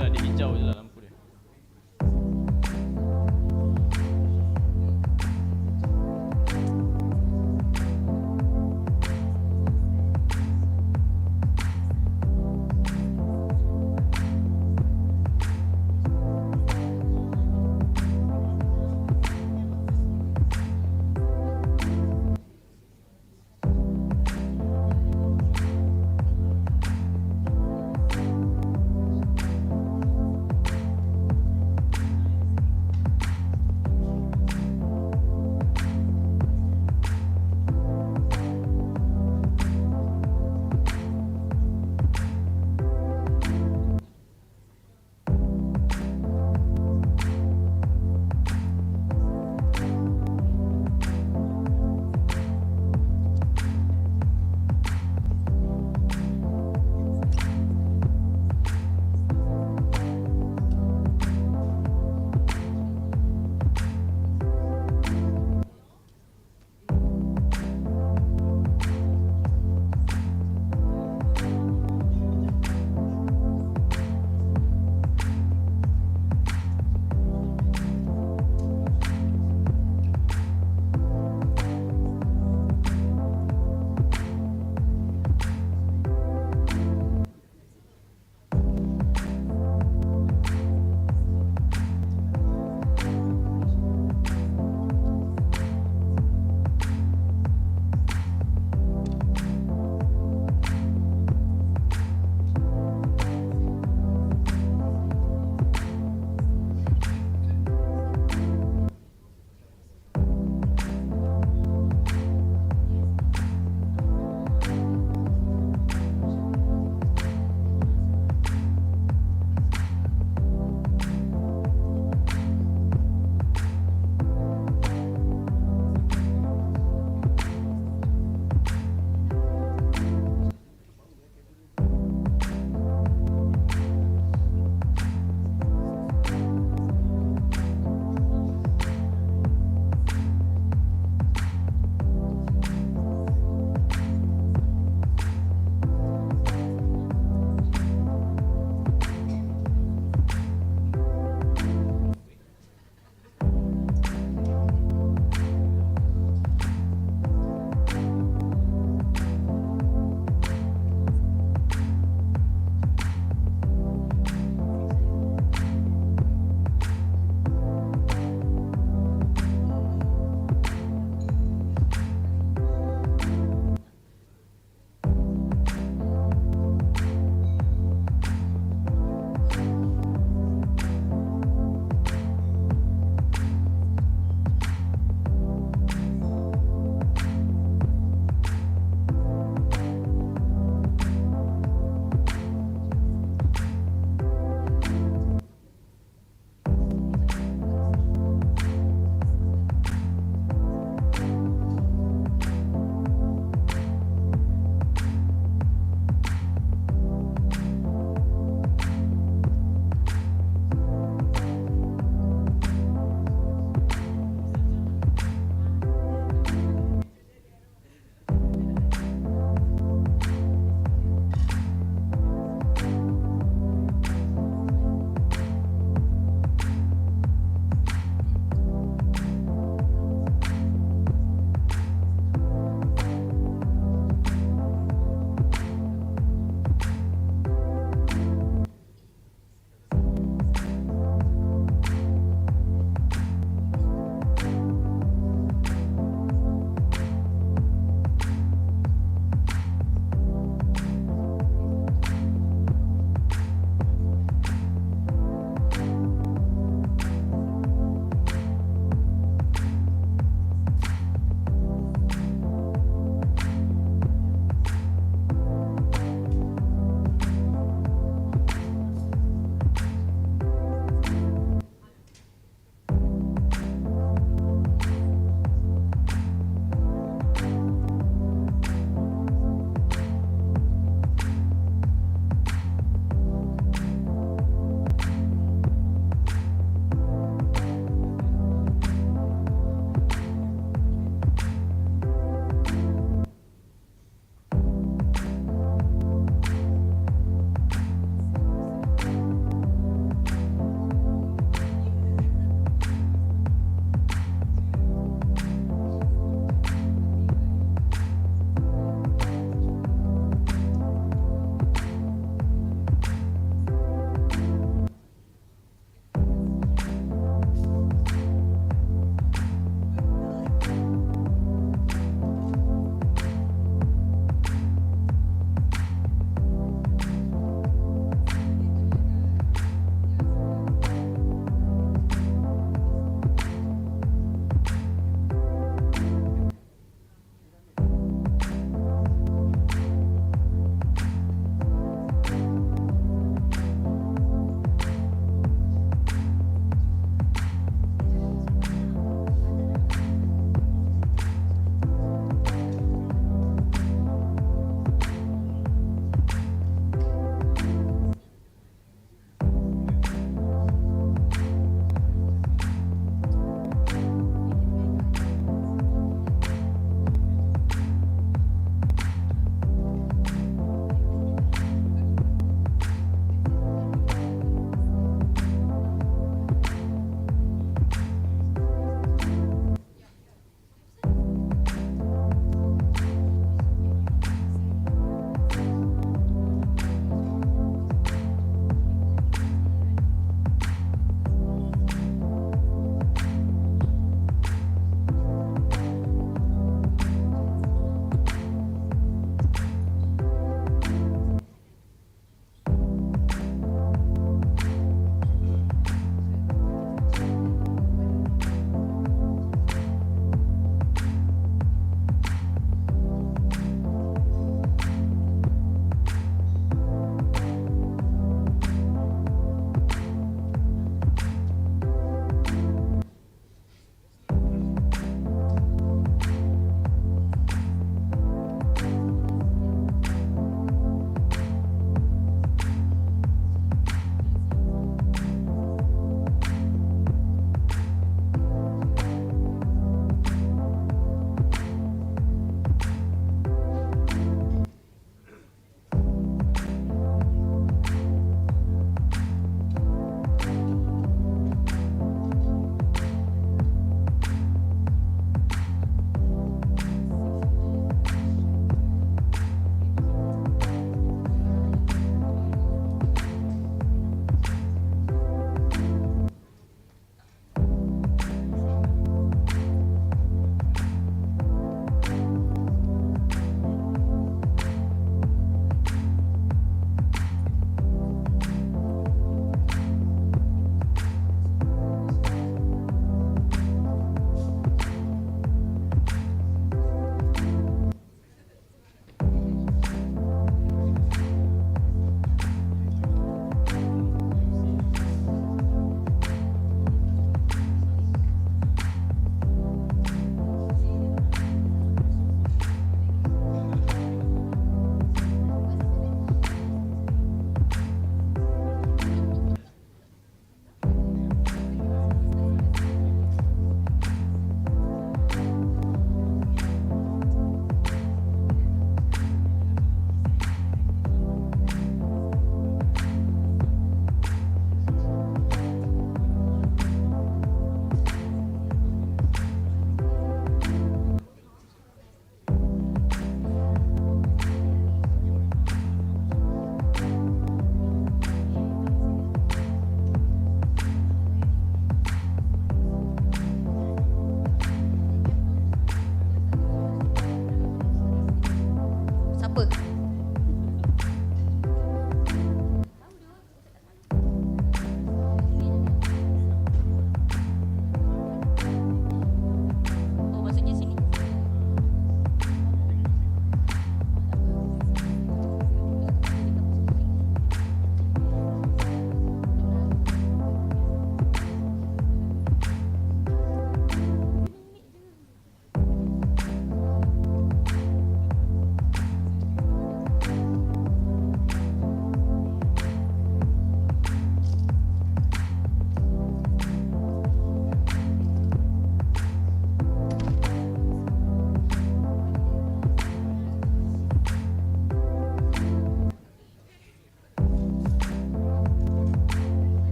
Enggak, dia hijau je lah lampu dia.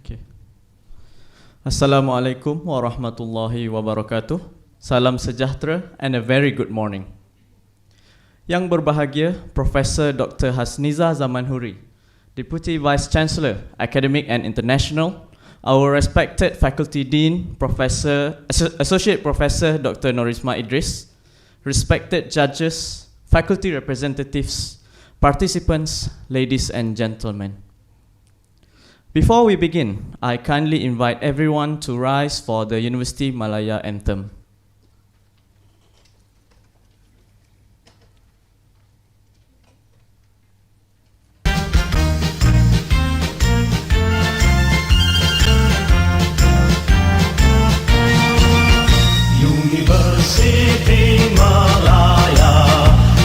Okay. Assalamualaikum warahmatullahi wabarakatuh. Salam sejahtera and a very good morning. Yang berbahagia, Profesor Dr. Hasniza Zamanhuri, Deputy Vice Chancellor, Academic and International, our respected Faculty Dean, Associate Professor Dr. Norisma Idris, respected judges, faculty representatives, participants, ladies and gentlemen. Before we begin, I kindly invite everyone to rise for the Universiti Malaya anthem. Universiti Malaya,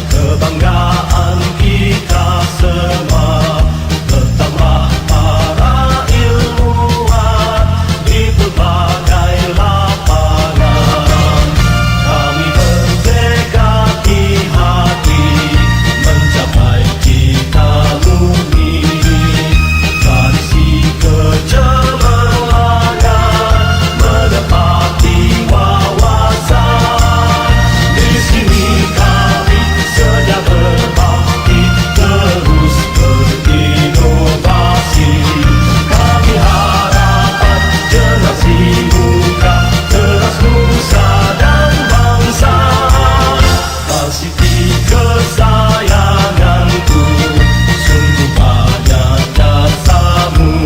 kebanggaan kita semua, bertambah para ilmuwan di berbagai lapangan. Kami bertekad di hati mencapai cita murni, tradisi kecemerlangan menepati wawasan. Di sini kami sedia berbakti, terus berinovasi. Kami harapan generasi muda, teras nusa dan bangsa. Varsity kesayanganku, sungguh banyak jasamu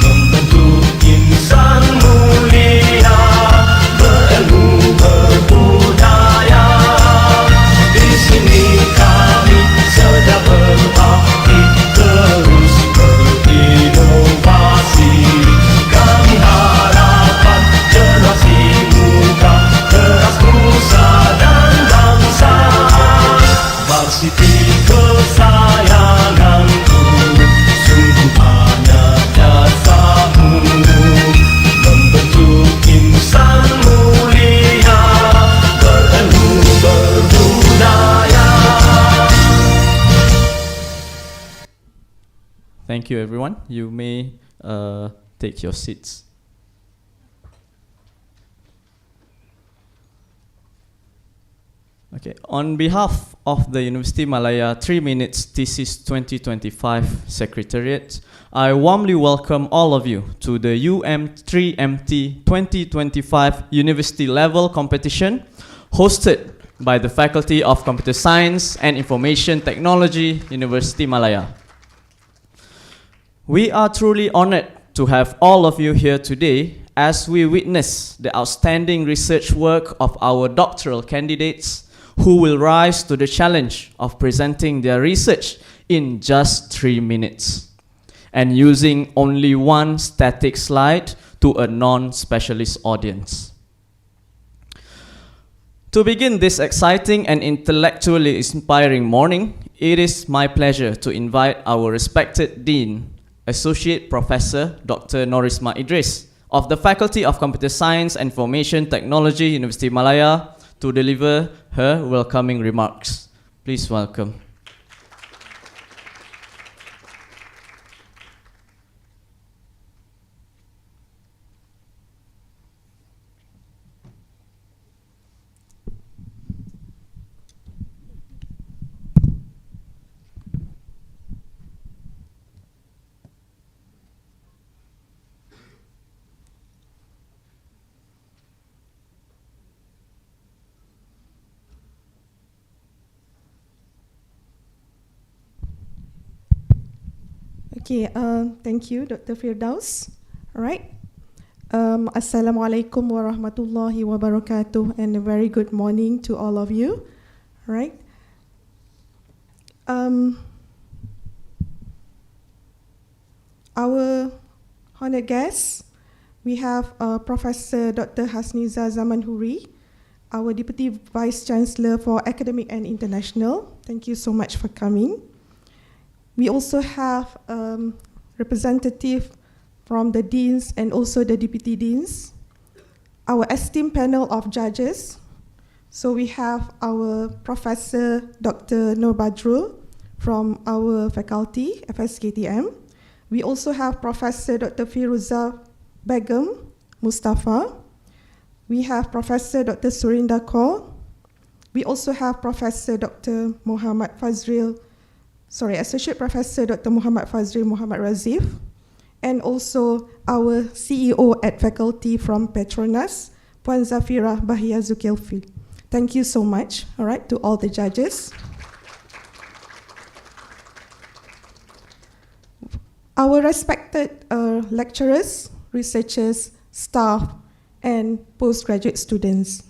membentuk insan mulia, berilmu berbudaya. Di sini kami sedia berbakti, terus berinovasi. Kami harapan generasi muda, teras nusa dan bangsa. Varsity kesayanganku, sungguh banyak jasamu membentuk insan mulia, berilmu berbudaya. Thank you, everyone. You may take your seats. Okay. On behalf of the Universiti Malaya 3 Minutes Thesis 2025 Secretariat, I warmly welcome all of you to the UM3MT 2025 University Level Competition hosted by the Faculty of Computer Science and Information Technology, Universiti Malaya. We are truly honored to have all of you here today as we witness the outstanding research work of our doctoral candidates who will rise to the challenge of presenting their research in just 3 minutes and using only one static slide to a non-specialist audience. To begin this exciting and intellectually inspiring morning, it is my pleasure to invite our respected Dean, Associate Professor Dr. Norisma Idris of the Faculty of Computer Science and Information Technology, Universiti Malaya, to deliver her welcoming remarks. Please welcome. Okay, thank you, Dr. Firdaus. All right. Assalamualaikum warahmatullahi wabarakatuh, and a very good morning to all of you. All right. Our honored guests, we have Professor Dr. Hasniza Zamanhuri, our Deputy Vice Chancellor for Academic and International. Thank you so much for coming. We also have representative from the deans and also the deputy deans, our esteemed panel of judges. So we have our Professor Dr. Nur Badrul from our faculty, FSKTM, We also have Professor Dr. Firuza Begum Mustafa. We have Professor Dr. Surinder Kaur. We also have Professor Dr. Muhammad Fazril, Associate Professor Dr. Muhammad Fazril Muhammad Razif, and also our CEO at faculty from Petronas, Puan Zafira Bahia Zulkifli. Thank you so much, all right, to all the judges. Our respected lecturers, researchers, staff, and postgraduate students.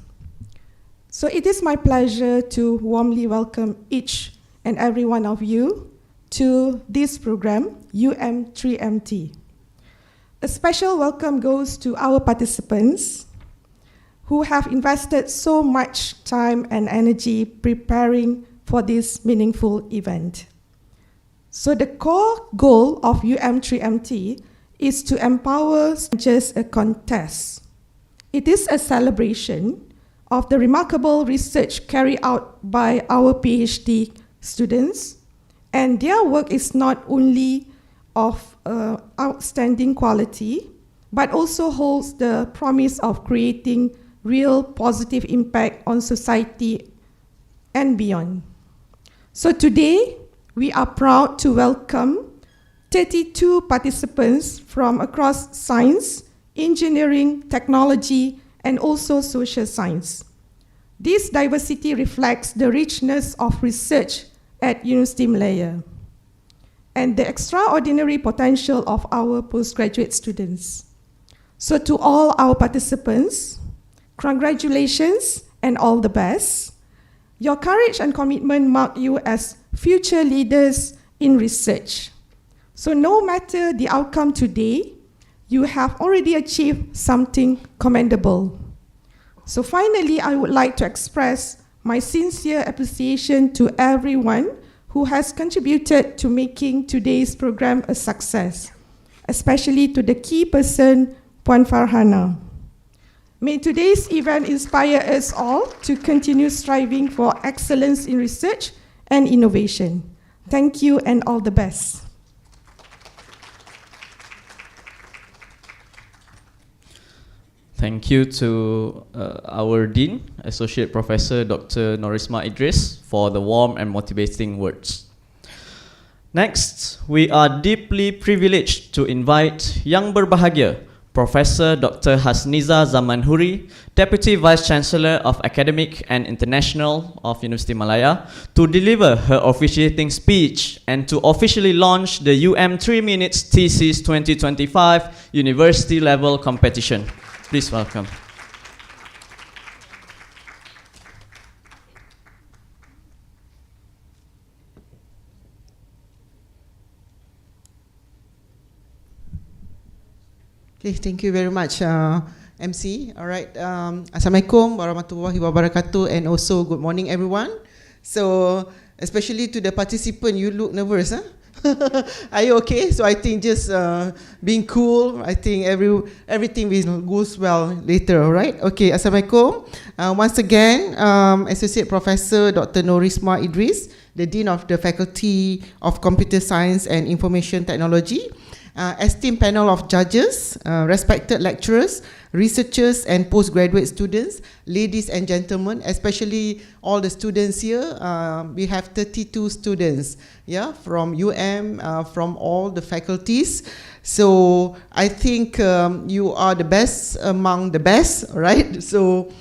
So it is my pleasure to warmly welcome each and every one of you to this program, UM3MT. A special welcome goes to our participants who have invested so much time and energy preparing for this meaningful event. So the core goal of UM3MT is to empower just a contest. It is a celebration of the remarkable research carried out by our PhD students, and their work is not only of outstanding quality, but also holds the promise of creating real positive impact on society and beyond. So today, we are proud to welcome 32 participants from across science, engineering, technology, and also social science. This diversity reflects the richness of research at Universiti Malaya and the extraordinary potential of our postgraduate students. So to all our participants, congratulations and all the best. Your courage and commitment mark you as future leaders in research. So no matter the outcome today, you have already achieved something commendable. So finally, I would like to express my sincere appreciation to everyone who has contributed to making today's program a success, especially to the key person, Puan Farhana. May today's event inspire us all to continue striving for excellence in research and innovation. Thank you and all the best. Thank you to our Dean, Associate Professor Dr. Norisma Idris, for the warm and motivating words. Next, we are deeply privileged to invite Yang Berbahagia, Professor Dr. Hasniza Zamanhuri, Deputy Vice-Chancellor of Academic and International of Universiti Malaya, to deliver her officiating speech and to officially launch the UM 3 Minutes Thesis 2025 University Level Competition. Please welcome. Okay, thank you very much, MC. All right, Assalamualaikum warahmatullahi wabarakatuh, and also good morning, everyone. So, especially to the participant, you look nervous, huh? Are you okay? So I think just being cool. I think everything will goes well later. All right. Okay. Assalamualaikum. Once again, Associate Professor Dr. Norisma Idris, the Dean of the Faculty of Computer Science and Information Technology, esteemed panel of judges, respected lecturers, researchers, and postgraduate students, ladies and gentlemen, especially all the students here. We have 32 students, yeah, from UM, from all the faculties. So I think you are the best among the best, right? So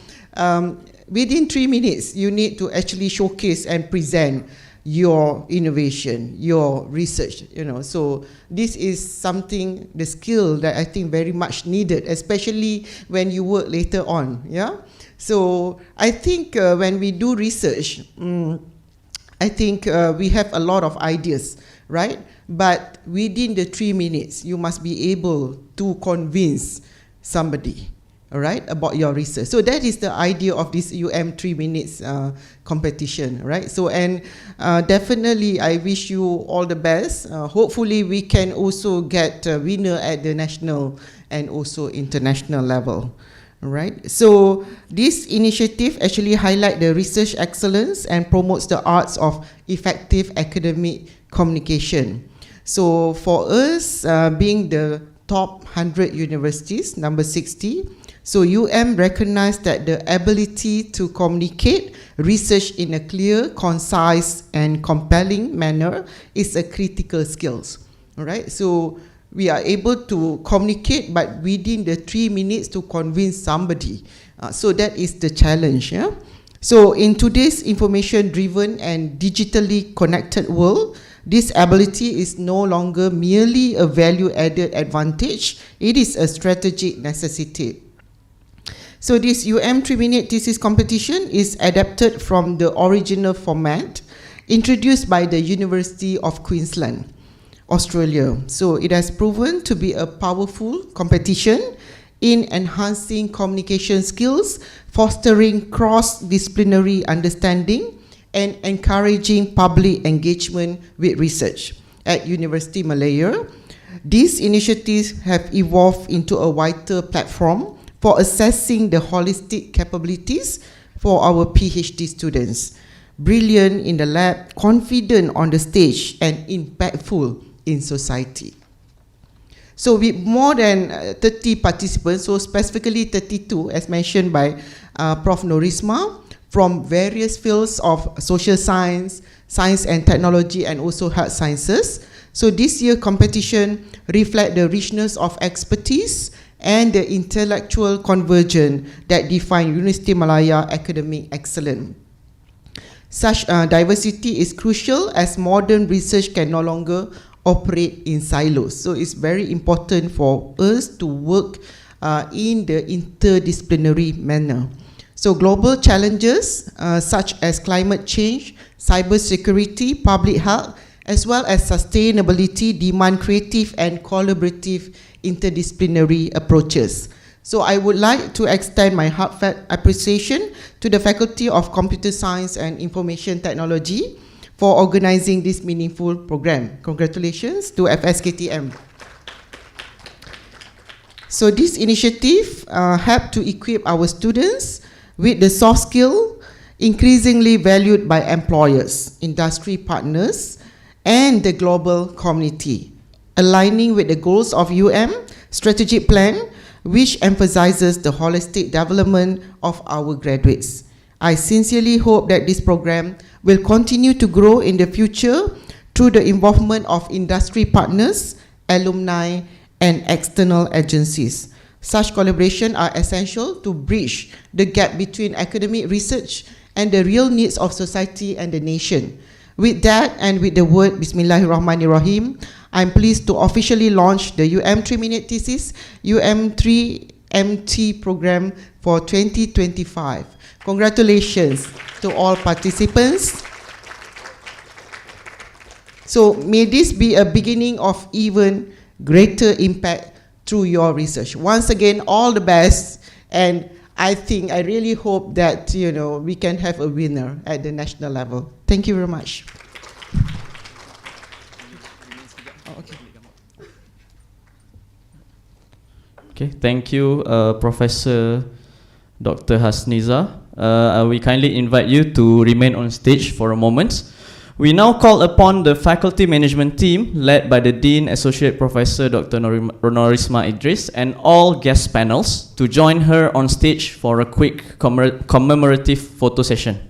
within 3 minutes, you need to actually showcase and present your innovation, your research, you know. So this is something, the skill that I think very much needed, especially when you work later on, yeah. So I think when we do research, I think we have a lot of ideas, right? But within the 3 minutes, you must be able to convince somebody, all right, about your research. So that is the idea of this UM 3 minutes competition, right? So, and definitely I wish you all the best. Hopefully we can also get a winner at the national and also international level, right? So this initiative actually highlights the research excellence and promotes the arts of effective academic communication. So for us, being the top 100 universities, number 60, so recognized that the ability to communicate research in a clear, concise, and compelling manner is a critical skills. All right, so we are able to communicate, but within the 3 minutes to convince somebody. So that is the challenge. Yeah? So in today's information-driven and digitally connected world, this ability is no longer merely a value-added advantage, it is a strategic necessity. So this 3-minute thesis competition is adapted from the original format introduced by the University of Queensland, Australia. So it has proven to be a powerful competition in enhancing communication skills, fostering cross-disciplinary understanding, and encouraging public engagement with research. At Universiti Malaya, these initiatives have evolved into a vital platform for assessing the holistic capabilities for our PhD students. Brilliant in the lab, confident on the stage, and impactful in society. So with more than 30 participants, so specifically 32 as mentioned by Prof. Norisma, from various fields of social science, science and technology, and also health sciences. So this year competition reflect the richness of expertise and the intellectual convergence that define Universiti Malaya academic excellence. Such diversity is crucial as modern research can no longer operate in silos. So it's very important for us to work in the interdisciplinary manner. So global challenges such as climate change, cybersecurity, public health, as well as sustainability demand creative and collaborative interdisciplinary approaches. So I would like to extend my heartfelt appreciation to the Faculty of Computer Science and Information Technology for organizing this meaningful program. Congratulations to FSKTM. So this initiative helped to equip our students with the soft skill increasingly valued by employers, industry partners, and the global community, aligning with the goals of strategic plan, which emphasizes the holistic development of our graduates. I sincerely hope that this program will continue to grow in the future through the involvement of industry partners, alumni, and external agencies. Such collaboration are essential to bridge the gap between academic research and the real needs of society and the nation. With that, and with the word Bismillahirrahmanirrahim, I'm pleased to officially launch the 3-minute thesis, 3MT program for 2025. Congratulations to all participants. So may this be a beginning of even greater impact through your research. Once again, all the best, and I really hope that we can have a winner at the national level. Thank you very much. Okay, thank you, Professor Dr. Hasniza. We kindly invite you to remain on stage for a moment. We now call upon the faculty management team led by the Dean Associate Professor Dr. Norisma Idris and all guest panels to join her on stage for a quick commemorative photo session.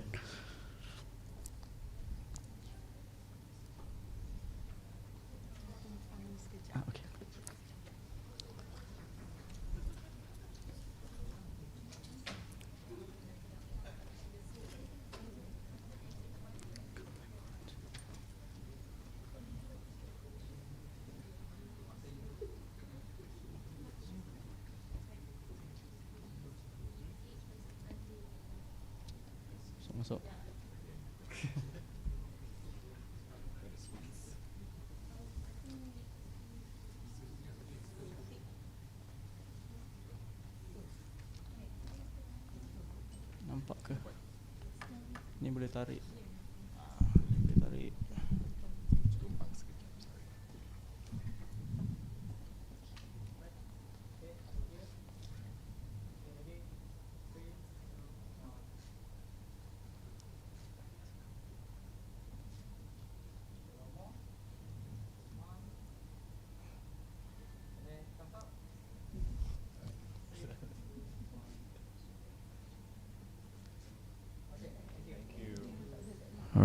Masuk. Nampak ke? Ni boleh tarik. Boleh tarik.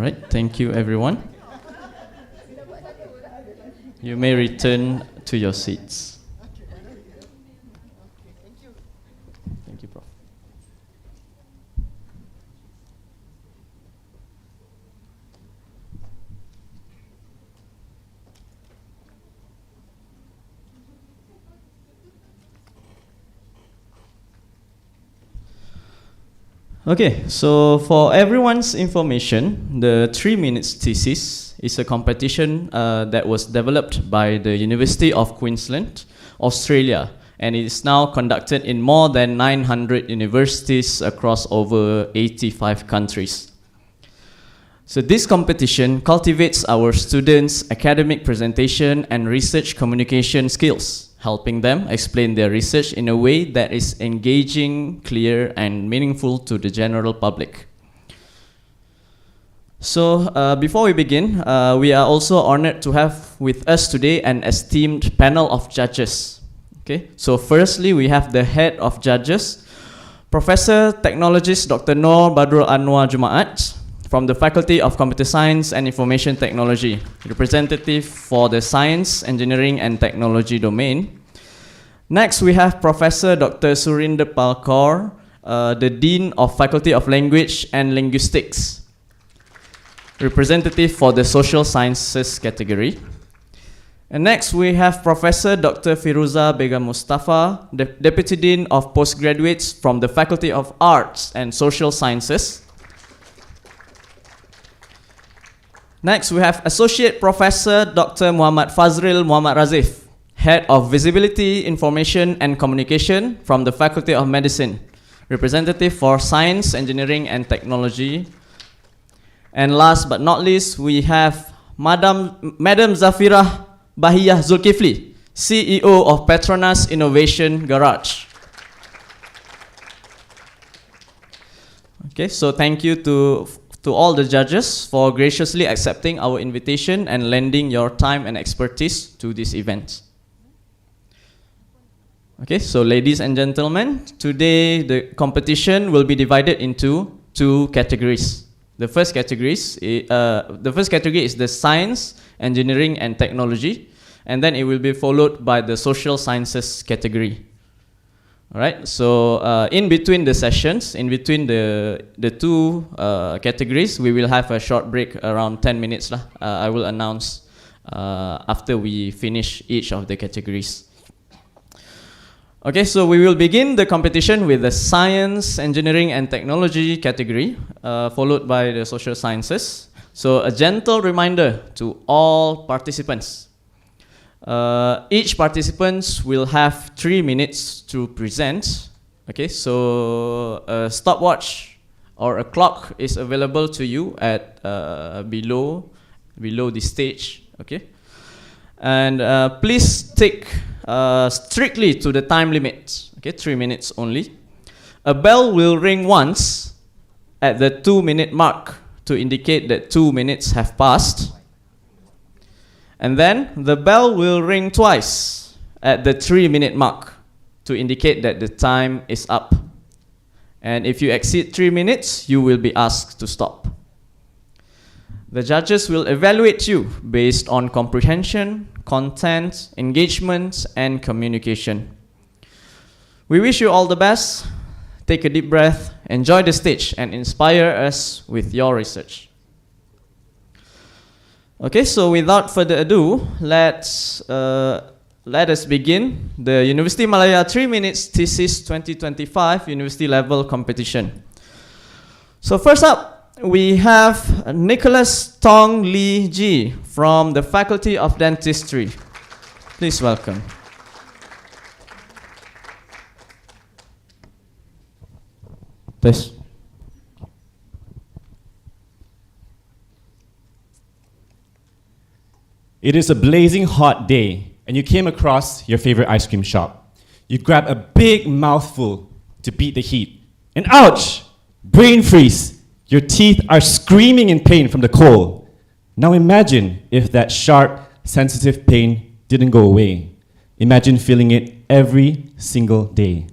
right, thank you everyone. You may return to your seats. Thank you, Prof. Okay, so for everyone's information, the 3 minutes thesis is a competition that was developed by the University of Queensland, Australia, and it is now conducted in more than 900 universities across over 85 countries. So this competition cultivates our students' academic presentation and research communication skills, helping them explain their research in a way that is engaging, clear, and meaningful to the general public. So before we begin, we are also honored to have with us today an esteemed panel of judges. Okay, so firstly, we have the head of judges, Professor Technologist Dr. Noor Badrul Anwar Jumaat, from the Faculty of Computer Science and Information Technology, representative for the Science, Engineering and Technology domain. Next, we have Professor Dr. Surinder Palkor, the Dean of Faculty of Language and Linguistics, representative for the Social Sciences category. And next, we have Professor Dr. Firuza Begum Mustafa, the Deputy Dean of Postgraduates from the Faculty of Arts and Social Sciences. Next, we have Associate Professor Dr. Muhammad Fazril Muhammad Razif, Head of Visibility, Information and Communication from the Faculty of Medicine, representative for Science, Engineering and Technology. And last but not least, we have Madam Zafirah Bahiyah Zulkifli, CEO of Petronas Innovation Garage. Okay, so thank you to all the judges for graciously accepting our invitation and lending your time and expertise to this event. Okay, so ladies and gentlemen, today the competition will be divided into 2 categories. The first category is the Science, Engineering and Technology, and then it will be followed by the Social Sciences category. Alright, so in between the sessions, in between the 2 categories, we will have a short break around 10 minutes. I will announce after we finish each of the categories. Okay, so we will begin the competition with the Science, Engineering and Technology category, followed by the Social Sciences. So a gentle reminder to all participants. Each participant will have 3 minutes to present. Okay, so a stopwatch or a clock is available to you at below the stage. Okay, and please stick strictly to the time limit. Okay, 3 minutes only. A bell will ring once at the 2-minute mark to indicate that 2 minutes have passed. And then the bell will ring twice at the 3-minute mark to indicate that the time is up. And if you exceed 3 minutes, you will be asked to stop. The judges will evaluate you based on comprehension, content, engagement, and communication. We wish you all the best. Take a deep breath, enjoy the stage, and inspire us with your research. Okay, so without further ado, let us begin the Universiti Malaya 3 Minutes Thesis 2025 University Level Competition. So first up, we have Nicholas Tong Lee Ji from the Faculty of Dentistry. Please welcome. Please. It is a blazing hot day, and you came across your favorite ice cream shop. You grab a big mouthful to beat the heat. And ouch! Brain freeze! Your teeth are screaming in pain from the cold. Now imagine if that sharp, sensitive pain didn't go away. Imagine feeling it every single day.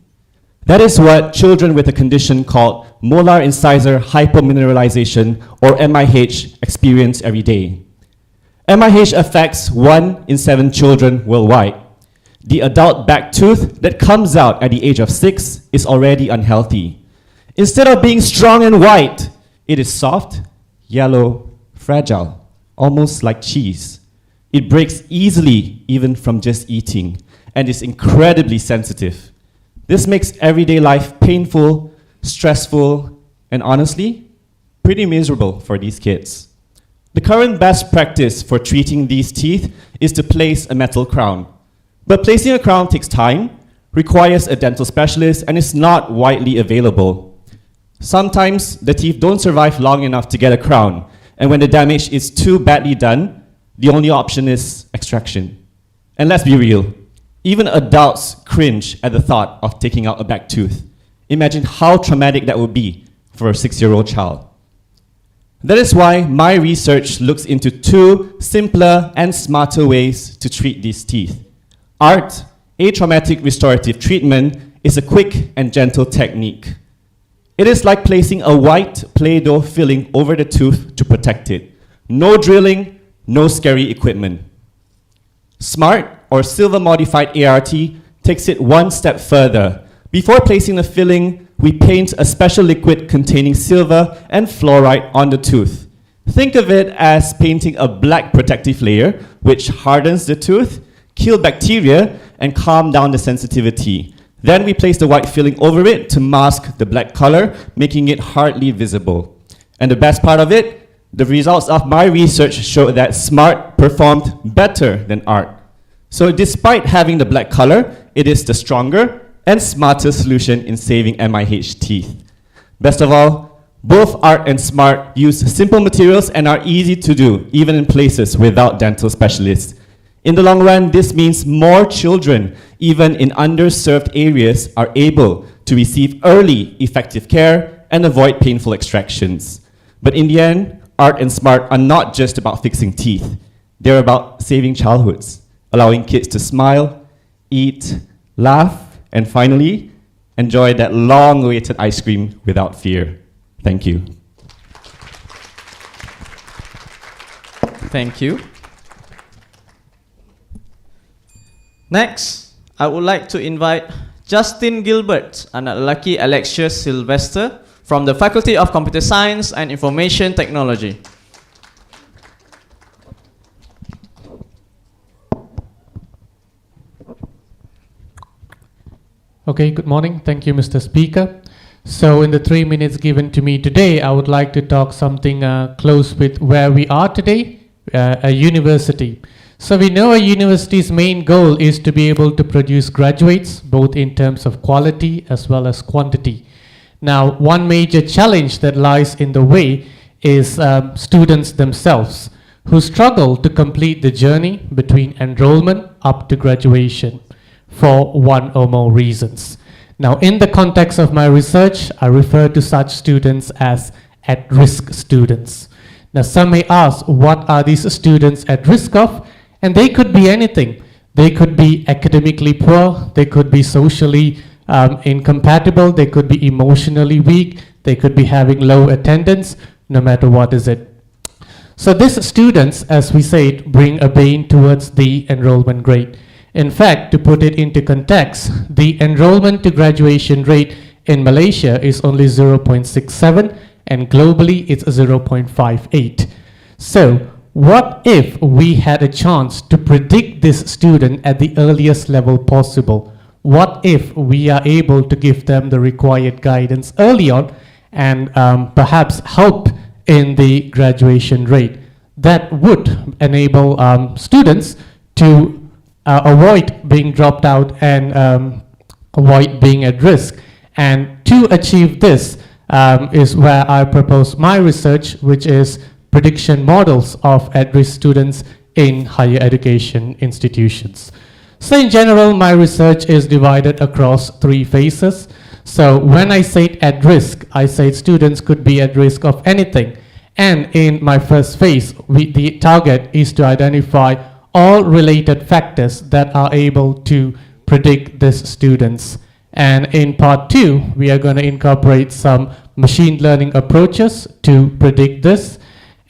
That is what children with a condition called molar incisor hypomineralization, or MIH, experience every day. MIH affects 1 in 7 children worldwide. The adult back tooth that comes out at the age of 6 is already unhealthy. Instead of being strong and white, it is soft, yellow, fragile, almost like cheese. It breaks easily even from just eating and is incredibly sensitive. This makes everyday life painful, stressful, and honestly, pretty miserable for these kids. The current best practice for treating these teeth is to place a metal crown. But placing a crown takes time, requires a dental specialist, and is not widely available. Sometimes the teeth don't survive long enough to get a crown, and when the damage is too badly done, the only option is extraction. And let's be real, even adults cringe at the thought of taking out a back tooth. Imagine how traumatic that would be for a 6-year-old child. That is why my research looks into 2 simpler and smarter ways to treat these teeth. ART, atraumatic restorative treatment, is a quick and gentle technique. It is like placing a white Play-Doh filling over the tooth to protect it. No drilling, no scary equipment. SMART, or silver modified ART, takes it one step further. Before placing the filling, we paint a special liquid containing silver and fluoride on the tooth. Think of it as painting a black protective layer, which hardens the tooth, kills bacteria, and calms down the sensitivity. Then we place the white filling over it to mask the black color, making it hardly visible. And the best part of it, the results of my research show that SMART performed better than ART. So despite having the black color, it is the stronger and smarter solution in saving MIH teeth. Best of all, both ART and SMART use simple materials and are easy to do, even in places without dental specialists. In the long run, this means more children, even in underserved areas, are able to receive early, effective care and avoid painful extractions. But in the end, ART and SMART are not just about fixing teeth. They're about saving childhoods, allowing kids to smile, eat, laugh, and finally, enjoy that long-awaited ice cream without fear. Thank you. Thank you. Next, I would like to invite Justin Gilbert, anak lelaki Alexius Sylvester from the Faculty of Computer Science and Information Technology. Okay, good morning. Thank you, Mr. Speaker. So in the 3 minutes given to me today, I would like to talk something close with where we are today, a university. So we know a university's main goal is to be able to produce graduates, both in terms of quality as well as quantity. Now, one major challenge that lies in the way is students themselves, who struggle to complete the journey between enrollment up to graduation for one or more reasons. Now, in the context of my research, I refer to such students as at-risk students. Now, some may ask, what are these students at risk of? And they could be anything. They could be academically poor, they could be socially incompatible, they could be emotionally weak, they could be having low attendance, no matter what is it. So these students, as we said, bring a bane towards the enrollment rate. In fact, to put it into context, the enrollment to graduation rate in Malaysia is only 0.67 and globally it's 0.58. So what if we had a chance to predict this student at the earliest level possible? What if we are able to give them the required guidance early on and perhaps help in the graduation rate? That would enable students to avoid being dropped out and avoid being at risk. And to achieve this is where I propose my research, which is prediction models of at-risk students in higher education institutions. So in general, my research is divided across 3 phases. So when I say at risk, I say students could be at risk of anything. And in my first phase, the target is to identify all related factors that are able to predict these students And in part 2, we are going to incorporate some machine learning approaches to predict this.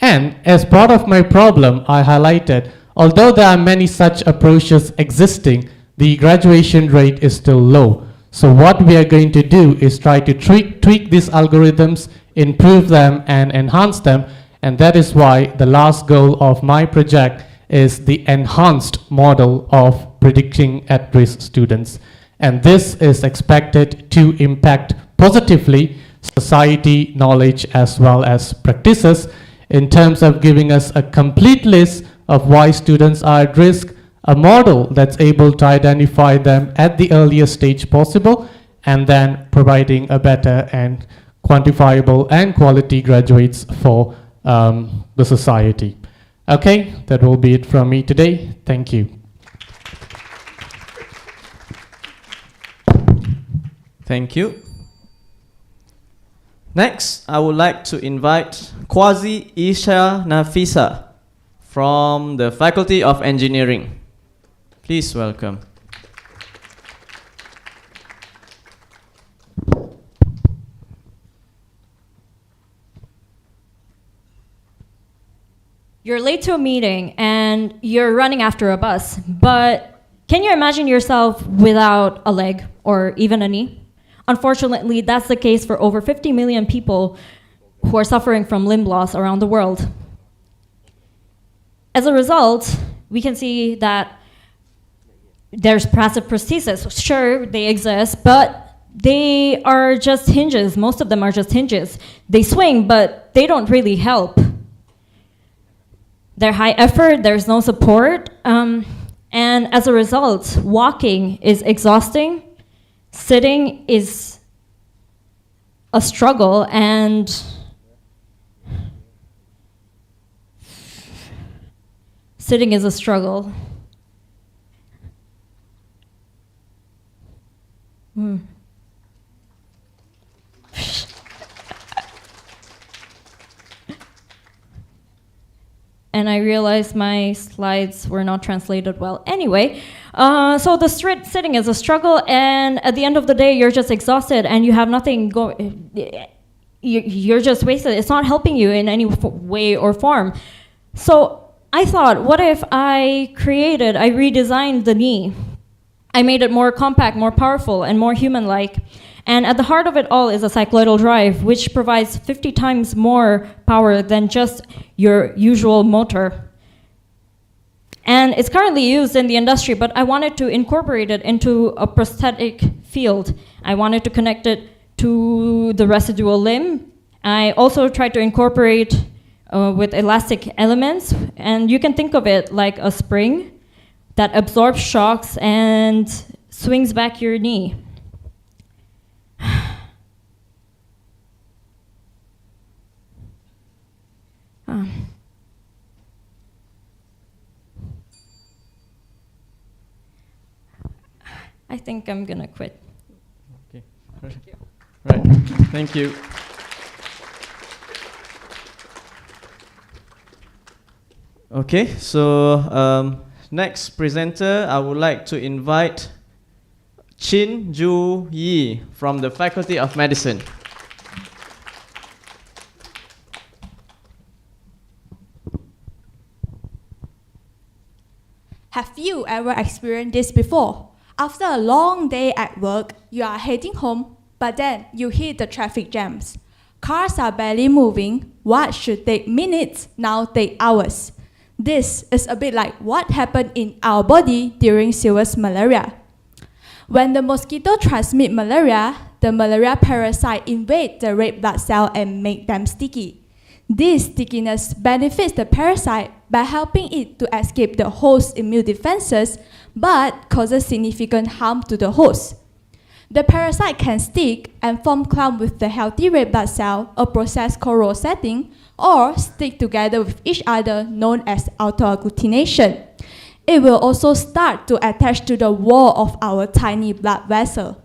And as part of my problem, I highlighted, although there are many such approaches existing, the graduation rate is still low. So what we are going to do is try to tweak these algorithms, improve them and enhance them. And that is why the last goal of my project is the enhanced model of predicting at-risk students. And this is expected to impact positively society, knowledge, as well as practices in terms of giving us a complete list of why students are at risk, a model that's able to identify them at the earliest stage possible, and then providing a better and quantifiable and quality graduates for the society. Okay, that will be it from me today. Thank you. Thank you. Next, I would like to invite Kwazi Isha Nafisa from the Faculty of Engineering. Please welcome. You're late to a meeting and you're running after a bus, but can you imagine yourself without a leg or even a knee? Unfortunately, that's the case for over 50 million people who are suffering from limb loss around the world. As a result, we can see that there's passive prostheses. Sure, they exist, but they are just hinges. Most of them are just hinges. They swing, but they don't really help. They're high effort, there's no support, and as a result, walking is exhausting, sitting is a struggle, and sitting is a struggle. And I realized my slides were not translated well. Anyway, so the sitting is a struggle, and at the end of the day, you're just exhausted and you have nothing you're just wasted. It's not helping you in any way or form. So I thought, what if I redesigned the knee? I made it more compact, more powerful, and more human-like. And at the heart of it all is a cycloidal drive, which provides 50 times more power than just your usual motor. And it's currently used in the industry, but I wanted to incorporate it into a prosthetic field. I wanted to connect it to the residual limb. I also tried to incorporate with elastic elements, and you can think of it like a spring that absorbs shocks and swings back your knee. I think I'm gonna quit. Okay. Right. Thank you. Okay, so next presenter, I would like to invite Chin Ju Yi from the Faculty of Medicine. Have you ever experienced this before? After a long day at work, you are heading home, but then you hit the traffic jams. Cars are barely moving. What should take minutes now take hours. This is a bit like what happened in our body during serious malaria. When the mosquito transmit malaria, the malaria parasite invade the red blood cell and make them sticky. This stickiness benefits the parasite by helping it to escape the host's immune defenses, but causes significant harm to the host. The parasite can stick and form clump with the healthy red blood cell, a process called row setting, or stick together with each other, known as autoagglutination. It will also start to attach to the wall of our tiny blood vessel.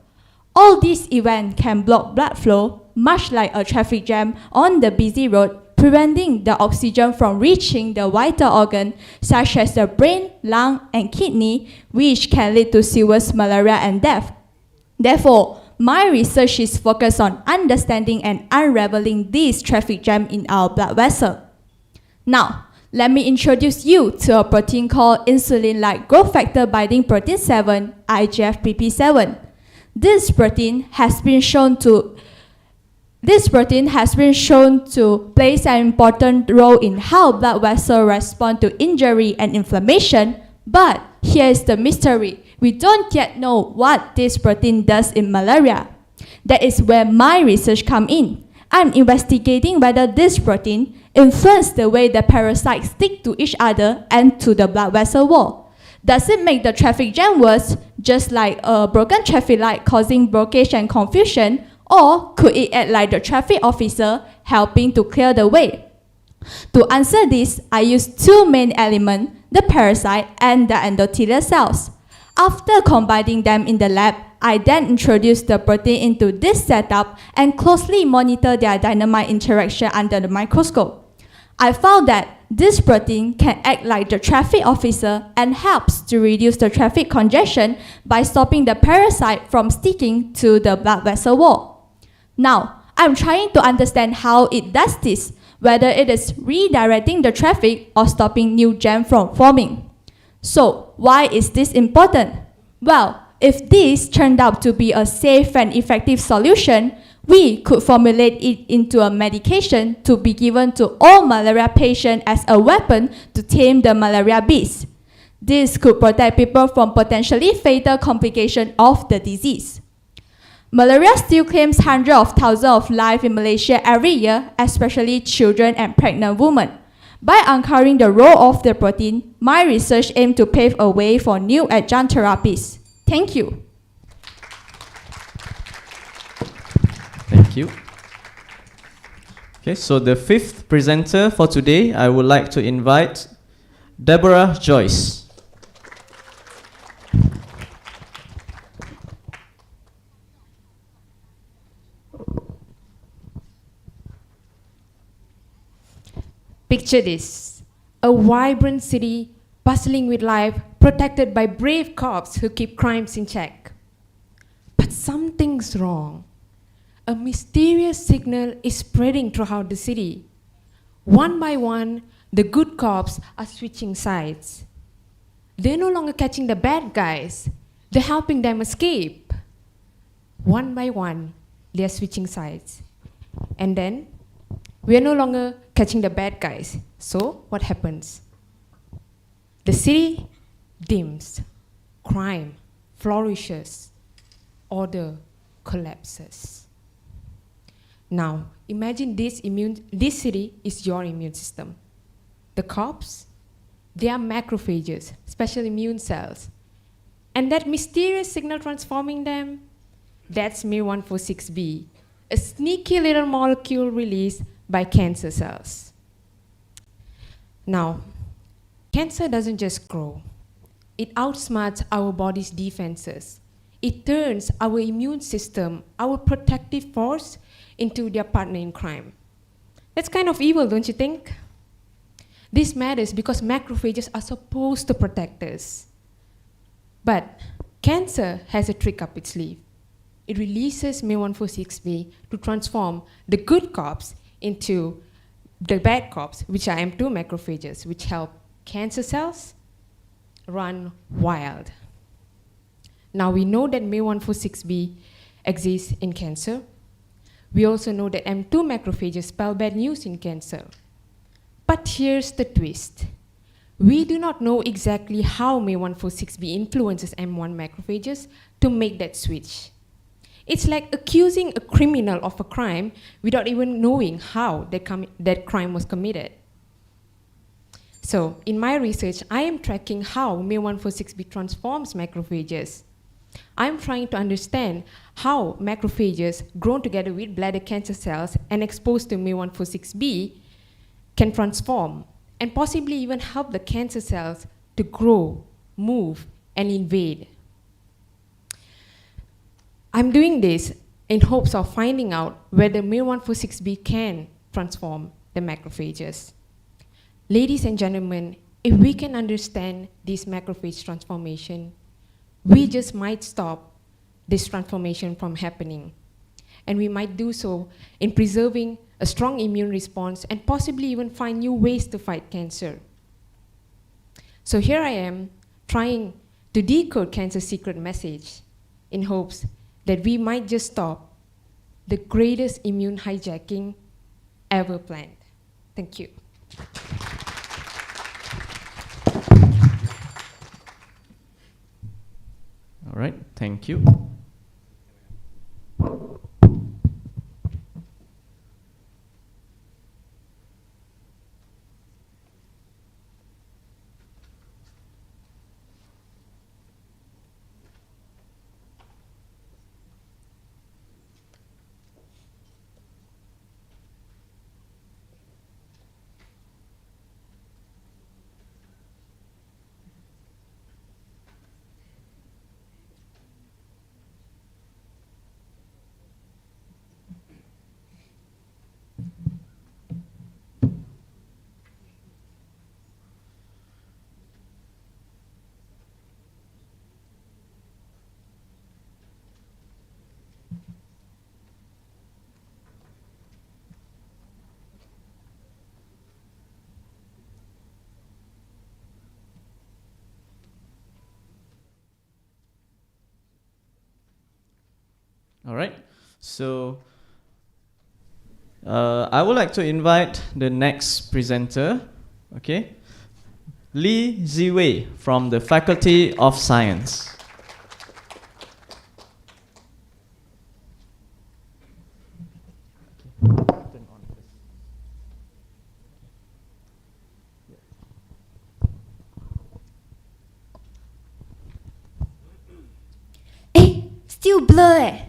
All these events can block blood flow, much like a traffic jam on the busy road, preventing the oxygen from reaching the vital organ such as the brain, lung, and kidney, which can lead to serious malaria and death. Therefore, my research is focused on understanding and unraveling this traffic jam in our blood vessel. Now, let me introduce you to a protein called insulin-like growth factor binding protein 7, IGFBP7. This protein has been shown to play an important role in how blood vessels respond to injury and inflammation, but here is the mystery. We don't yet know what this protein does in malaria. That is where my research comes in. I'm investigating whether this protein influences the way the parasites stick to each other and to the blood vessel wall. Does it make the traffic jam worse, just like a broken traffic light causing blockage and confusion, or could it act like the traffic officer helping to clear the way? To answer this, I used two main elements, the parasite and the endothelial cells. After combining them in the lab, I then introduced the protein into this setup and closely monitor their dynamic interaction under the microscope. I found that this protein can act like the traffic officer and helps to reduce the traffic congestion by stopping the parasite from sticking to the blood vessel wall. Now, I'm trying to understand how it does this, whether it is redirecting the traffic or stopping new jam from forming. So, why is this important? Well, if this turned out to be a safe and effective solution, we could formulate it into a medication to be given to all malaria patients as a weapon to tame the malaria beast. This could protect people from potentially fatal complications of the disease. Malaria still claims hundreds of thousands of lives in Malaysia every year, especially children and pregnant women. By uncovering the role of the protein, my research aimed to pave a way for new adjunct therapies. Thank you. Thank you. Okay, so the fifth presenter for today, I would like to invite Deborah Joyce. Picture this, a vibrant city bustling with life, protected by brave cops who keep crimes in check. But something's wrong. A mysterious signal is spreading throughout the city. One by one, the good cops are switching sides. They're no longer catching the bad guys, they're helping them escape. One by one, they're switching sides. And then, we are no longer catching the bad guys. So, what happens? The city dims, crime flourishes, order collapses. Now, imagine this city is your immune system. The cops, they are macrophages, special immune cells. And that mysterious signal transforming them, that's MIR146B, a sneaky little molecule released by cancer cells. Now, cancer doesn't just grow. It outsmarts our body's defenses. It turns our immune system, our protective force, into their partner in crime. That's kind of evil, don't you think? This matters because macrophages are supposed to protect us. But cancer has a trick up its sleeve. It releases MIR146B to transform the good cops into the bad cops, which are M2 macrophages, which help cancer cells run wild. Now we know that MIR146B exists in cancer. We also know that M2 macrophages spell bad news in cancer. But here's the twist. We do not know exactly how MIR146B influences M1 macrophages to make that switch. It's like accusing a criminal of a crime without even knowing how that crime was committed. So, in my research, I am tracking how MIR146B transforms macrophages. I'm trying to understand how macrophages grown together with bladder cancer cells and exposed to MIR146B can transform and possibly even help the cancer cells to grow, move, and invade. I'm doing this in hopes of finding out whether MIR146B can transform the macrophages. Ladies and gentlemen, if we can understand this macrophage transformation, we just might stop this transformation from happening. And we might do so in preserving a strong immune response and possibly even find new ways to fight cancer. So here I am trying to decode cancer's secret message in hopes that we might just stop the greatest immune hijacking ever planned. Thank you. All right, thank you. All right, so I would like to invite the next presenter, okay, Li Ziwei from the Faculty of Science. Still blur eh?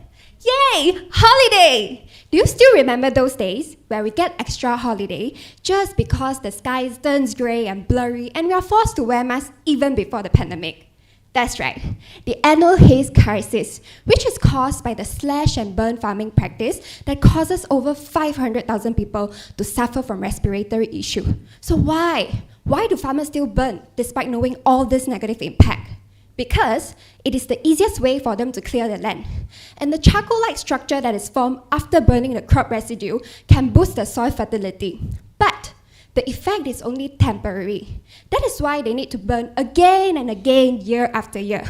Yay! Holiday! Do you still remember those days where we get extra holiday just because the sky turns grey and blurry and we are forced to wear masks even before the pandemic? That's right, the annual haze crisis, which is caused by the slash and burn farming practice that causes over 500,000 people to suffer from respiratory issue. So why? Why do farmers still burn despite knowing all this negative impact? Because it is the easiest way for them to clear the land. And the charcoal-like structure that is formed after burning the crop residue can boost the soil fertility. But the effect is only temporary. That is why they need to burn again and again, year after year.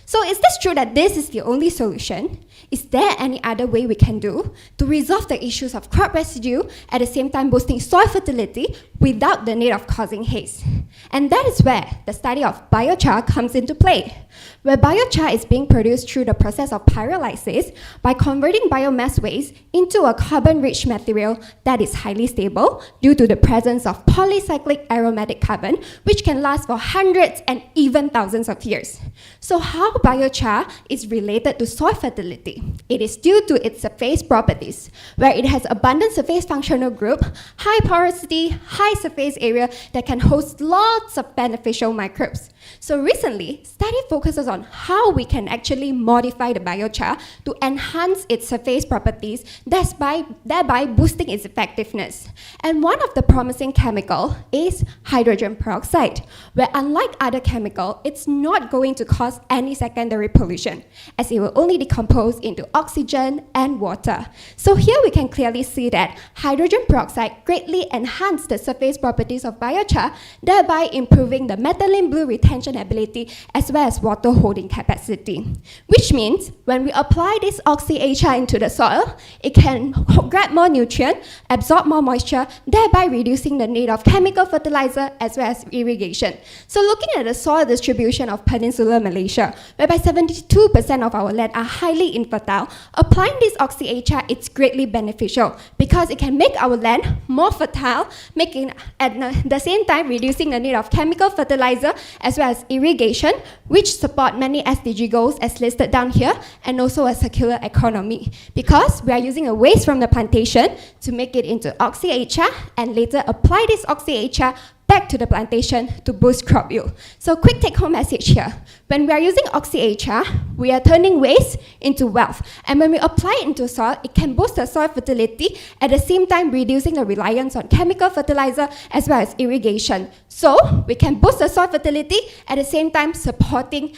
So is this true that this is the only solution? Is there any other way we can do to resolve the issues of crop residue at the same time boosting soil fertility without the need of causing haze? And that is where the study of biochar comes into play, where biochar is being produced through the process of pyrolysis by converting biomass waste into a carbon-rich material that is highly stable due to the presence of polycyclic aromatic carbon, which can last for hundreds and even thousands of years. So how biochar is related to soil fertility? It is due to its surface properties, where it has abundant surface functional group, high porosity, high surface area that can host lots of beneficial microbes. So recently, study focuses on how we can actually modify the biochar to enhance its surface properties, thereby boosting its effectiveness. And one of the promising chemical is hydrogen peroxide, where unlike other chemical, it's not going to cause any secondary pollution, as it will only decompose into oxygen and water. So here we can clearly see that hydrogen peroxide greatly enhances the surface properties of biochar, thereby improving the methylene blue retention ability as well as water holding capacity. Which means when we apply this oxy-HR into the soil, it can grab more nutrient, absorb more moisture, thereby reducing the need of chemical fertilizer as well as irrigation. So looking at the soil distribution of Peninsular Malaysia, whereby 72% of our land are highly infertile, applying this oxy-HR is greatly beneficial because it can make our land more fertile, making at the same time reducing the need of chemical fertilizer as well as irrigation, which support many SDG goals as listed down here, and also a circular economy, because we are using a waste from the plantation to make it into oxy-HR and later apply this oxy-HR back to the plantation to boost crop yield. So quick take-home message here. When we are using oxy-HR, we are turning waste into wealth. And when we apply it into soil, it can boost the soil fertility, at the same time reducing the reliance on chemical fertilizer as well as irrigation. So we can boost the soil fertility, at the same time supporting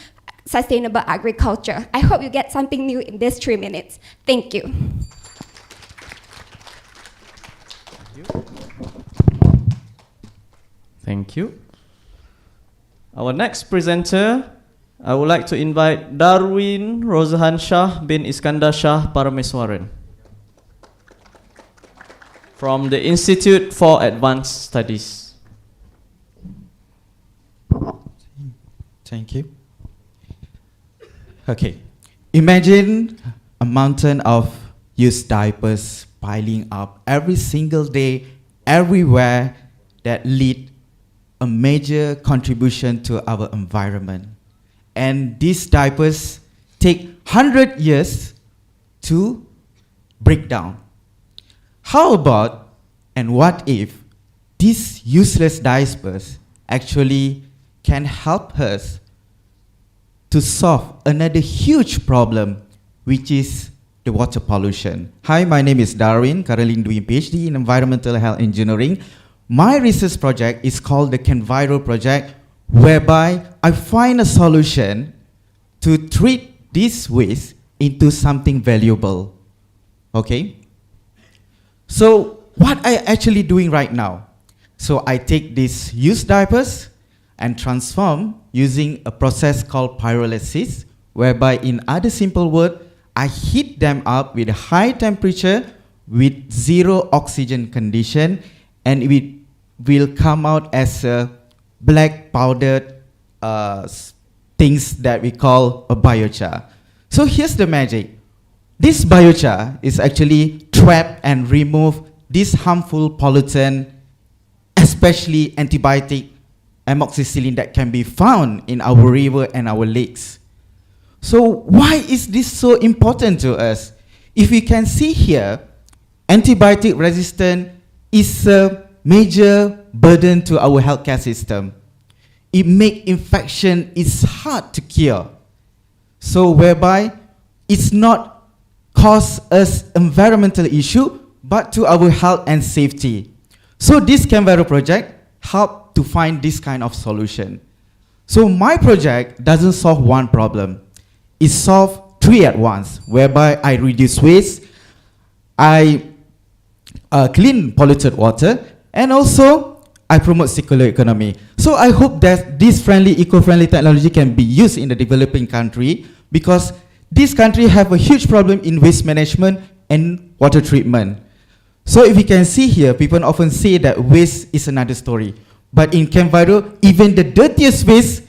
sustainable agriculture. I hope you get something new in these 3 minutes. Thank you. Thank you. Our next presenter, I would like to invite Darwin Rozahan Shah bin Iskandar Shah Parameswaran from the Institute for Advanced Studies. Thank you. Okay. Imagine a mountain of used diapers piling up every single day, everywhere, that lead a major contribution to our environment. And these diapers take 100 years to break down. How about, and what if, these useless diapers actually can help us to solve another huge problem, which is the water pollution. Hi, my name is Darwin, currently doing PhD in Environmental Health Engineering. My research project is called the Canviro project, whereby I find a solution to treat this waste into something valuable. Okay? So what I actually doing right now? So I take these used diapers and transform using a process called pyrolysis, whereby in other simple word, I heat them up with a high temperature with zero oxygen condition, and it will come out as a black powdered things that we call a biochar. So here's the magic. This biochar is actually trap and remove this harmful pollutant, especially antibiotic amoxicillin that can be found in our river and our lakes. So why is this so important to us? If you can see here, antibiotic resistance is a major burden to our healthcare system. It makes infection is hard to cure. So whereby it's not cause us environmental issue, but to our health and safety. So this Canvero project help to find this kind of solution. So my project doesn't solve one problem. It solves three at once, whereby I reduce waste, I clean polluted water, and also I promote circular economy. So I hope that this eco-friendly technology can be used in the developing country, because this country have a huge problem in waste management and water treatment. So if you can see here, people often say that waste is another story. But in Canviro, even the dirtiest waste,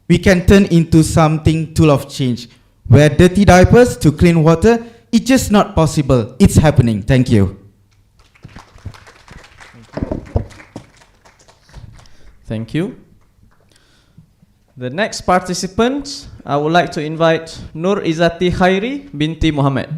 we can turn into something tool of change. Where dirty diapers to clean water, it's just not possible. It's happening. Thank you. Thank you. The next participant, I would like to invite Nur Izzati Khairi binti Muhammad.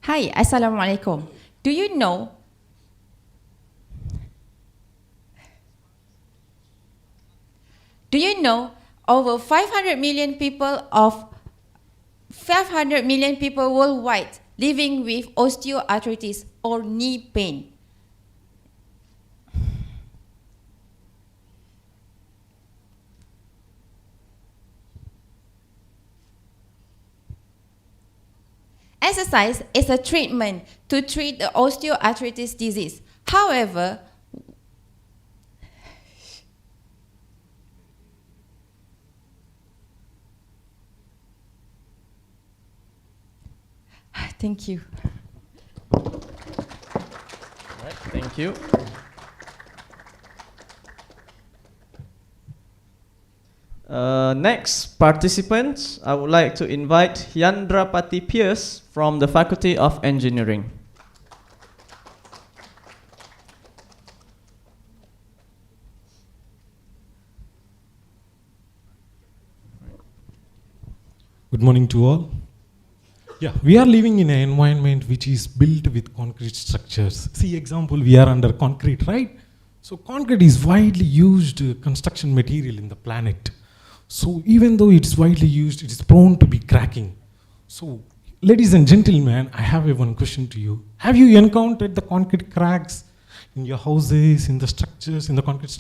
Hi, Assalamualaikum. Do you know over 500 million people worldwide living with osteoarthritis or knee pain? Exercise is a treatment to treat the osteoarthritis disease. However, thank you. Right, thank you. Next participants, I would like to invite Yandrapati Pierce from the Faculty of Engineering. Good morning to all. Yeah, we are living in an environment which is built with concrete structures. See, example, we are under concrete, right? So concrete is widely used construction material in the planet. So even though it's widely used, it is prone to be cracking. So ladies and gentlemen, I have one question to you. Have you encountered the concrete cracks in your houses, in the structures, in the concrete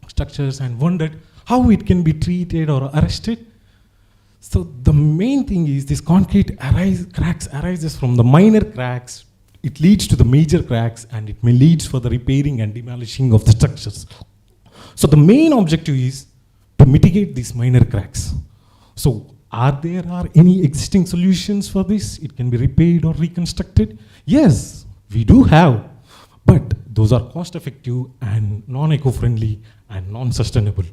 structures, and wondered how it can be treated or arrested? So the main thing is this concrete cracks arises from the minor cracks. It leads to the major cracks, and it may lead for the repairing and demolishing of the structures. So the main objective is to mitigate these minor cracks. So are there any existing solutions for this? It can be repaired or reconstructed? Yes, we do have, but those are cost effective and non-eco-friendly and non-sustainable.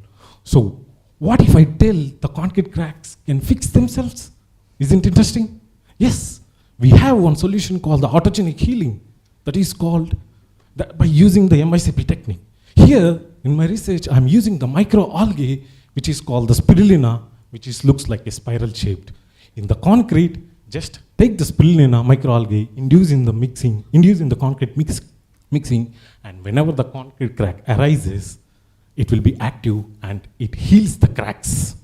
So what if I tell the concrete cracks can fix themselves? Isn't it interesting? Yes, we have one solution called the autogenic healing, that is called by using the MICP technique. Here in my research, I'm using the microalgae, which is called the spirulina, which looks like a spiral shaped. In the concrete, just take the spirulina microalgae, induce in the concrete mixing, and whenever the concrete crack arises, it will be active and it heals the cracks.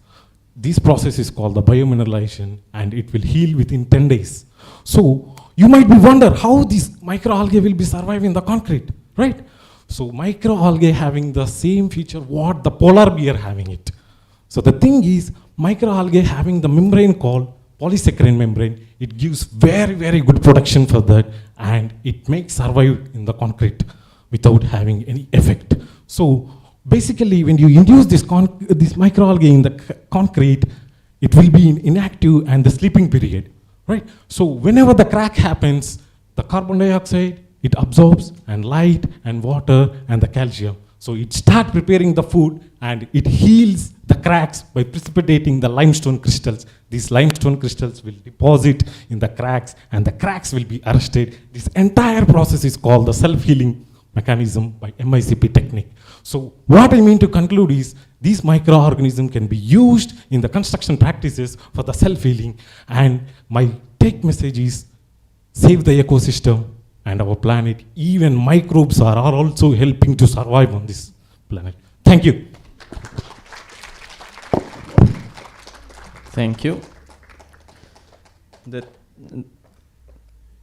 This process is called the biomineralization, and it will heal within 10 days. So you might be wonder how this microalgae will be surviving the concrete, right? So microalgae having the same feature what the polar bear having it. So the thing is, microalgae having the membrane called polysaccharine membrane, it gives very, very good protection for that, and it makes survive in the concrete without having any effect. So basically, when you induce this microalgae in the concrete, it will be in inactive and the sleeping period, right? So whenever the crack happens, the carbon dioxide, it absorbs, and light and water and the calcium. So it starts preparing the food, and it heals the cracks by precipitating the limestone crystals. These limestone crystals will deposit in the cracks, and the cracks will be arrested. This entire process is called the self-healing mechanism by MICP technique. So what I mean to conclude is, these microorganisms can be used in the construction practices for the self-healing, and my take message is, save the ecosystem and our planet. Even microbes are also helping to survive on this planet. Thank you. Thank you.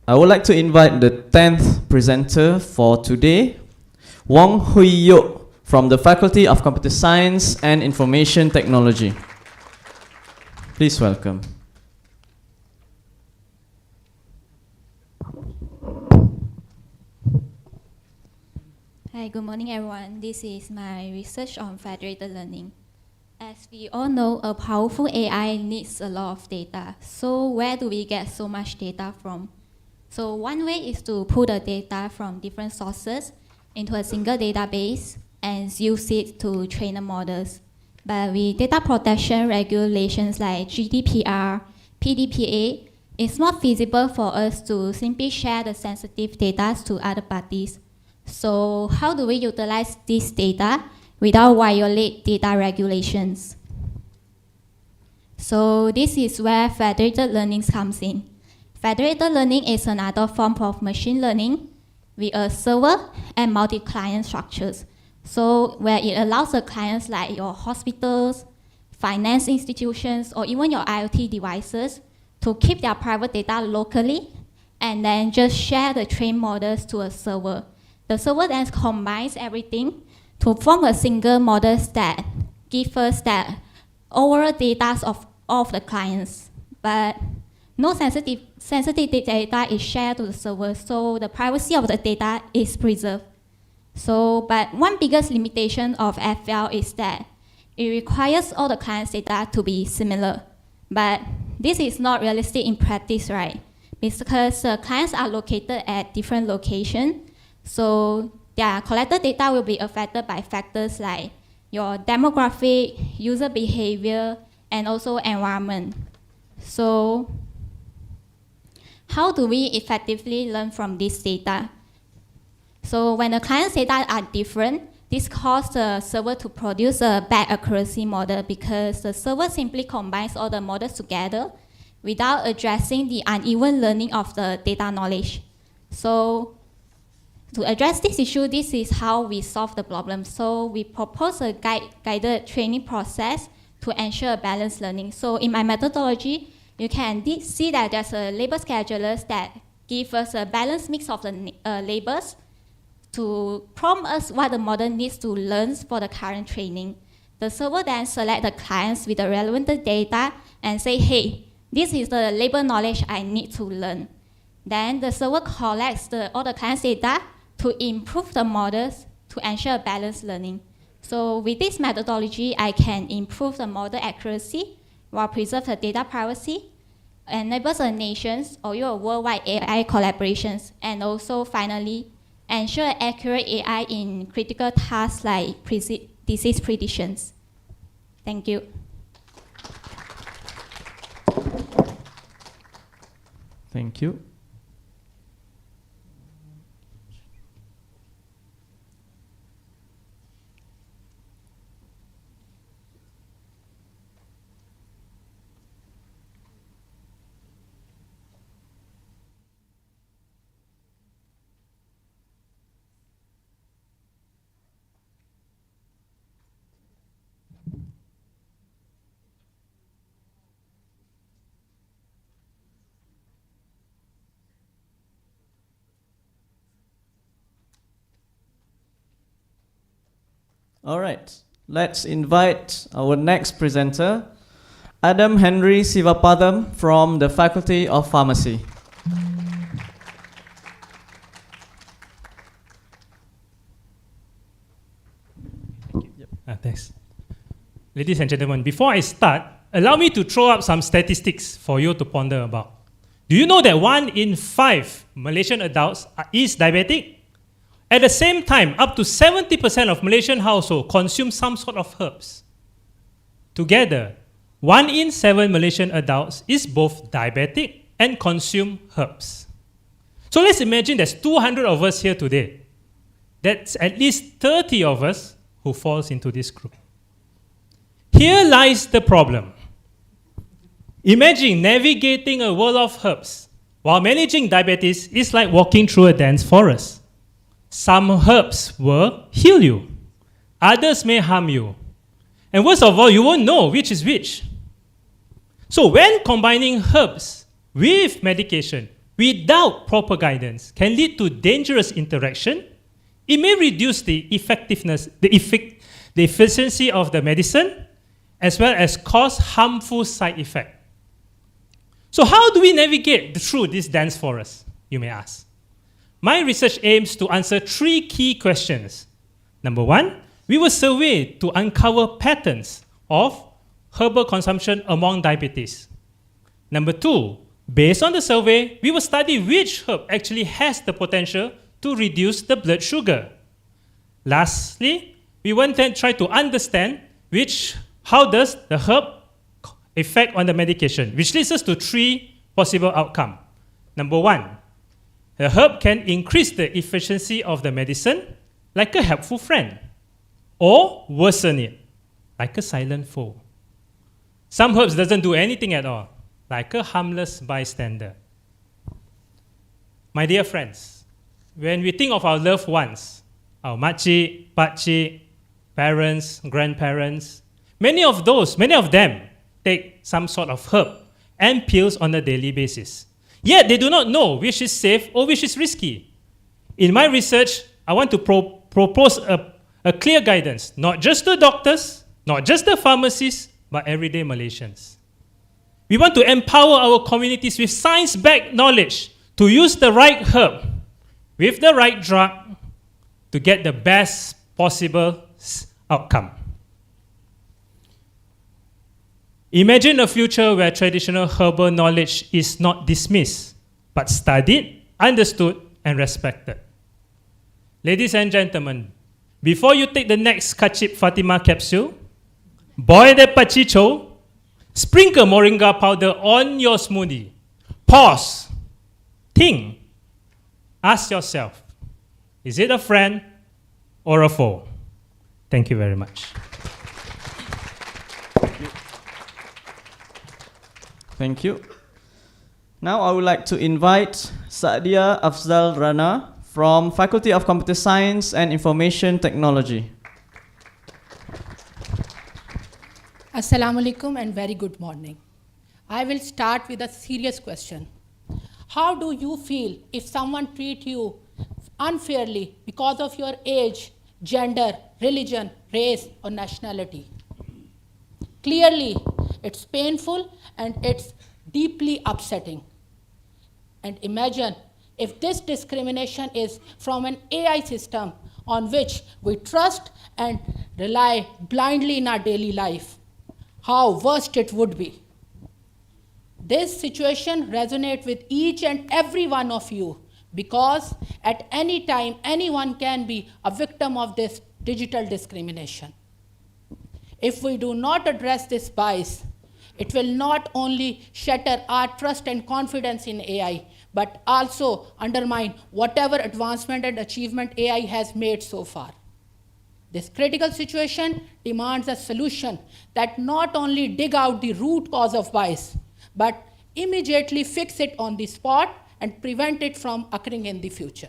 I would like to invite the 10th presenter for today, Wong Hui Yok, from the Faculty of Computer Science and Information Technology. Please welcome. Hi, good morning everyone. This is my research on federated learning. As we all know, a powerful AI needs a lot of data. So where do we get so much data from? So one way is to pull the data from different sources into a single database and use it to train the models. But with data protection regulations like GDPR, PDPA, it's not feasible for us to simply share the sensitive data to other parties. So how do we utilize this data without violate data regulations? So this is where federated learning comes in. Federated learning is another form of machine learning with a server and multi-client structures. So where it allows the clients like your hospitals, finance institutions, or even your IoT devices to keep their private data locally and then just share the trained models to a server. The server then combines everything to form a single model that gives us that overall data of all of the clients. But no sensitive data is shared to the server, so the privacy of the data is preserved. So, but one biggest limitation of FL is that it requires all the clients' data to be similar. But this is not realistic in practice, right? Because clients are located at different locations. So their collected data will be affected by factors like your demographic, user behavior, and also environment. So how do we effectively learn from this data? So when the client's data are different, this causes the server to produce a bad accuracy model because the server simply combines all the models together without addressing the uneven learning of the data knowledge. So to address this issue, this is how we solve the problem. So we propose a guided training process to ensure balanced learning. So in my methodology, you can see that there's a label schedulers that give us a balanced mix of the labels to prompt us what the model needs to learn for the current training. The server then select the clients with the relevant data and say, hey, this is the label knowledge I need to learn. Then the server collects all the client's data to improve the models to ensure balanced learning. So with this methodology, I can improve the model accuracy while preserve the data privacy, enables the nations or your worldwide AI collaborations, and also finally ensure accurate AI in critical tasks like disease predictions. Thank you. Thank you. All right, let's invite our next presenter, Adam Henry Sivapadam from the Faculty of Pharmacy. Thanks. Ladies and gentlemen, before I start, allow me to throw up some statistics for you to ponder about. Do you know that 1 in 5 Malaysian adults is diabetic? At the same time, up to 70% of Malaysian households consume some sort of herbs. Together, 1 in 7 Malaysian adults is both diabetic and consume herbs. So let's imagine there's 200 of us here today. That's at least 30 of us who falls into this group. Here lies the problem. Imagine navigating a world of herbs while managing diabetes is like walking through a dense forest. Some herbs will heal you. Others may harm you. And worst of all, you won't know which is which. So when combining herbs with medication without proper guidance can lead to dangerous interaction, it may reduce the effectiveness, the efficiency of the medicine, as well as cause harmful side effects. So how do we navigate through this dense forest, you may ask? My research aims to answer 3 key questions. Number 1, we will survey to uncover patterns of herbal consumption among diabetes. Number 2, based on the survey, we will study which herb actually has the potential to reduce the blood sugar. Lastly, we will then try to understand how does the herb affect on the medication, which leads us to 3 possible outcomes. Number 1, the herb can increase the efficiency of the medicine like a helpful friend, or worsen it like a silent foe. Some herbs doesn't do anything at all, like a harmless bystander. My dear friends, when we think of our loved ones, our makcik, pakcik, parents, grandparents, many of them take some sort of herb and pills on a daily basis. Yet they do not know which is safe or which is risky. In my research, I want to propose a clear guidance, not just the doctors, not just the pharmacists, but everyday Malaysians. We want to empower our communities with science-backed knowledge to use the right herb with the right drug to get the best possible outcome. Imagine a future where traditional herbal knowledge is not dismissed, but studied, understood, and respected. Ladies and gentlemen, before you take the next Kachip Fatima capsule, boil the pachicho, sprinkle moringa powder on your smoothie. Pause. Think. Ask yourself, is it a friend or a foe? Thank you very much. Thank you. Now I would like to invite Saadia Afzal Rana from Faculty of Computer Science and Information Technology. Assalamu alaikum and very good morning. I will start with a serious question. How do you feel if someone treats you unfairly because of your age, gender, religion, race, or nationality? Clearly, it's painful and it's deeply upsetting. And imagine if this discrimination is from an AI system on which we trust and rely blindly in our daily life. How worst it would be. This situation resonates with each and every one of you because at any time anyone can be a victim of this digital discrimination. If we do not address this bias, it will not only shatter our trust and confidence in AI, but also undermine whatever advancement and achievement AI has made so far. This critical situation demands a solution that not only dig out the root cause of bias, but immediately fix it on the spot and prevent it from occurring in the future.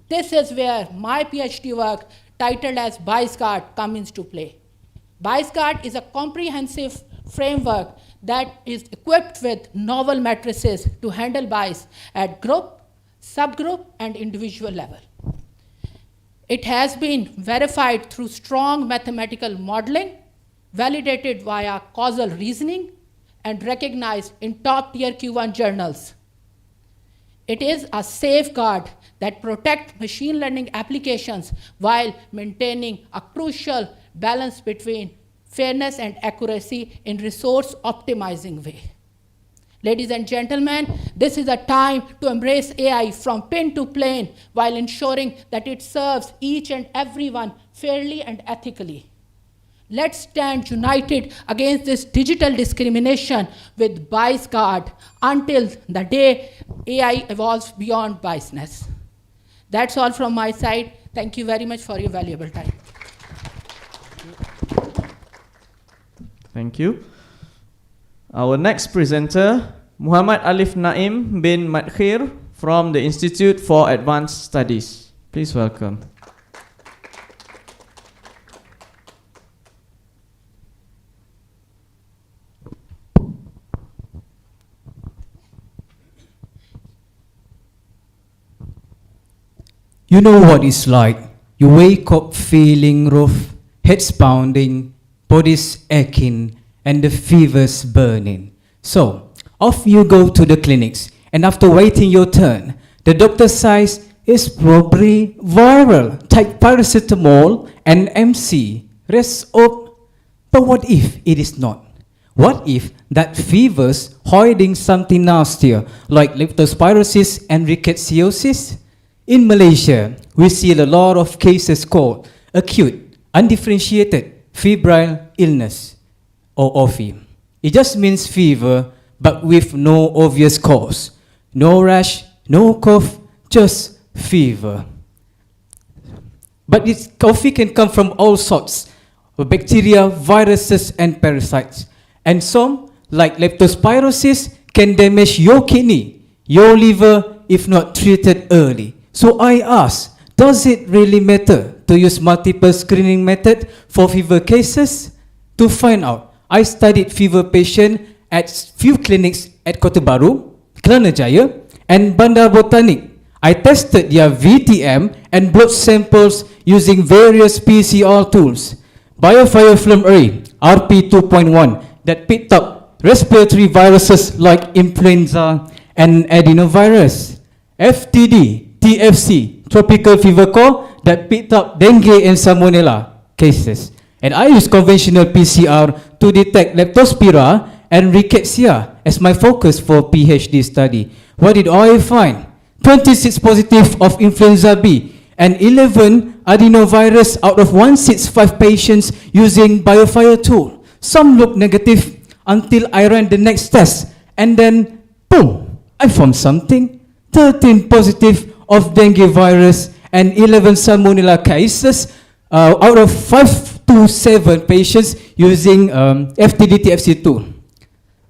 This is where my PhD work, titled as Bias Guard, comes into play. Bias Guard is a comprehensive framework that is equipped with novel matrices to handle bias at group, subgroup, and individual level. It has been verified through strong mathematical modeling, validated via causal reasoning, and recognized in top-tier Q1 journals. It is a safeguard that protects machine learning applications while maintaining a crucial balance between fairness and accuracy in resource optimizing way. Ladies and gentlemen, this is a time to embrace AI from pin to plane while ensuring that it serves each and everyone fairly and ethically. Let's stand united against this digital discrimination with Bias Guard until the day AI evolves beyond biasness. That's all from my side. Thank you very much for your valuable time. Thank you. Our next presenter, Muhammad Alif Naim bin Madkhir from the Institute for Advanced Studies. Please welcome. You know what it's like. You wake up feeling rough, head's pounding, body's aching, and the fever's burning. So, off you go to the clinics, and after waiting your turn, the doctor says it's probably viral. Take paracetamol and MC. Rest up. But what if it is not? What if that fever's hiding something nastier, like leptospirosis and rickettsiosis? In Malaysia, we see a lot of cases called acute, undifferentiated febrile illness, or OFI. It just means fever, but with no obvious cause. No rash, no cough, just fever. But OFI can come from all sorts of bacteria, viruses, and parasites. And some, like leptospirosis, can damage your kidney, your liver, if not treated early. So I ask, does it really matter to use multiple screening method for fever cases? To find out, I studied fever patient at few clinics at Kota Baru, Kelana Jaya, and Bandar Botanik. I tested their VTM and blood samples using various PCR tools. Biofire Film Array, RP2.1, that picked up respiratory viruses like influenza and adenovirus. FTD, TFC, tropical fever core, that picked up dengue and salmonella cases. And I used conventional PCR to detect leptospira and rickettsia as my focus for PhD study. What did I find? 26 positive of influenza B and 11 adenovirus out of 165 patients using biofire tool. Some look negative until I ran the next test, and then boom, I found something. 13 positive of dengue virus and 11 salmonella cases out of 5 to 7 patients using FTD-TFC tool.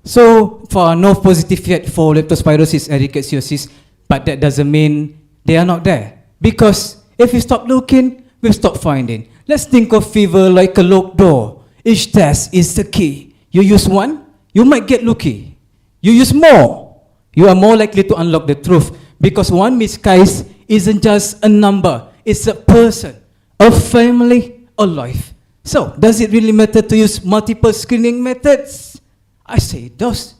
So far, no positive yet for leptospirosis and rickettsiosis, but that doesn't mean they are not there. Because if we stop looking, we stop finding. Let's think of fever like a locked door. Each test is the key. You use one, you might get lucky. You use more, you are more likely to unlock the truth. Because one missed case isn't just a number, it's a person, a family, a life. So, does it really matter to use multiple screening methods? I say it does.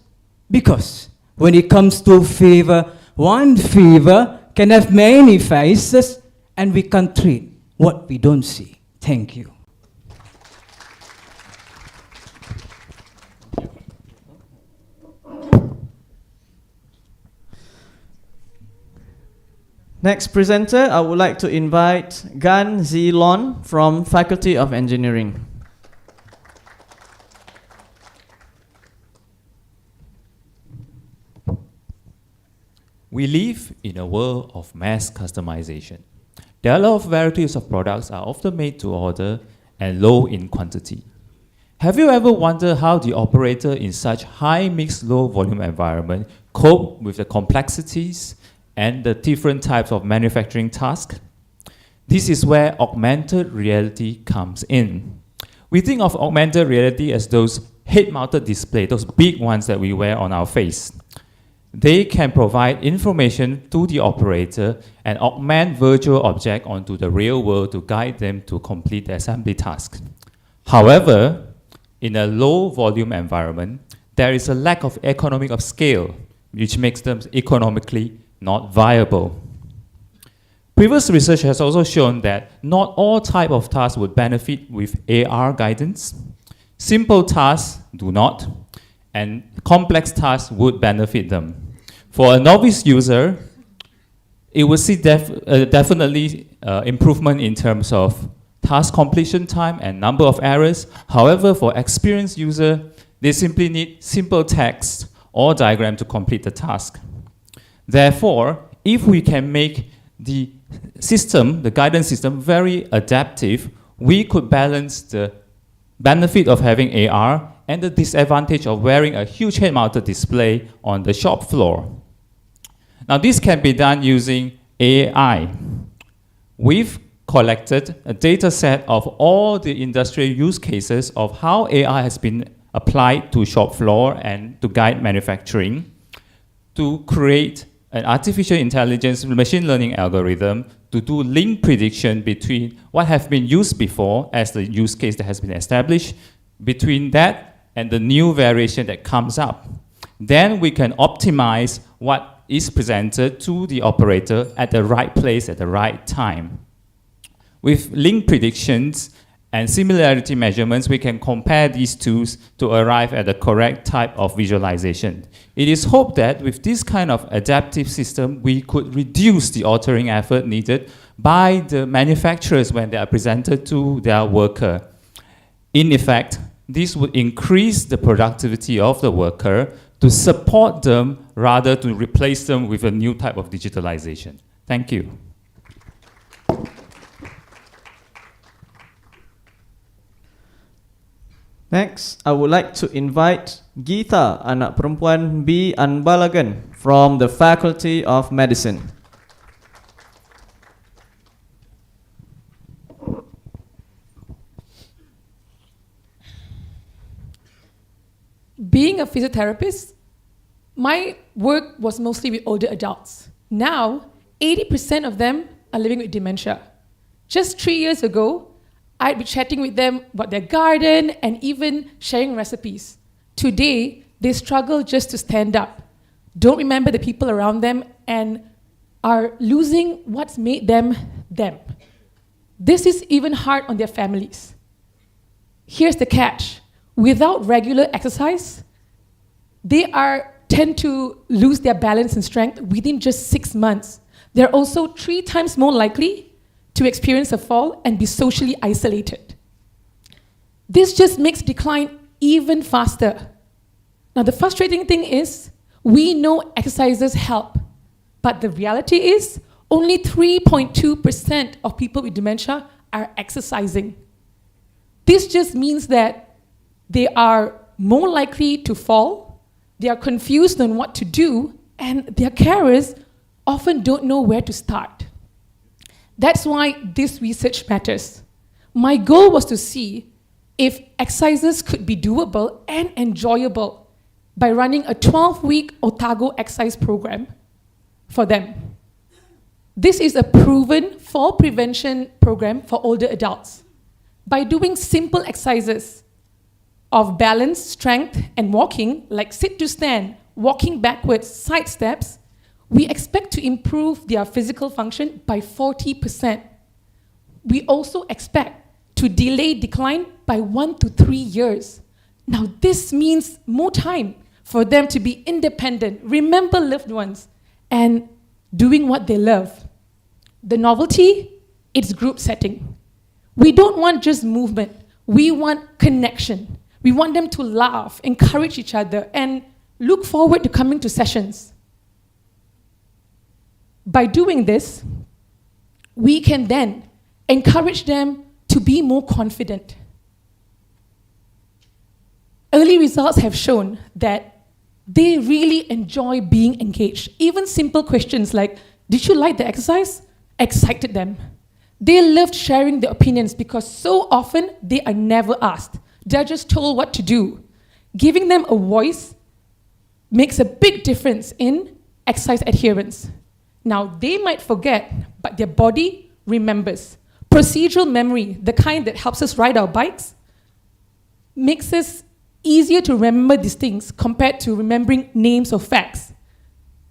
Because when it comes to fever, one fever can have many faces, and we can't treat what we don't see. Thank you. Next presenter, I would like to invite Gan Zilon from Faculty of Engineering. We live in a world of mass customization. There are a lot of varieties of products are often made to order and low in quantity. Have you ever wondered how the operator in such high mix, low volume environment cope with the complexities and the different types of manufacturing tasks? This is where augmented reality comes in. We think of augmented reality as those head-mounted displays, those big ones that we wear on our face. They can provide information to the operator and augment virtual objects onto the real world to guide them to complete the assembly task. However, in a low volume environment, there is a lack of economic of scale, which makes them economically not viable. Previous research has also shown that not all types of tasks would benefit with AR guidance. Simple tasks do not, and complex tasks would benefit them. For a novice user, it will see definitely improvement in terms of task completion time and number of errors. However, for experienced user, they simply need simple text or diagram to complete the task. Therefore, if we can make the system, the guidance system, very adaptive, we could balance the benefit of having AR and the disadvantage of wearing a huge head-mounted display on the shop floor. Now, this can be done using AI. We've collected a data set of all the industrial use cases of how AI has been applied to shop floor and to guide manufacturing to create an artificial intelligence machine learning algorithm to do link prediction between what have been used before as the use case that has been established, between that and the new variation that comes up. Then we can optimize what is presented to the operator at the right place at the right time. With link predictions and similarity measurements, we can compare these tools to arrive at the correct type of visualization. It is hoped that with this kind of adaptive system, we could reduce the altering effort needed by the manufacturers when they are presented to their worker. In effect, this would increase the productivity of the worker to support them rather to replace them with a new type of digitalization. Thank you. Next, I would like to invite Geetha, anak perempuan B. Anbalagan from the Faculty of Medicine. Being a physiotherapist, my work was mostly with older adults. Now, 80% of them are living with dementia. Just 3 years ago, I'd be chatting with them about their garden and even sharing recipes. Today, they struggle just to stand up, don't remember the people around them, and are losing what's made them them. This is even hard on their families. Here's the catch. Without regular exercise, they tend to lose their balance and strength within just 6 months. They're also 3 times more likely to experience a fall and be socially isolated. This just makes decline even faster. Now, the frustrating thing is, we know exercises help, but the reality is, only 3.2% of people with dementia are exercising. This just means that they are more likely to fall, they are confused on what to do, and their carers often don't know where to start. That's why this research matters. My goal was to see if exercises could be doable and enjoyable by running a 12-week Otago exercise program for them. This is a proven fall prevention program for older adults. By doing simple exercises of balance, strength, and walking, like sit to stand, walking backwards, side steps, we expect to improve their physical function by 40%. We also expect to delay decline by 1 to 3 years. Now, this means more time for them to be independent, remember loved ones, and doing what they love. The novelty, it's group setting. We don't want just movement. We want connection. We want them to laugh, encourage each other, and look forward to coming to sessions. By doing this, we can then encourage them to be more confident. Early results have shown that they really enjoy being engaged. Even simple questions like, did you like the exercise? Excited them. They loved sharing their opinions because so often they are never asked. They're just told what to do. Giving them a voice makes a big difference in exercise adherence. Now, they might forget, but their body remembers. Procedural memory, the kind that helps us ride our bikes, makes us easier to remember these things compared to remembering names or facts.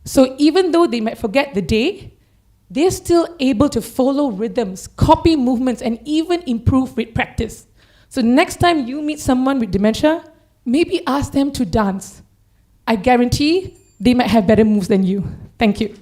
So even though they might forget the day, they're still able to follow rhythms, copy movements, and even improve with practice. So next time you meet someone with dementia, maybe ask them to dance. I guarantee they might have better moves than you. Thank you.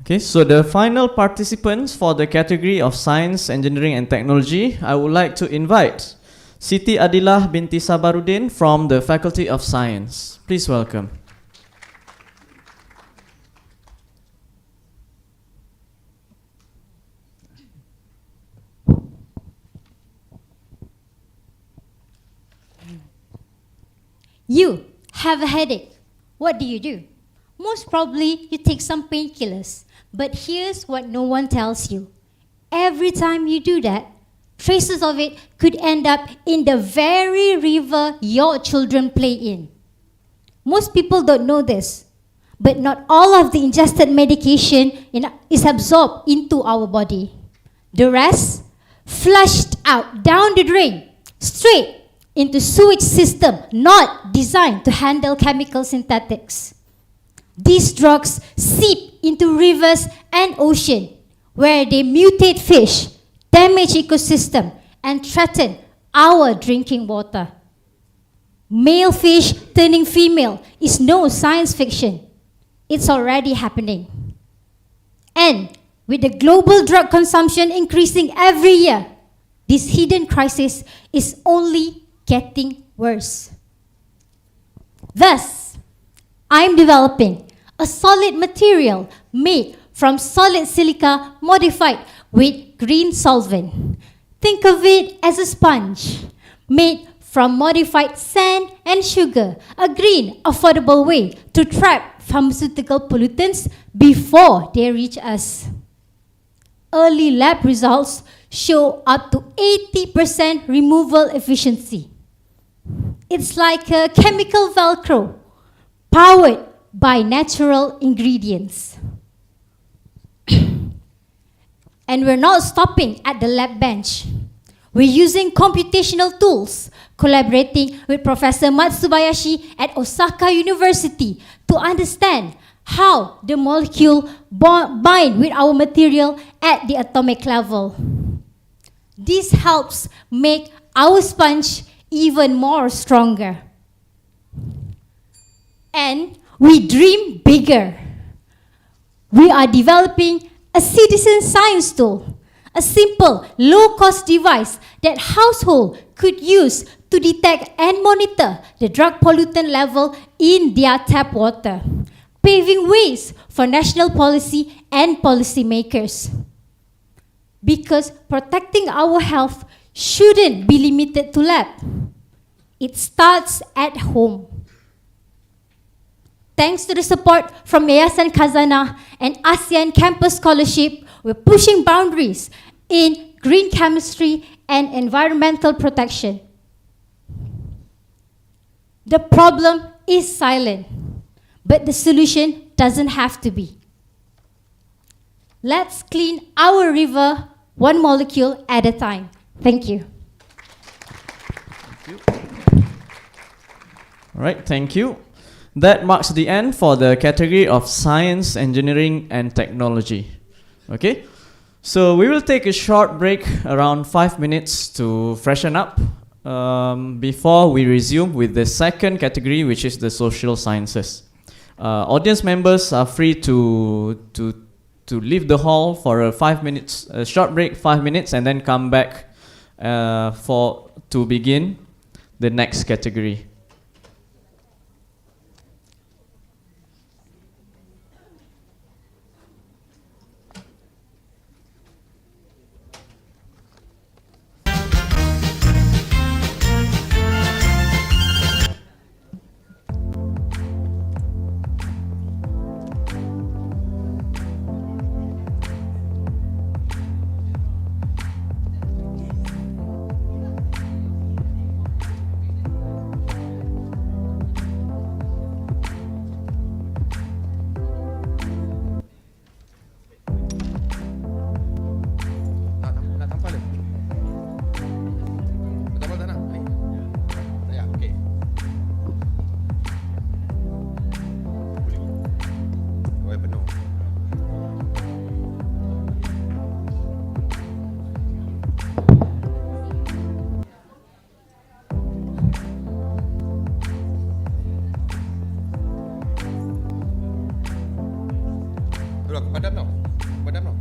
Okay, so the final participants for the category of Science, Engineering and Technology, I would like to invite Siti Adillah binti Sabaruddin from the Faculty of Science. Please welcome. You have a headache. What do? Most probably, you take some painkillers. But here's what no one tells you. Every time you do that, traces of it could end up in the very river your children play in. Most people don't know this, but not all of the ingested medication is absorbed into our body. The rest, flushed out down the drain, straight into sewage system not designed to handle chemical synthetics. These drugs seep into rivers and ocean, where they mutate fish, damage ecosystem, and threaten our drinking water. Male fish turning female is no science fiction. It's already happening. And with the global drug consumption increasing every year, this hidden crisis is only getting worse. Thus, I'm developing a solid material made from solid silica modified with green solvent. Think of it as a sponge made from modified sand and sugar, a green, affordable way to trap pharmaceutical pollutants before they reach us. Early lab results show up to 80% removal efficiency. It's like a chemical Velcro, powered by natural ingredients. And we're not stopping at the lab bench. We're using computational tools, collaborating with Professor Matsubayashi at Osaka University to understand how the molecule bind with our material at the atomic level. This helps make our sponge even more stronger. And we dream bigger. We are developing a citizen science tool, a simple, low-cost device that households could use to detect and monitor the drug pollutant level in their tap water, paving ways for national policy and policymakers. Because protecting our health shouldn't be limited to lab. It starts at home. Thanks to the support from Yayasan Khazanah and ASEAN Campus Scholarship, We're pushing boundaries in green chemistry and environmental protection. The problem is silent, but the solution doesn't have to be. Let's clean our river one molecule at a time. Thank you. All right, thank you. That marks the end for the category of science, engineering, and technology. Okay, so we will take a short break, around 5 minutes to freshen up before we resume with the second category, which is the social sciences. Audience members are free to leave the hall for a short break, 5 minutes, and then come back to begin the next category. Padam tau. Padam tau.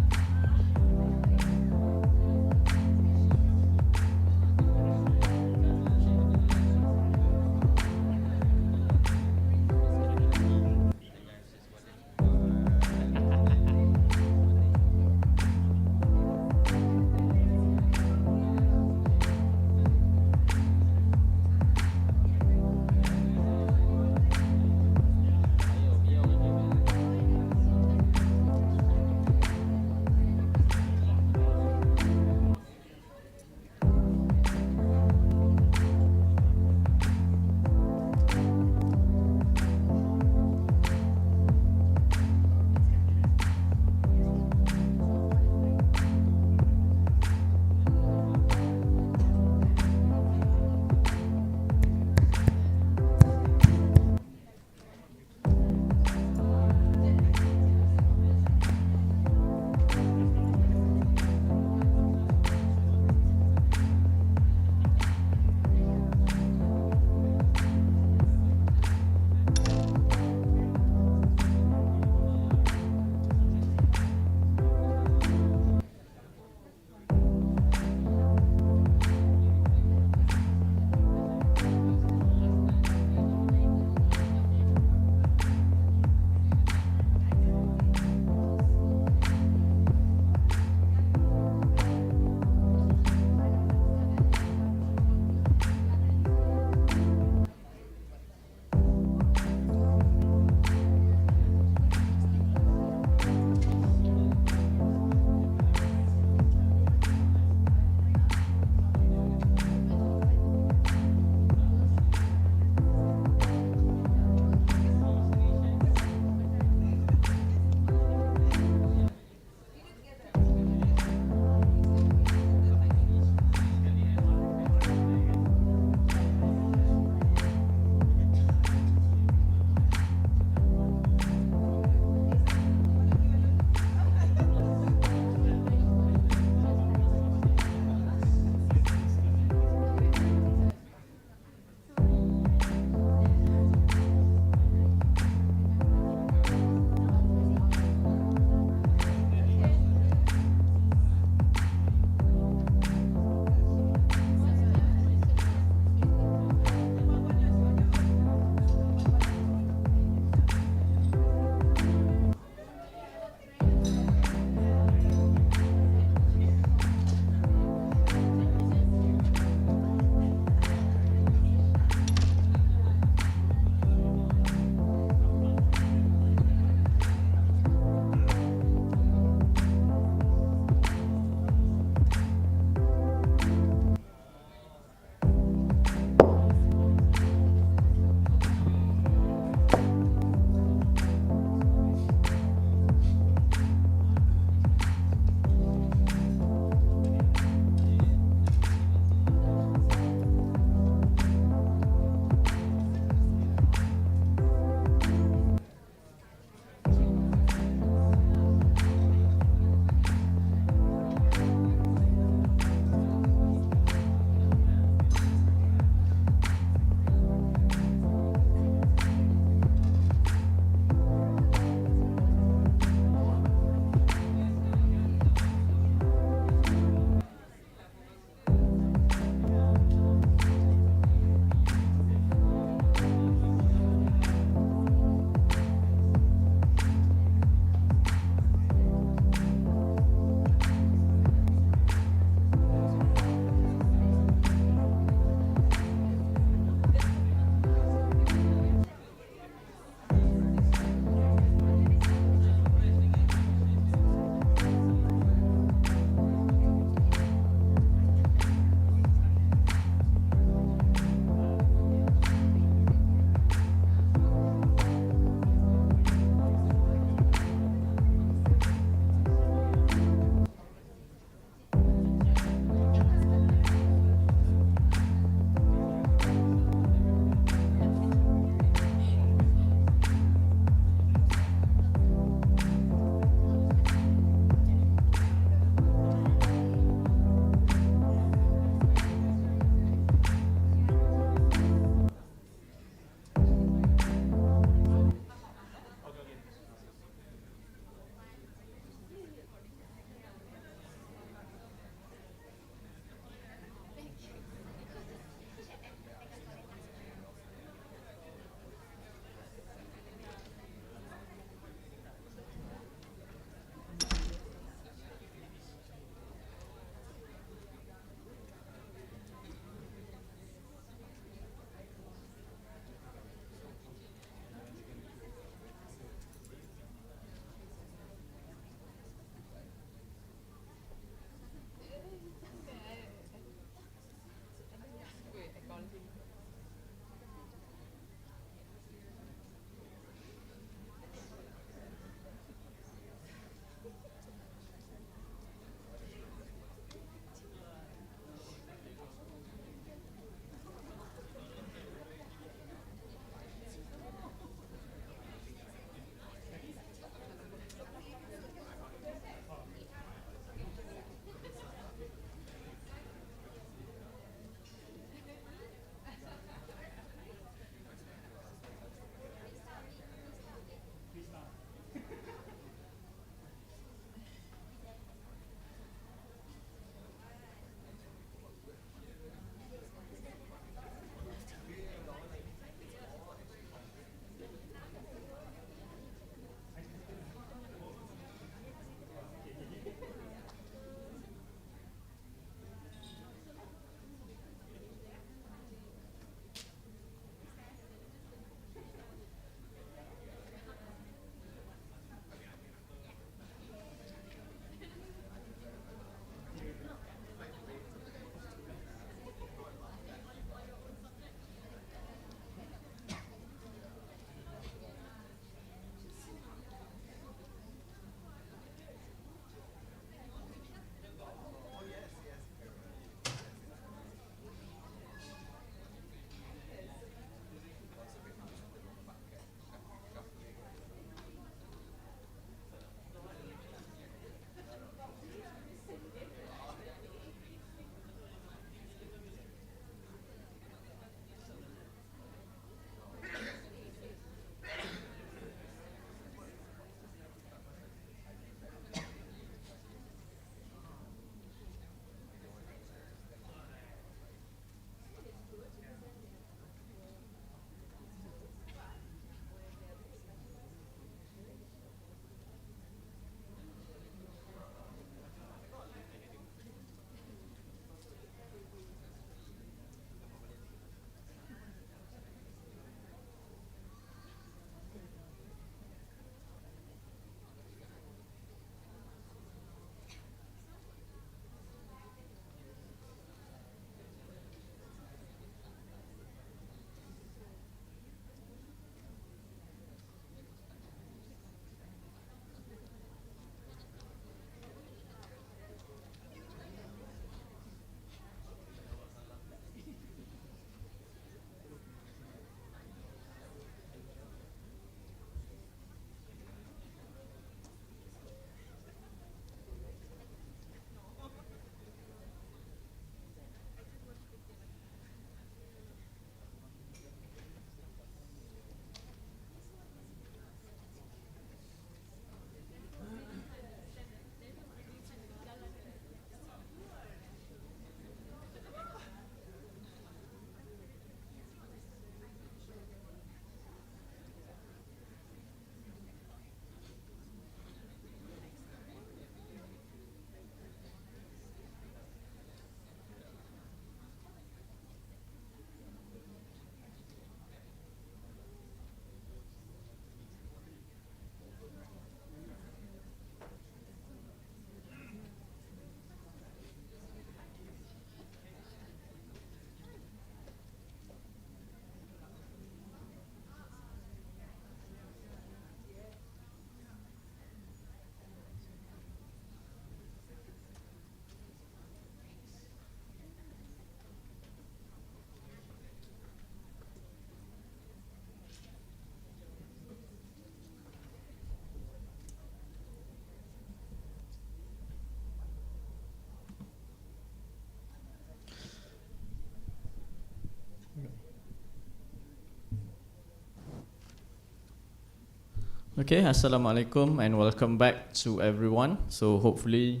Okay, Assalamualaikum and welcome back to everyone. So hopefully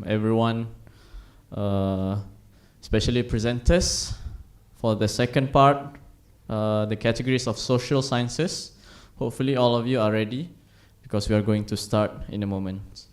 everyone, especially presenters, for the second part, the categories of social sciences. Hopefully all of you are ready because we are going to start in a moment.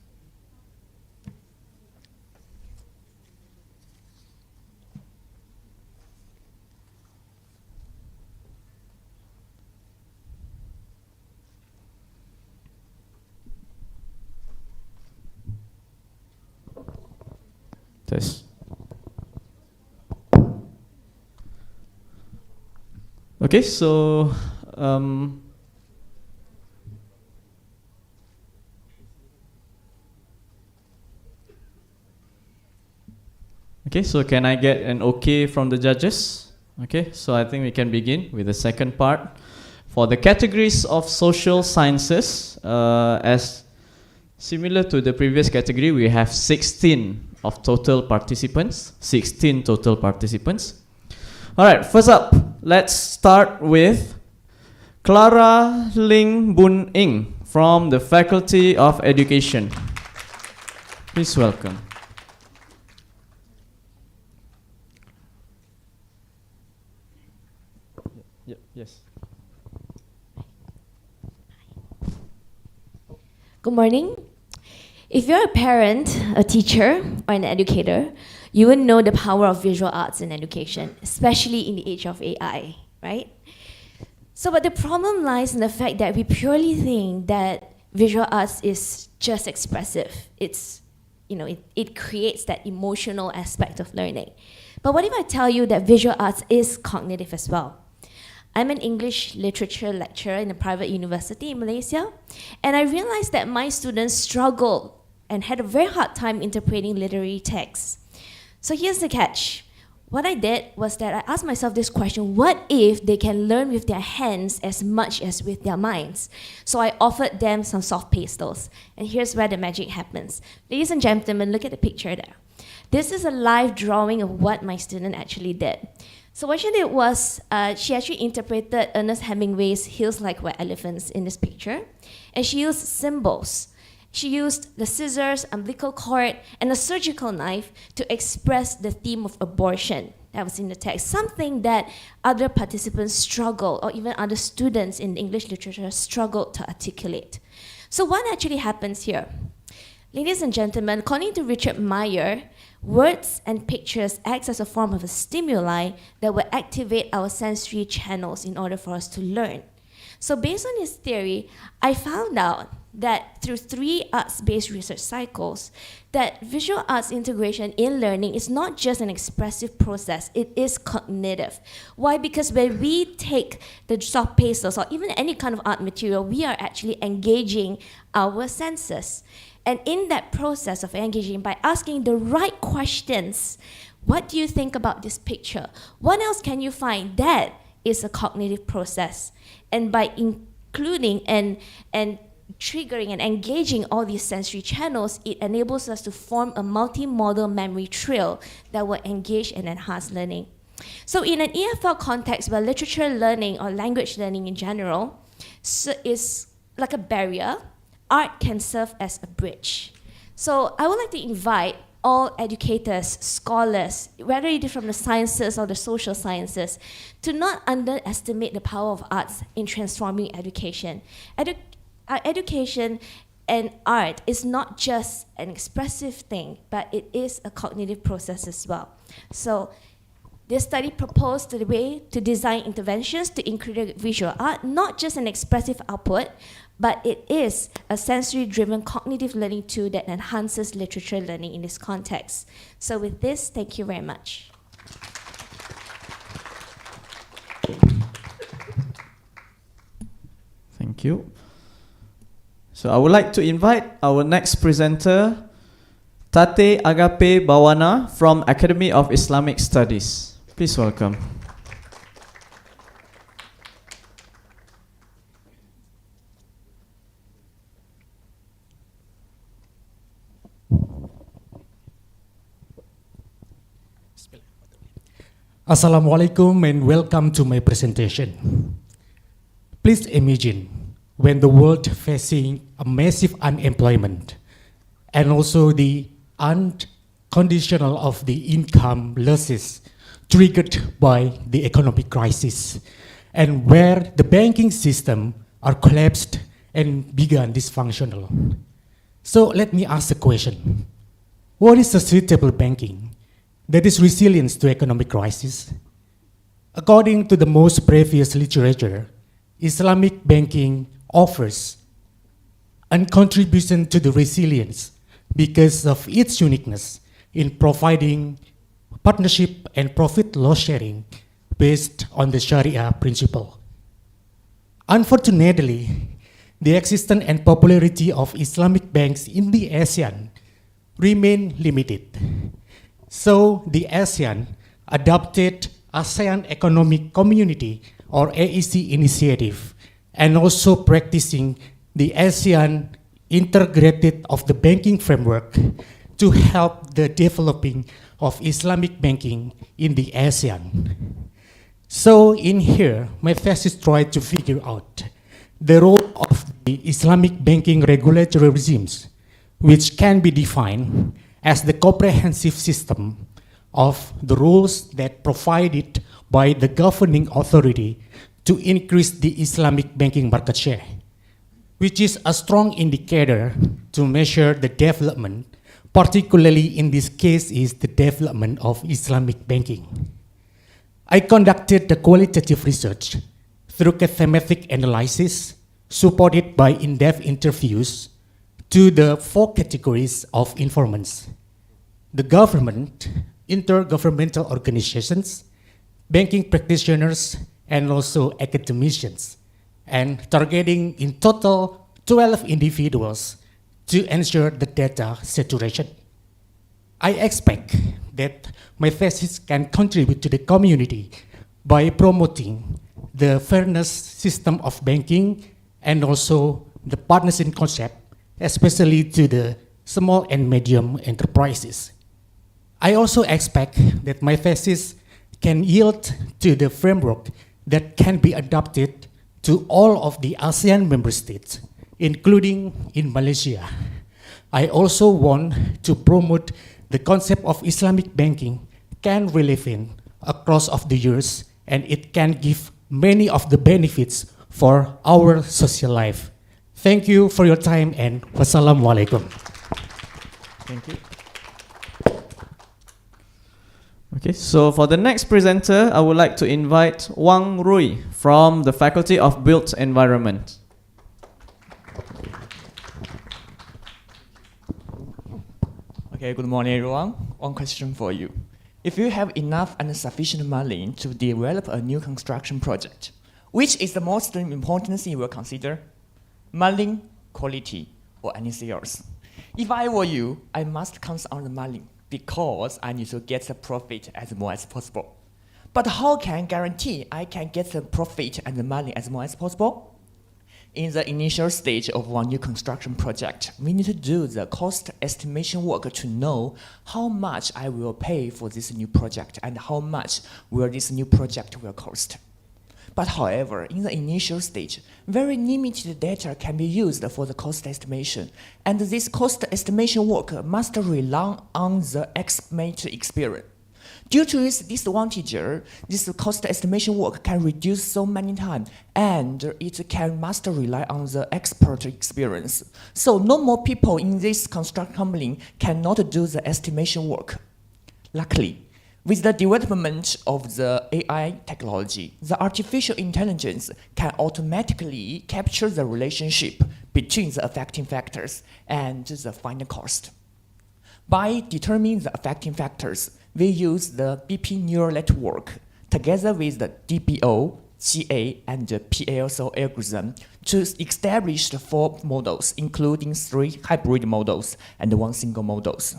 Test. Okay, so okay, so can I get an okay from the judges? Okay, so I think we can begin with the second part. For the categories of social sciences, as similar to the previous category, we have 16 of total participants. 16 total participants. All right, first up, let's start with Clara Ling Boon Ing from the Faculty of Education. Please welcome. Yes. Good morning. If you're a parent, a teacher, or an educator, you would know the power of visual arts in education, especially in the age of AI, right? So, but the problem lies in the fact that we purely think that visual arts is just expressive. It's, it creates that emotional aspect of learning. But what if I tell you that visual arts is cognitive as well? I'm an English literature lecturer in a private university in Malaysia, and I realized that my students struggled and had a very hard time interpreting literary texts. So here's the catch. What I did was that I asked myself this question: what if they can learn with their hands as much as with their minds? So I offered them some soft pastels, and here's where the magic happens. Ladies and gentlemen, look at the picture there. This is a live drawing of what my student actually did. So what she did was, she actually interpreted Ernest Hemingway's Hills Like Wet Elephants in this picture, and she used symbols. She used the scissors, umbilical cord, and a surgical knife to express the theme of abortion that was in the text, something that other participants struggled, or even other students in English literature struggled to articulate. So what actually happens here? Ladies and gentlemen, according to Richard Meyer, words and pictures act as a form of a stimuli that will activate our sensory channels in order for us to learn. So based on his theory, I found out that through 3 arts-based research cycles, that visual arts integration in learning is not just an expressive process, it is cognitive. Why? Because when we take the soft pastels or even any kind of art material, we are actually engaging our senses. And in that process of engaging, by asking the right questions, what do you think about this picture? What else can you find? That is a cognitive process. And by including and triggering and engaging all these sensory channels, it enables us to form a multimodal memory trail that will engage and enhance learning. So in an EFL context where literature learning or language learning in general is like a barrier, art can serve as a bridge. So I would like to invite all educators, scholars, whether it is from the sciences or the social sciences, to not underestimate the power of arts in transforming education. Education and art is not just an expressive thing, but it is a cognitive process as well. So this study proposed the way to design interventions to include visual art, not just an expressive output, but it is a sensory-driven cognitive learning tool that enhances literature learning in this context. So with this, thank you very much. Thank you. So I would like to invite our next presenter, Tate Agape Bawana from Academy of Islamic Studies. Please welcome. Assalamualaikum and welcome to my presentation. Please imagine when the world facing a massive unemployment and also the unconditional of the income losses triggered by the economic crisis, and where the banking system are collapsed and began dysfunctional. So let me ask the question, what is a suitable banking that is resilient to economic crisis? According to the most previous literature, Islamic banking offers a contribution to the resilience because of its uniqueness in providing partnership and profit loss sharing based on the Sharia principle. Unfortunately, the existence and popularity of Islamic banks in the ASEAN remain limited. So the ASEAN adopted ASEAN Economic Community or AEC initiative and also practicing the ASEAN integrated of the banking framework to help the developing of Islamic banking in the ASEAN. So in here, my thesis tried to figure out the role of the Islamic banking regulatory regimes, which can be defined as the comprehensive system of the rules that provided by the governing authority to increase the Islamic banking market share, which is a strong indicator to measure the development, particularly in this case is the development of Islamic banking. I conducted the qualitative research through a thematic analysis supported by in-depth interviews to the 4 categories of informants: the government, intergovernmental organizations, banking practitioners, and also academicians, and targeting in total 12 individuals to ensure the data saturation. I expect that my thesis can contribute to the community by promoting the fairness system of banking and also the partnership concept, especially to the small and medium enterprises. I also expect that my thesis can yield to the framework that can be adopted to all of the ASEAN member states, including in Malaysia. I also want to promote the concept of Islamic banking can relevant across of the years, and it can give many of the benefits for our social life. Thank you for your time, and wassalamualaikum. Thank you. Okay, so for the next presenter, I would like to invite Wang Rui from the Faculty of Built Environment. Okay, good morning everyone. One question for you. If you have enough and sufficient money to develop a new construction project, which is the most important thing you will consider? Money, quality, or anything else? If I were you, I must count on the money because I need to get the profit as more as possible. But how can I guarantee I can get the profit and the money as more as possible? In the initial stage of one new construction project, we need to do the cost estimation work to know how much I will pay for this new project and how much will this new project will cost. But however, in the initial stage, very limited data can be used for the cost estimation, and this cost estimation work must rely on the estimate experience. Due to its disadvantage, this cost estimation work can reduce so many time, and it can must rely on the expert experience. So no more people in this construction company cannot do the estimation work. Luckily, with the development of the AI technology, the artificial intelligence can automatically capture the relationship between the affecting factors and the final cost. By determining the affecting factors, we use the BP neural network together with the DPO, GA, and the PLSO algorithm to establish the 4 models, including 3 hybrid models and 1 single models.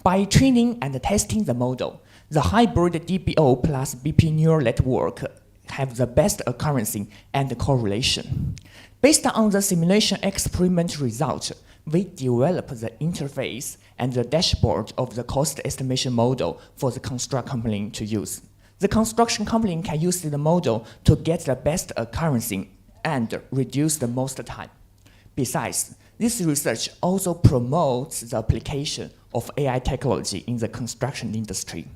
By training and testing the model, the hybrid DPO plus BP neural network have the best accuracy and correlation. Based on the simulation experiment result, we develop the interface and the dashboard of the cost estimation model for the construction company to use. The construction company can use the model to get the best accuracy and reduce the most time. Besides, this research also promotes the application of AI technology in the construction industry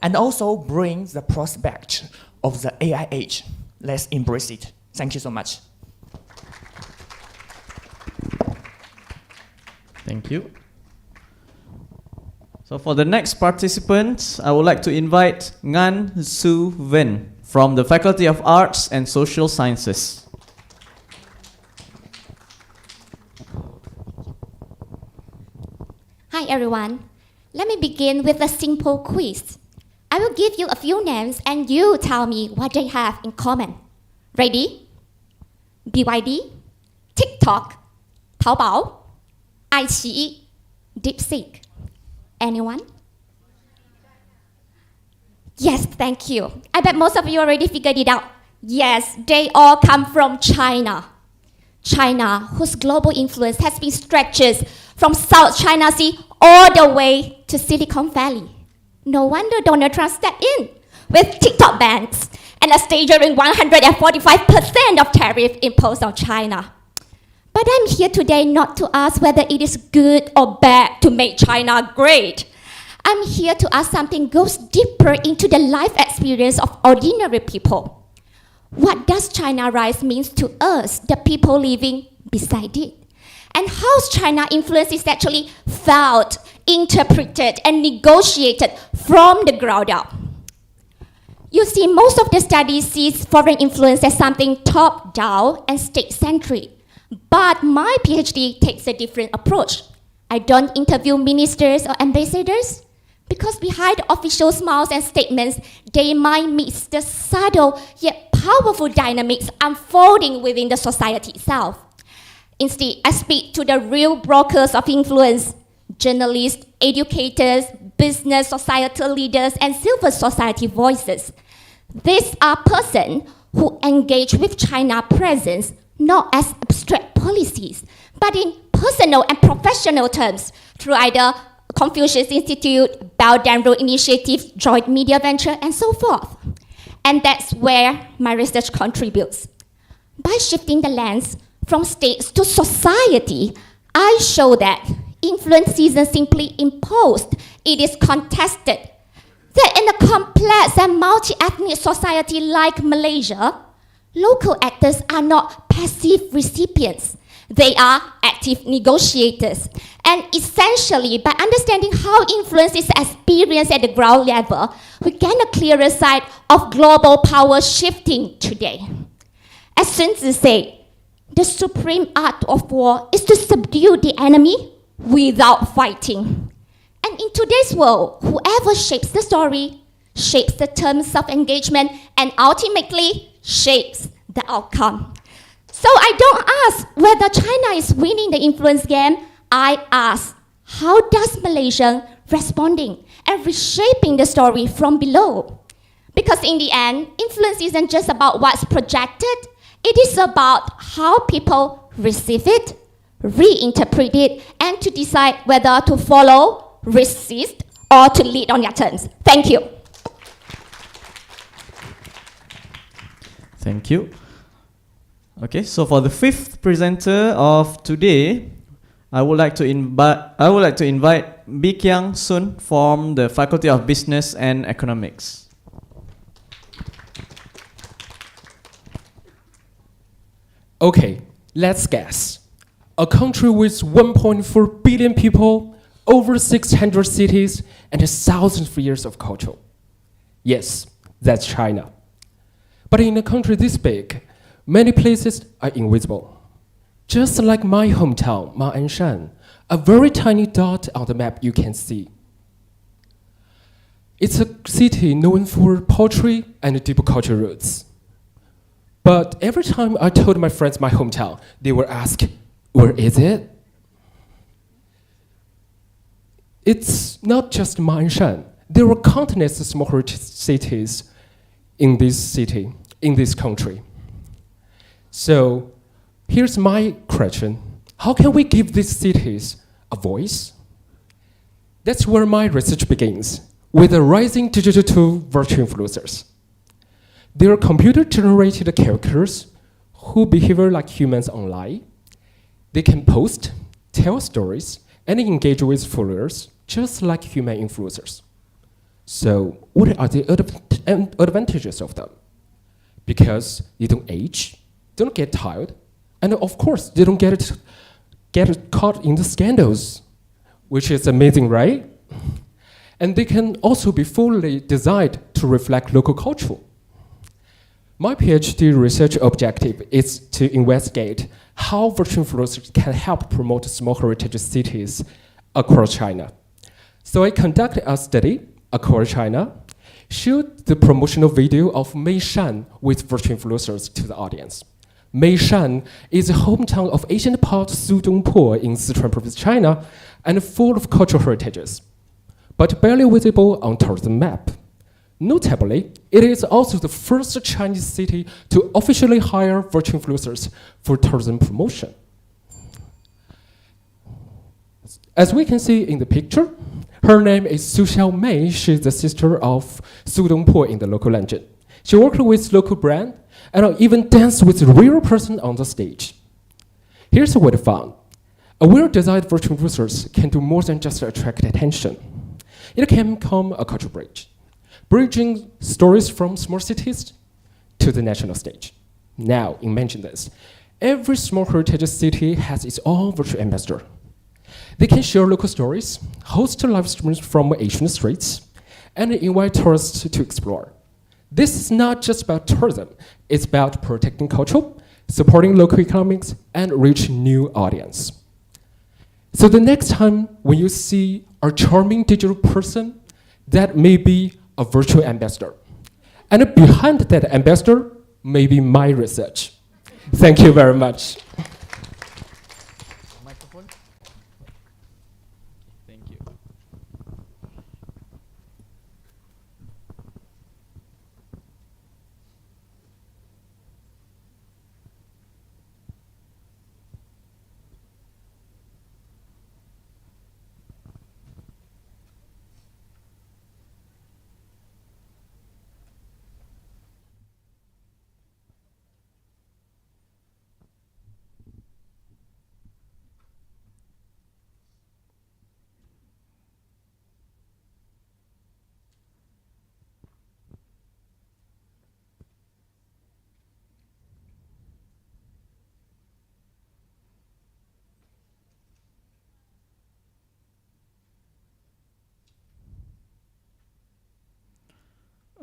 and also brings the prospect of the AI age. Let's embrace it. Thank you so much. Thank you. So for the next participants, I would like to invite Ngan Su Ven from the Faculty of Arts and Social Sciences. Hi everyone. Let me begin with a simple quiz. I will give you a few names and you tell me what they have in common. Ready? BYD, TikTok, Taobao, iQIYI, DeepSeek. Anyone? Yes, thank you. I bet most of you already figured it out. Yes, they all come from China. China, whose global influence has been stretches from South China Sea all the way to Silicon Valley. No wonder Donald Trump stepped in with TikTok bans and a staggering 145% of tariff imposed on China. But I'm here today not to ask whether it is good or bad to make China great. I'm here to ask something goes deeper into the life experience of ordinary people. What does China rise mean to us, the people living beside it? And how China influence is actually felt, interpreted, and negotiated from the ground up? You see, most of the studies sees foreign influence as something top-down and state-centric. But my PhD takes a different approach. I don't interview ministers or ambassadors because behind official smiles and statements, they might miss the subtle yet powerful dynamics unfolding within the society itself. Instead, I speak to the real brokers of influence, journalists, educators, business, societal leaders, and civil society voices. These are persons who engage with China presence not as abstract policies, but in personal and professional terms through either Confucius Institute, Belt and Road Initiative, Joint Media Venture, and so forth. And that's where my research contributes. By shifting the lens from states to society, I show that influence isn't simply imposed, it is contested. That in a complex and multi-ethnic society like Malaysia, local actors are not passive recipients. They are active negotiators. And essentially, by understanding how influence is experienced at the ground level, we gain a clearer sight of global power shifting today. As Sun Tzu said, the supreme art of war is to subdue the enemy without fighting. And in today's world, whoever shapes the story, shapes the terms of engagement, and ultimately shapes the outcome. So I don't ask whether China is winning the influence game. I ask, how does Malaysia responding and reshaping the story from below? Because in the end, influence isn't just about what's projected. It is about how people receive it, reinterpret it, and to decide whether to follow, resist, or to lead on their terms. Thank you. Thank you. Okay, so for the fifth presenter of today, I would like to invite Bi Kiang Sun from the Faculty of Business and Economics. Okay, let's guess. A country with 1.4 billion people, over 600 cities, and thousands of years of culture. Yes, that's China. But in a country this big, many places are invisible. Just like my hometown, Ma'anshan, a very tiny dot on the map you can see. It's a city known for poetry and deep cultural roots. But every time I told my friends my hometown, they would ask, where is it? It's not just Ma'anshan. There are countless smaller cities in this city, in this country. So here's my question. How can we give these cities a voice? That's where my research begins, with the rising digital virtual influencers. They are computer-generated characters who behave like humans online. They can post, tell stories, and engage with followers just like human influencers. So what are the advantages of them? Because they don't age, don't get tired, and of course they don't get caught in the scandals, which is amazing, right? And they can also be fully designed to reflect local culture. My PhD research objective is to investigate how virtual influencers can help promote small heritage cities across China. So I conducted a study across China, showed the promotional video of Meishan with virtual influencers to the audience. Meishan is the hometown of ancient port Sudongpo in Sichuan province, China, and full of cultural heritages, but barely visible on tourism map. Notably, it is also the first Chinese city to officially hire virtual influencers for tourism promotion. As we can see in the picture, her name is Su Xiaomei. She's the sister of Su Dongpo in the local legend. She worked with local brand and even danced with a real person on the stage. Here's what I found. A well-designed virtual influencers can do more than just attract attention. It can become a cultural bridge, bridging stories from small cities to the national stage. Now, imagine this. Every small heritage city has its own virtual ambassador. They can share local stories, host live streams from Asian streets, and invite tourists to explore. This is not just about tourism. It's about protecting culture, supporting local economics, and reaching new audience. So the next time when you see a charming digital person, that may be a virtual ambassador. And behind that ambassador may be my research. Thank you very much. Microphone. Thank you.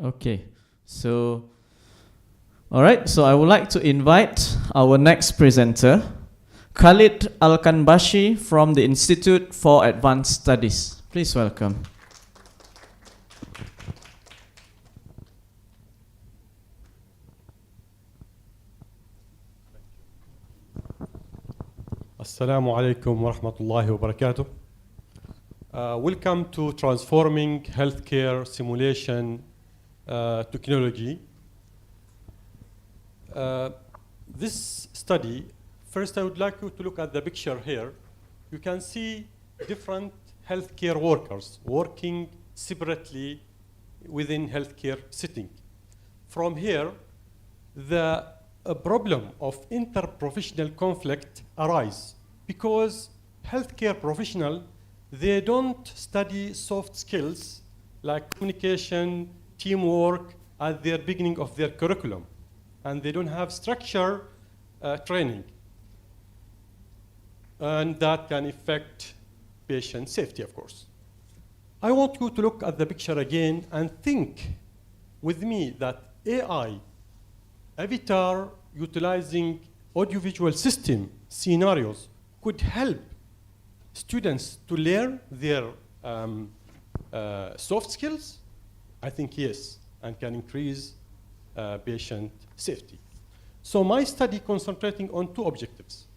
Okay, so, all right, so I would like to invite our next presenter, Khalid Al-Kanbashi from the Institute for Advanced Studies. Please welcome. Assalamu alaikum wa rahmatullahi wa barakatuh. Welcome to Transforming Healthcare Simulation Technology. This study, first I would like you to look at the picture here. You can see different healthcare workers working separately within healthcare setting. From here, the problem of interprofessional conflict arises because healthcare professionals, they don't study soft skills like communication, teamwork at the beginning of their curriculum, and they don't have structure training, and that can affect patient safety, of course. I want you to look at the picture again and think with me that AI, avatar utilizing audiovisual system scenarios could help students to learn their soft skills. I think yes, and can increase patient safety. So my study concentrating on two objectives.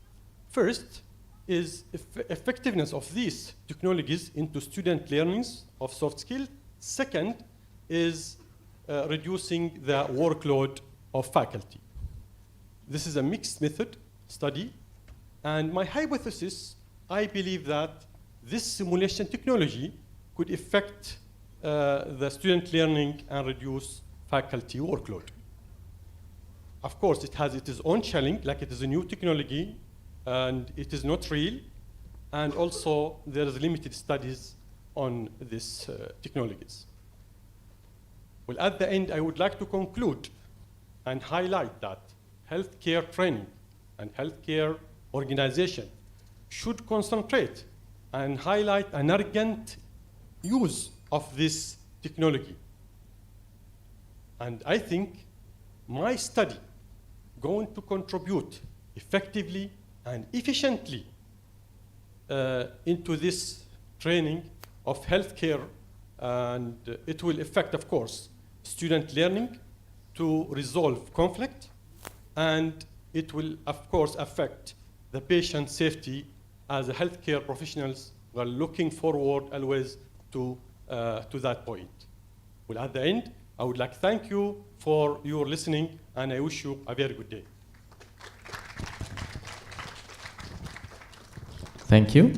First is effectiveness of these technologies into student learnings of soft skills. Second is reducing the workload of faculty. This is a mixed method study, and my hypothesis, I believe that this simulation technology could affect the student learning and reduce faculty workload. of course, it has its own challenge, like it is a new technology, and it is not real, and also there is limited studies on these technologies. Well, at the end, I would like to conclude and highlight that healthcare training and healthcare organization should concentrate and highlight an urgent use of this technology. And I think my study going to contribute effectively and efficiently into this training of healthcare, and it will affect, of course, student learning to resolve conflict, and it will, of course, affect the patient safety as the healthcare professionals are looking forward always to that point. Well, at the end, I would like to thank you for your listening, and I wish you a very good day. Thank you.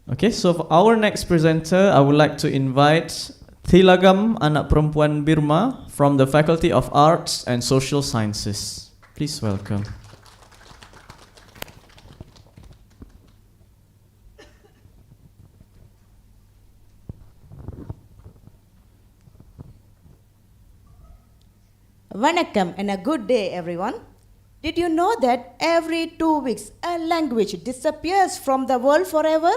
Okay, so for our next presenter, I would like to invite Thilagam Anak Perempuan Birma from the Faculty of Arts and Social Sciences. Please welcome. Vanakkam and a good day, everyone. Did you know that every 2 weeks a language disappears from the world forever?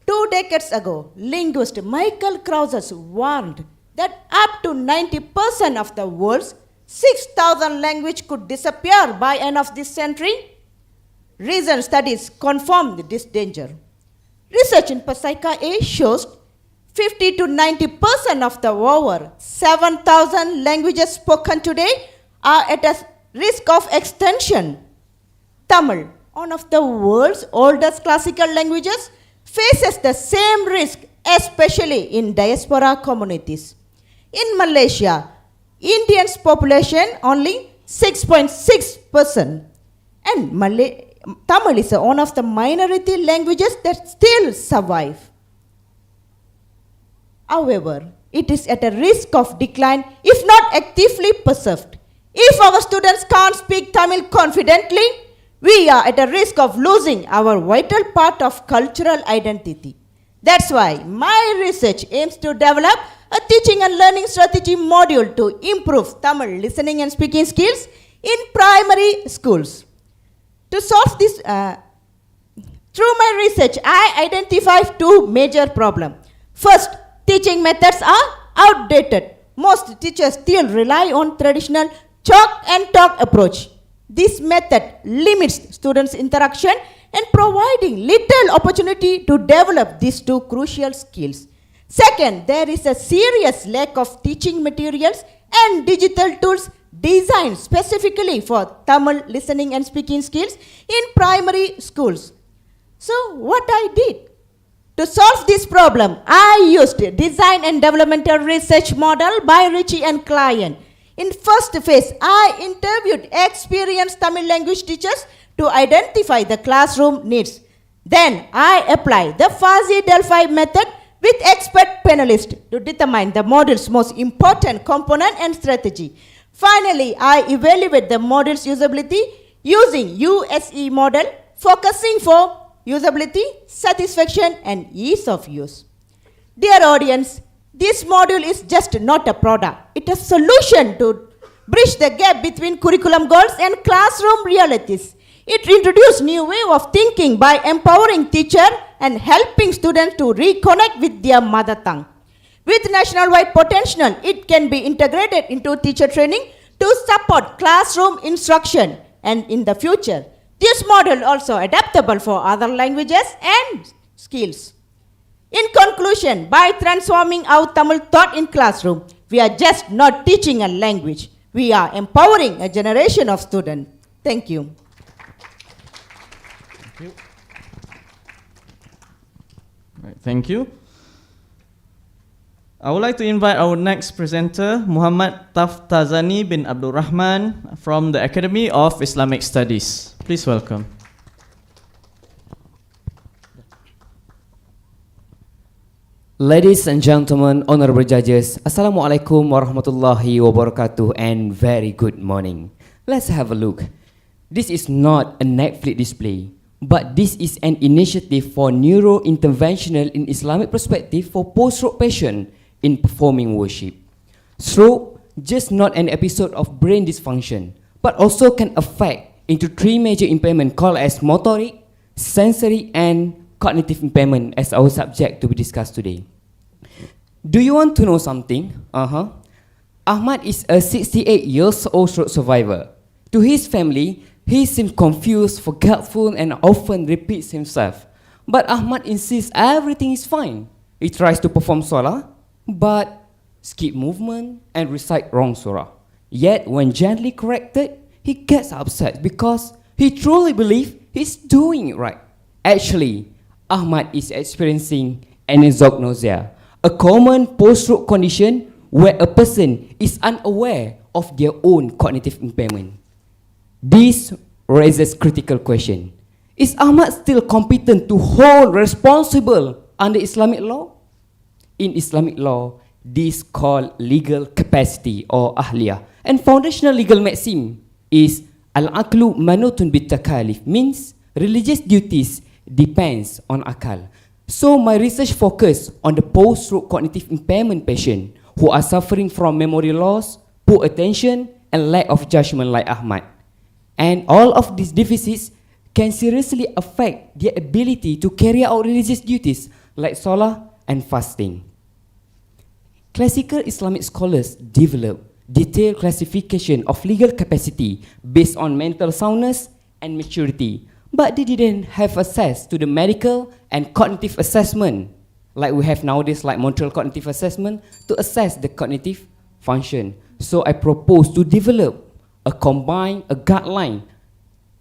2 decades ago, linguist Michael Krauser warned that up to 90% of the world's 6,000 languages could disappear by end of this century. Recent studies confirm this danger. Research in Psycha A shows 50 to 90% of the over 7,000 languages spoken today are at a risk of extinction. Tamil, one of the world's oldest classical languages, faces the same risk, especially in diaspora communities. In Malaysia, Indians population only 6.6%, and Tamil is one of the minority languages that still survive. However, it is at a risk of decline if not actively preserved. If our students can't speak Tamil confidently, we are at a risk of losing our vital part of cultural identity. That's why my research aims to develop a teaching and learning strategy module to improve Tamil listening and speaking skills in primary schools. To solve this, through my research, I identified 2 major problems. First, teaching methods are outdated. Most teachers still rely on traditional chalk and talk approach. This method limits students' interaction and providing little opportunity to develop these 2 crucial skills. Second, there is a serious lack of teaching materials and digital tools designed specifically for Tamil listening and speaking skills in primary schools. So what I did? To solve this problem, I used design and developmental research model by Ritchie and client. In first phase, I interviewed experienced Tamil language teachers to identify the classroom needs. Then I applied the Fuzzy Delphi method with expert panelists to determine the module's most important component and strategy. Finally, I evaluate the module's usability using USE model, focusing for usability, satisfaction, and ease of use. Dear audience, this module is just not a product. It is a solution to bridge the gap between curriculum goals and classroom realities. It introduces new way of thinking by empowering teachers and helping students to reconnect with their mother tongue. With national-wide potential, it can be integrated into teacher training to support classroom instruction, and in the future, this model also adaptable for other languages and skills. In conclusion, by transforming our Tamil thought in classroom, we are just not teaching a language. We are empowering a generation of students. Thank you. Thank you. Right, thank you. I would like to invite our next presenter, Muhammad Taftazani bin Abdul Rahman from the Academy of Islamic Studies. Please welcome. Ladies and gentlemen, honorable judges, Assalamualaikum warahmatullahi wabarakatuh and very good morning. Let's have a look. This is not a Netflix display, but this is an initiative for neuro-interventional in Islamic perspective for post-stroke patient in performing worship. Stroke, just not an episode of brain dysfunction, but also can affect into three major impairment called as motoric, sensory, and cognitive impairment as our subject to be discussed today. Do you want to know something? Ahmad is a 68 years old stroke survivor. To his family, he seems confused, forgetful, and often repeats himself. But Ahmad insists everything is fine. He tries to perform salah, but skip movement and recite wrong surah. Yet, when gently corrected, he gets upset because he truly believes he's doing it right. Actually, Ahmad is experiencing anosognosia, a common post-stroke condition where a person is unaware of their own cognitive impairment. This raises critical question. Is Ahmad still competent to hold responsible under Islamic law? In Islamic law, this called legal capacity or ahliyah. And foundational legal maxim is al-aqlu manutun bit-takalif, means religious duties depends on akal. So my research focused on the post-stroke cognitive impairment patient who are suffering from memory loss, poor attention, and lack of judgment like Ahmad. And all of these deficits can seriously affect their ability to carry out religious duties like salah and fasting. Classical Islamic scholars developed detailed classification of legal capacity based on mental soundness and maturity, but they didn't have access to the medical and cognitive assessment like we have nowadays, like Montreal Cognitive Assessment, to assess the cognitive function. So I propose to develop a guideline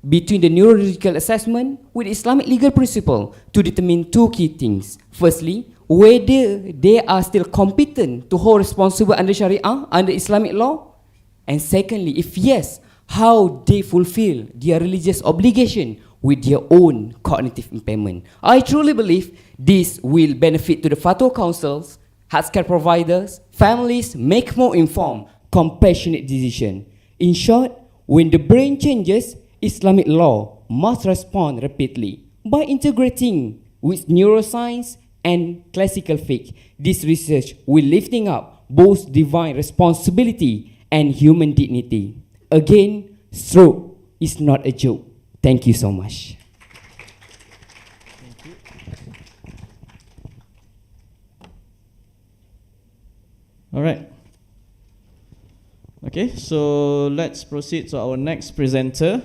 between the neurological assessment with Islamic legal principle to determine two key things. Firstly, whether they are still competent to hold responsible under Sharia, under Islamic law. And secondly, if yes, how they fulfill their religious obligation with their own cognitive impairment. I truly believe this will benefit to the fatwa councils, healthcare providers, families make more informed, compassionate decision. In short, when the brain changes, Islamic law must respond rapidly by integrating with neuroscience and classical faith. This research will lifting up both divine responsibility and human dignity. Again, stroke is not a joke. Thank you so much. All right. Okay, so let's proceed to our next presenter,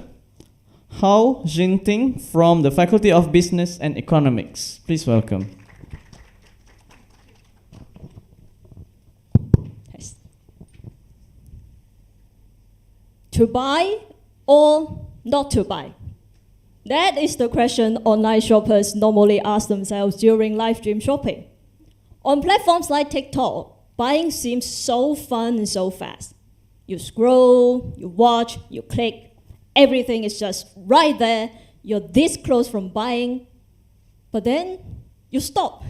Hao Jinting from the Faculty of Business and Economics. Please welcome. To buy or not to buy? That is the question online shoppers normally ask themselves during live stream shopping. On platforms like TikTok, buying seems so fun and so fast. You scroll, you watch, you click, everything is just right there. You're this close from buying, but then you stop.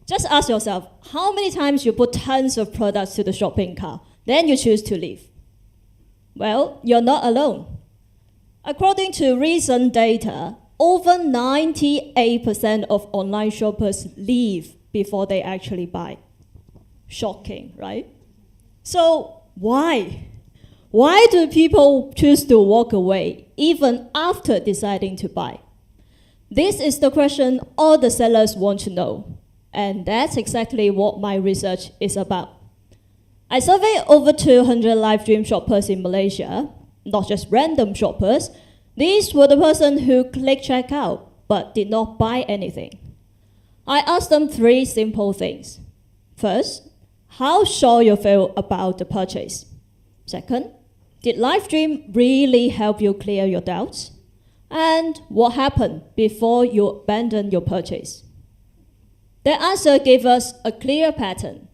Just ask yourself, how many times you put tons of products to the shopping cart, then you choose to leave? Well, you're not alone. According to recent data, over 98% of online shoppers leave before they actually buy. Shocking, right? So why? Why do people choose to walk away even after deciding to buy? This is the question all the sellers want to know, and that's exactly what my research is about. I surveyed over 200 live stream shoppers in Malaysia, not just random shoppers. These were the person who clicked checkout but did not buy anything. I asked them three simple things. First, how sure you feel about the purchase? Second, did live stream really help you clear your doubts? And what happened before you abandoned your purchase? Their answer gave us a clear pattern.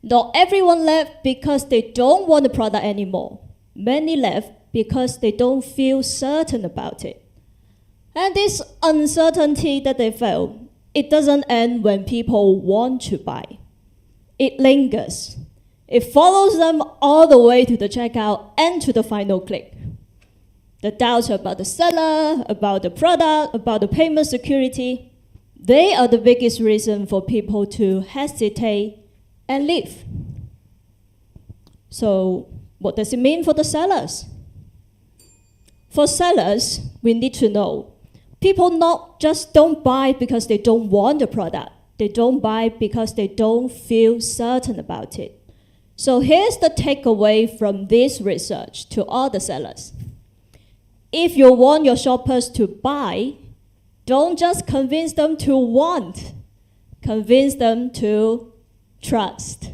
Not everyone left because they don't want the product anymore. Many left because they don't feel certain about it. And this uncertainty that they felt It doesn't end when people want to buy. It lingers. It follows them all the way to the checkout and to the final click. The doubts about the seller, about the product, about the payment security, they are the biggest reason for people to hesitate and leave. So, what does it mean for the sellers? For sellers, we need to know people not just don't buy because they don't want the product. They don't buy because they don't feel certain about it. So here's the takeaway from this research to all the sellers. If you want your shoppers to buy, don't just convince them to want. Convince them to trust.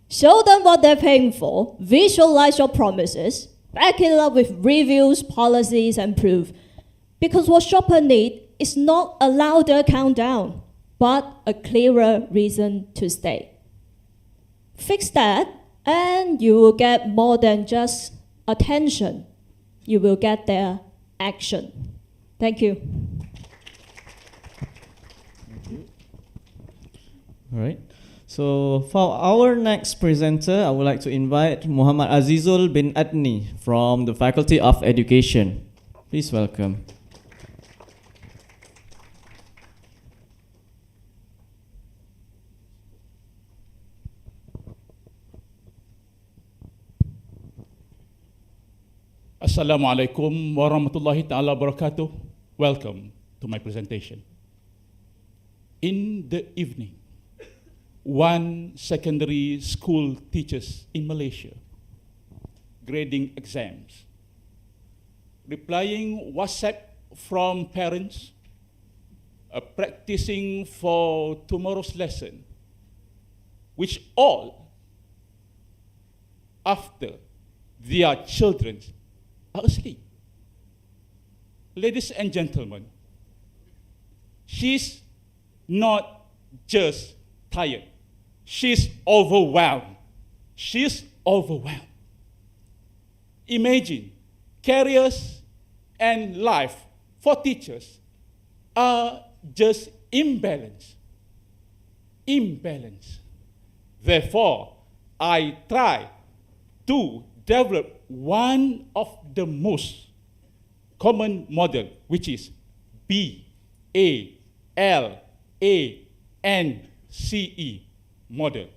Show them what they're paying for. Visualize your promises. Back it up with reviews, policies, and proof. Because what shoppers need is not a louder countdown, but a clearer reason to stay. Fix that, and you will get more than just attention. You will get their action. Thank you. All right. So for our next presenter, I would like to invite Muhammad Azizul bin Adni from the Faculty of Education. Please welcome. Assalamualaikum warahmatullahi ta'ala wabarakatuh. Welcome to my presentation. In the evening, one secondary school teachers in Malaysia grading exams, replying WhatsApp from parents, practicing for tomorrow's lesson, which all after their children are asleep. Ladies and gentlemen, she's not just tired. She's overwhelmed. She's overwhelmed. Imagine careers and life for teachers are just imbalanced. Imbalance. Therefore, I try to develop one of the most common model, which is BALANCE model.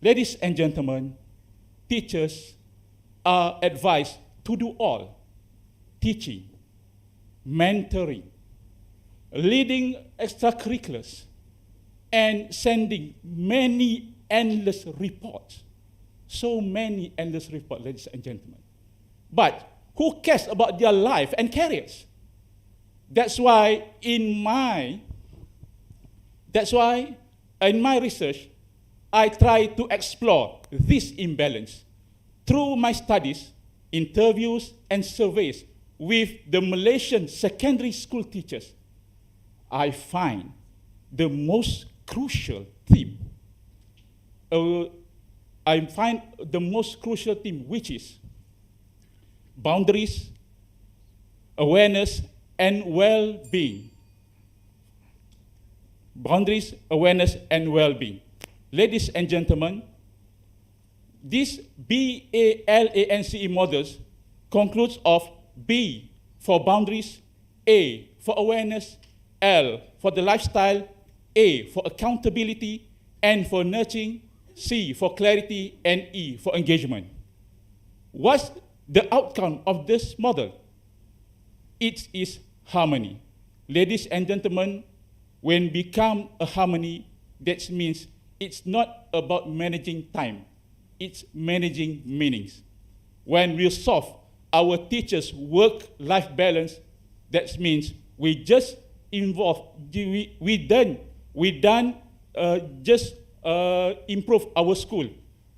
Ladies and gentlemen, teachers are advised to do all: teaching, mentoring, leading extracurriculars, and sending many endless reports. So many endless reports, ladies and gentlemen. But who cares about their life and careers? That's why in my research, I try to explore this imbalance through my studies, interviews, and surveys with the Malaysian secondary school teachers. I find the most crucial theme. Which is boundaries, awareness, and well-being. Boundaries, awareness, and well-being. Ladies and gentlemen, these BALANCE models concludes of B for boundaries, A for awareness, L for the lifestyle, A for accountability, N for nurturing, C for clarity, and E for engagement. What's the outcome of this model? It is harmony. Ladies and gentlemen, when become a harmony, that means it's not about managing time, it's managing meanings. When we solve our teachers' work-life balance, that means we just improve our school,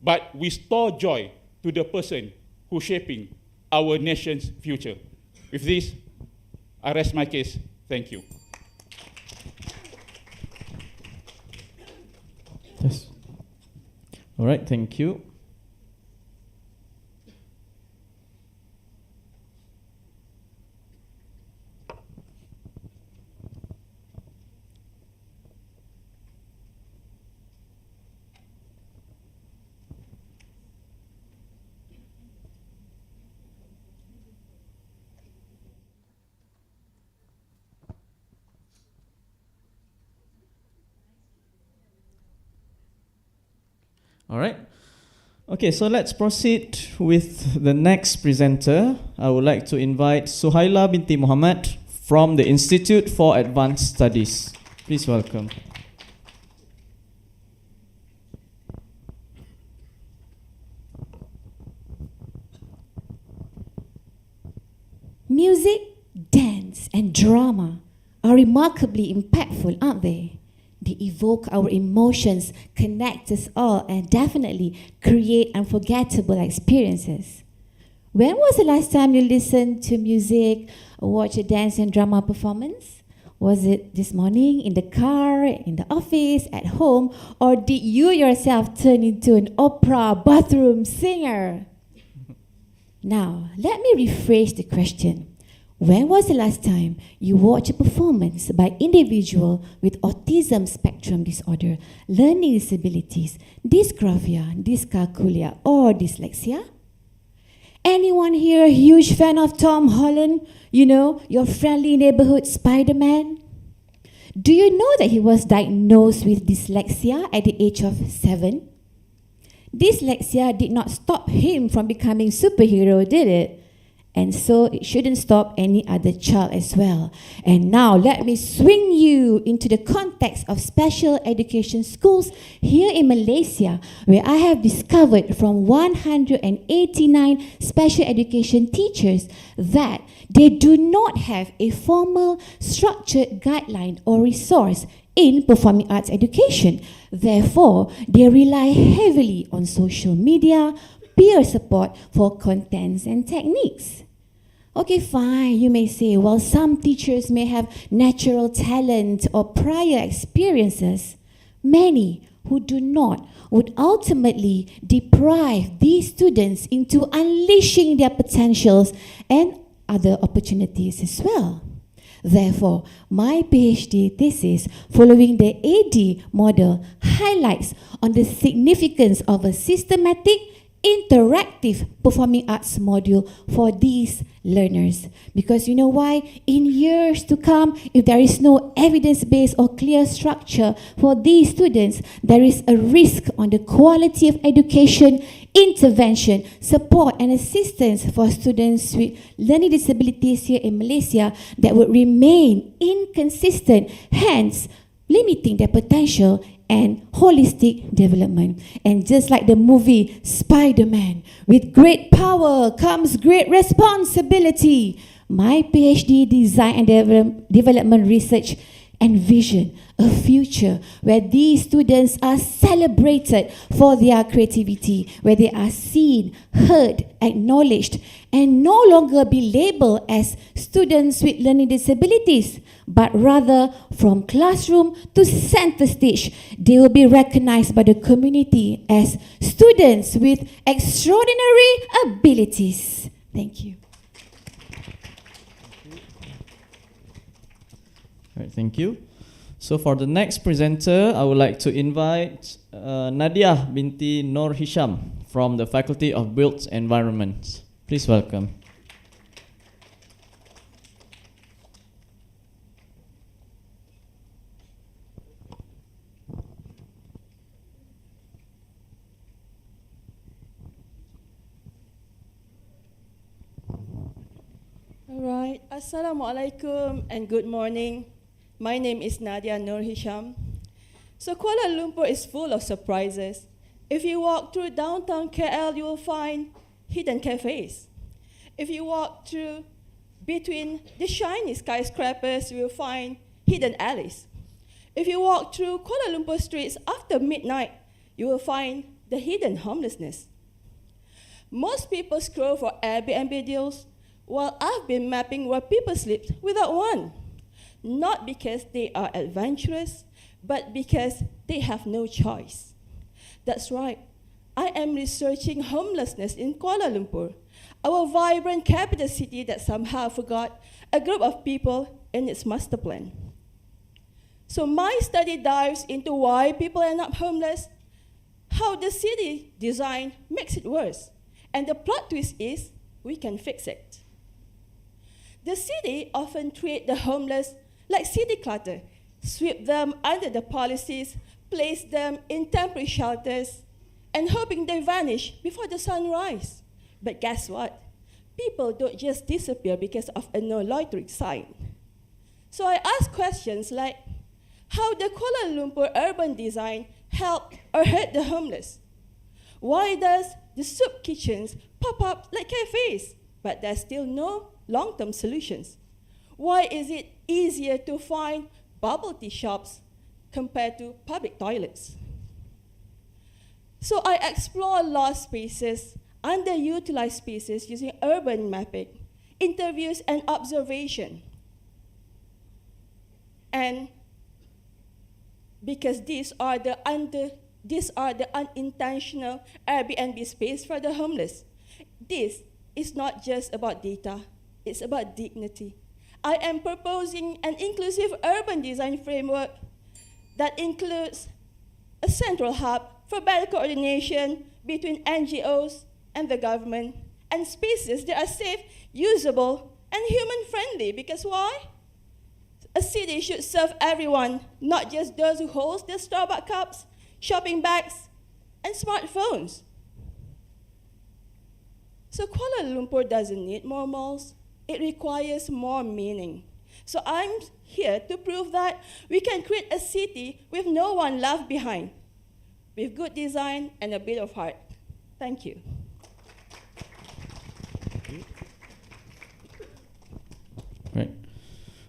but we store joy to the person who's shaping our nation's future. With this, I rest my case. Thank you. Yes. All right, thank you. All right. Okay, so let's proceed with the next presenter. I would like to invite Suhaila binti Muhammad from the Institute for Advanced Studies. Please welcome. Music, dance, and drama are remarkably impactful, aren't they? They evoke our emotions, connect us all, and definitely create unforgettable experiences. When was the last time you listened to music or watched a dance and drama performance? Was it this morning, in the car, in the office, at home, or did you yourself turn into an opera bathroom singer? Now, let me rephrase the question. When was the last time you watched a performance by individual with autism spectrum disorder, learning disabilities, dysgraphia, dyscalculia, or dyslexia? Anyone here a huge fan of Tom Holland? You know, your friendly neighborhood Spider-Man? Do you know that he was diagnosed with dyslexia at the age of 7? Dyslexia did not stop him from becoming superhero, did it? And so it shouldn't stop any other child as well. And now let me swing you into the context of special education schools here in Malaysia, where I have discovered from 189 special education teachers that they do not have a formal structured guideline or resource in performing arts education. Therefore, they rely heavily on social media, peer support for contents and techniques. Okay, fine, you may say, well, some teachers may have natural talent or prior experiences. Many who do not would ultimately deprive these students into unleashing their potentials and other opportunities as well. Therefore, my PhD thesis following the AD model highlights on the significance of a systematic interactive performing arts module for these learners. Because you know why? In years to come, if there is no evidence-based or clear structure for these students, there is a risk on the quality of education, intervention, support and assistance for students with learning disabilities here in Malaysia that would remain inconsistent, hence limiting their potential and holistic development. And just like the movie Spider-Man, with great power comes great responsibility. My PhD design and development research envision a future where these students are celebrated for their creativity, where they are seen, heard, acknowledged, and no longer be labeled as students with learning disabilities, but rather from classroom to center stage, they will be recognized by the community as students with extraordinary abilities. Thank you. All right, thank you. So for the next presenter, I would like to invite Nadia binti Nur Hisham from the Faculty of Built Environment. Please welcome. Alright, Assalamualaikum and good morning. My name is Nadia Nur Hisham. So Kuala Lumpur is full of surprises. If you walk through downtown KL, you will find hidden cafes. If you walk through between the shiny skyscrapers, you will find hidden alleys. If you walk through Kuala Lumpur streets after midnight, you will find the hidden homelessness. Most people scroll for Airbnb deals, while I've been mapping where people sleep without one. Not because they are adventurous, but because they have no choice. That's right, I am researching homelessness in Kuala Lumpur, our vibrant capital city that somehow forgot a group of people in its master plan. So my study dives into why people end up homeless, how the city design makes it worse, and the plot twist is we can fix it. The city often treats the homeless like city clutter, sweep them under the policies, place them in temporary shelters, and hoping they vanish before the sunrise. But guess what? People don't just disappear because of a no loitering sign. So I ask questions like, how the Kuala Lumpur urban design help or hurt the homeless? Why does the soup kitchens pop up like cafes, but there's still no long-term solutions? Why is it easier to find bubble tea shops compared to public toilets? So I explore lost spaces, underutilized spaces using urban mapping, interviews and observation. And because these are the unintentional Airbnb space for the homeless. This is not just about data, it's about dignity. I am proposing an inclusive urban design framework that includes a central hub for better coordination between NGOs and the government, and spaces that are safe, usable, and human-friendly. Because why? A city should serve everyone, not just those who hold their Starbucks cups, shopping bags, and smartphones. So Kuala Lumpur doesn't need more malls. It requires more meaning. So I'm here to prove that we can create a city with no one left behind, with good design and a bit of heart. Thank you. Right.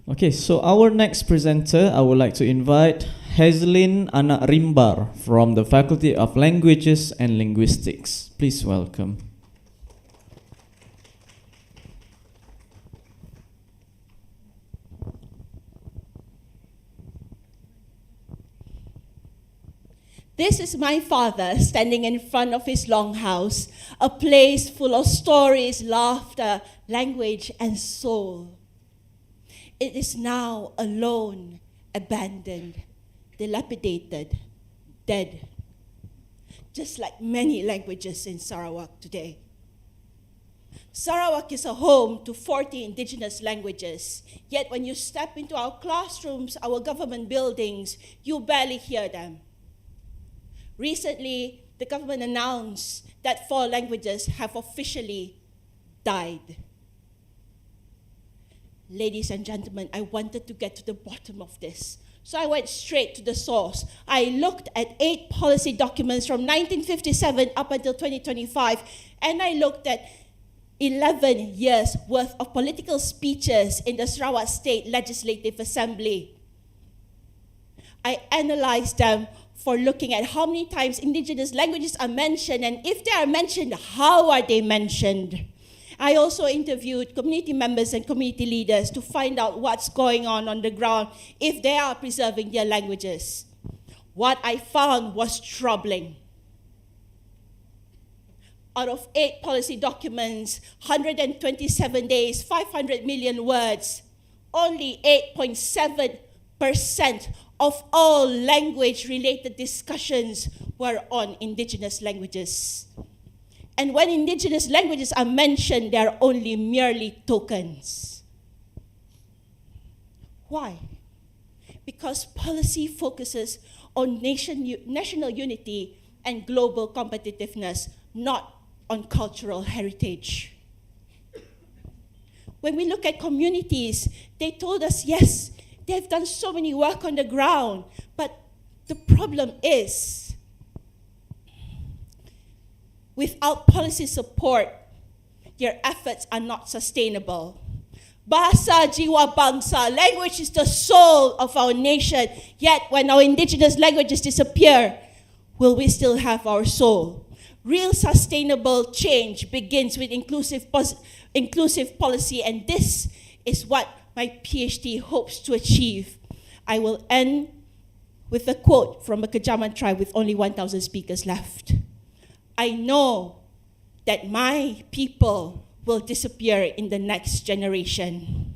Okay, so our next presenter, I would like to invite Hazelin Anak Rimbar from the Faculty of Languages and Linguistics. Please welcome. This is my father standing in front of his longhouse, a place full of stories, laughter, language, and soul. It is now alone, abandoned, dilapidated, dead, just like many languages in Sarawak today. Sarawak is a home to 40 indigenous languages, yet when you step into our classrooms, our government buildings, you barely hear them. Recently, the government announced that 4 languages have officially died. Ladies and gentlemen, I wanted to get to the bottom of this. So I went straight to the source. I looked at 8 policy documents from 1957 up until 2025, and I looked at 11 years worth of political speeches in the Sarawak State Legislative Assembly. I analyzed them for looking at how many times indigenous languages are mentioned, and if they are mentioned, how are they mentioned? I also interviewed community members and community leaders to find out what's going on the ground if they are preserving their languages. What I found was troubling. Out of 8 policy documents, 127 days, 500 million words, only 8.7% of all language-related discussions were on indigenous languages. And when indigenous languages are mentioned, they are only merely tokens. Why? Because policy focuses on national unity and global competitiveness, not on cultural heritage. When we look at communities, they told us, yes, they've done so many work on the ground, but the problem is, without policy support, their efforts are not sustainable. Bahasa jiwa bangsa, language is the soul of our nation, yet when our indigenous languages disappear, will we still have our soul? Real sustainable change begins with inclusive policy, and this is what my PhD hopes to achieve. I will end with a quote from a Kejaman tribe with only 1,000 speakers left. I know that my people will disappear in the next generation.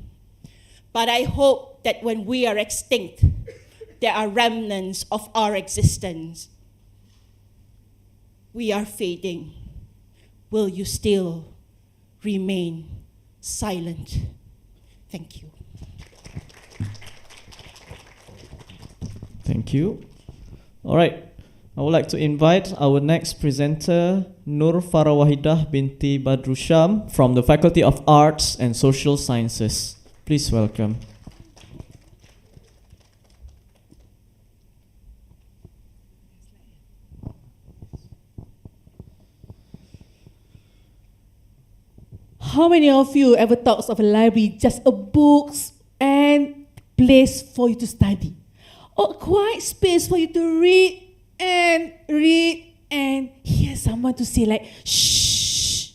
But I hope that when we are extinct, there are remnants of our existence. We are fading. Will you still remain silent? Thank you. Thank you. All right. I would like to invite our next presenter, Nur Farawahidah binti Badrusham from the Faculty of Arts and Social Sciences. Please welcome. How many of you ever thought of a library just a books and place for you to study? Or a quiet space for you to read and hear someone to say like, shh,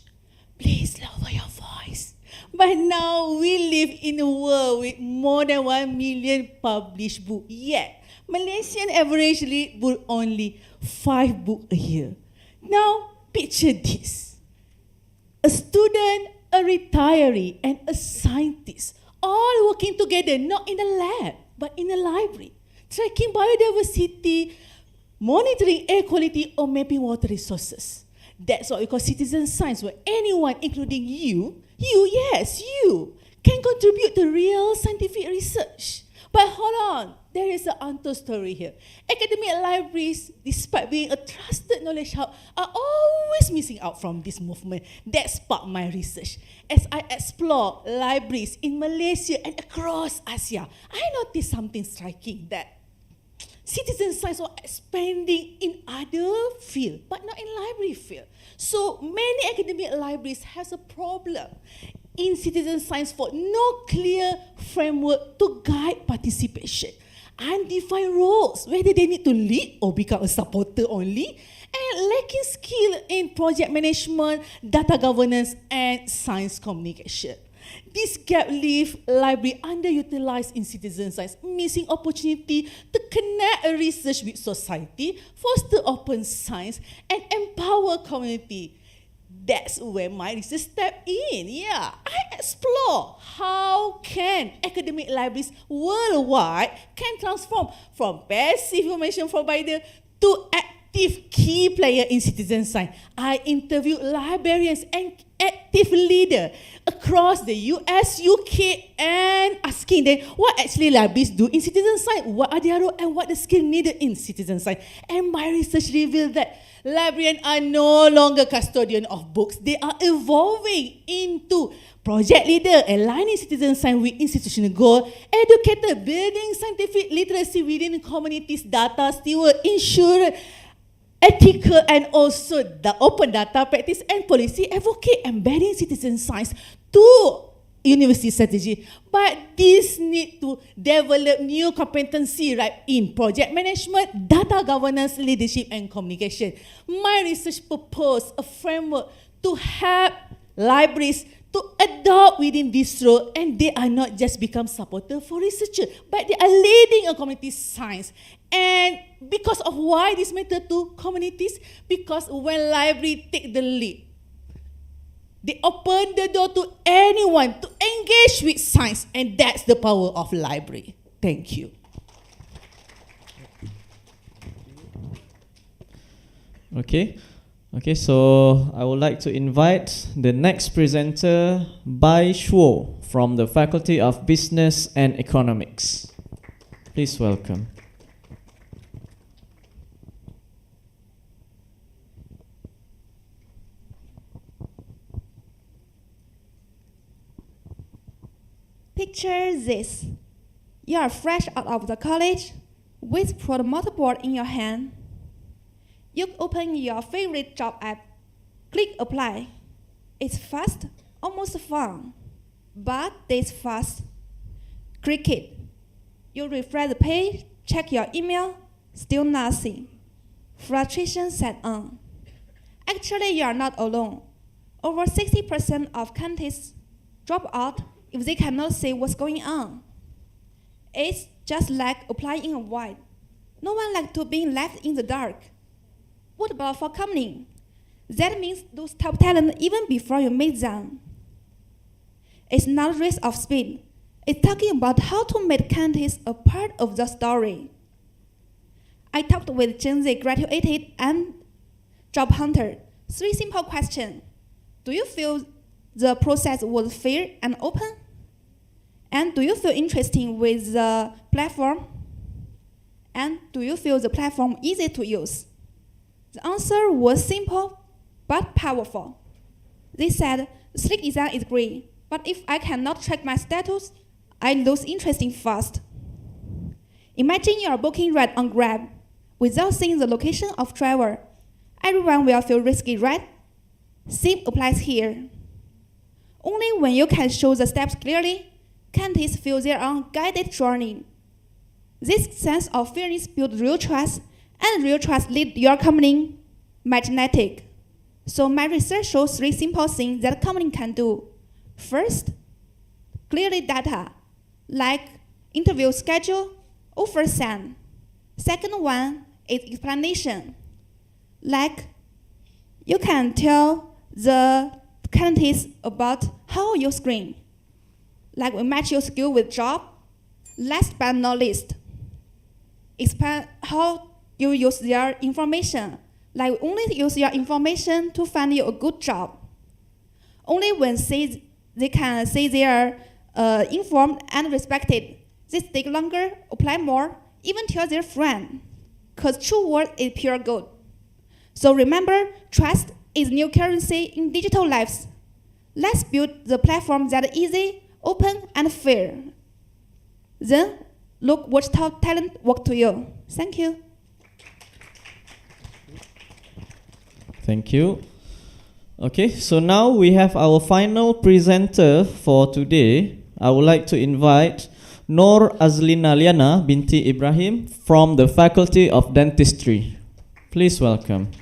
please lower your voice. But now we live in a world with more than 1 million published books. Yet, Malaysian average read book only 5 books a year. Now, picture this. A student, a retiree, and a scientist all working together, not in a lab, but in a library, tracking biodiversity, monitoring air quality, or mapping water resources. That's what we call citizen science, where anyone, including you, can contribute to real scientific research. But hold on, there is an untold story here. Academic libraries, despite being a trusted knowledge hub, are always missing out from this movement. That sparked my research. As I explore libraries in Malaysia and across Asia, I noticed something striking, that citizen science was expanding in other fields, but not in library field. So many academic libraries has a problem in citizen science for no clear framework to guide participation, undefined roles, whether they need to lead or become a supporter only, and lacking skill in project management, data governance, and science communication. This gap leaves library underutilized in citizen science, missing opportunity to connect research with society, foster open science, and empower community. That's where my research step in. I explore how can academic libraries worldwide can transform from passive information provider to active key player in citizen science. I interviewed librarians and active leaders across the US, UK, and asking them what actually libraries do in citizen science, what are their role and what the skill needed in citizen science. And my research revealed that librarians are no longer custodians of books. They are evolving into project leader, aligning citizen science with institutional goal, educator, building scientific literacy within communities, data steward, insurer, ethical, and also the open data practice and policy advocate, embedding citizen science to university strategy. But this need to develop new competency, right, in project management, data governance, leadership, and communication. My research proposed a framework to help libraries to adopt within this role, and they are not just become supporter for researchers, but they are leading a community science. And because of why this matter to communities, because when library take the lead, they open the door to anyone to engage with science, and that's the power of library. Thank you. Okay, so I would like to invite the next presenter, Bai Shuo, from the Faculty of Business and Economics. Please welcome. Picture this. You are fresh out of the college with promoter board in your hand. You open your favorite job app, click apply. It's fast, almost fun, but this fast. Click it. You refresh the page, check your email, still nothing. Frustration set on. Actually, you are not alone. Over 60% of candidates drop out if they cannot see what's going on. It's just like applying in a void. No one likes to be left in the dark. What about for company? That means those top talent even before you meet them. It's not race of speed. It's talking about how to make candidates a part of the story. I talked with Gen Z graduated and job hunter. 3 simple questions. Do you feel the process was fair and open? And do you feel interested with the platform? And do you feel the platform easy to use? The answer was simple but powerful. They said, sleek design is great, but if I cannot track my status, I lose interest in fast. Imagine you are booking ride on Grab without seeing the location of travel. Everyone will feel risky, right? Same applies here. Only when you can show the steps clearly, candidates feel their own guided journey. This sense of fairness builds real trust, and real trust leads your company magnetic. So my research shows 3 simple things that a company can do. First, clearly data, like interview schedule, offer send. Second one is explanation, like you can tell the candidates about how you screen, like we match your skill with job. Last but not least, explain how you use their information, like we only use your information to find you a good job. Only when they can say they are informed and respected, they take longer, apply more, even tell their friend, because true word is pure gold. So remember, trust is new currency in digital lives. Let's build the platform that is easy, open, and fair. Then look what top talent work to you. Thank you. Thank you. Okay, so now we have our final presenter for today. I would like to invite Nur Azlina Liana binti Ibrahim from the Faculty of Dentistry. Please welcome.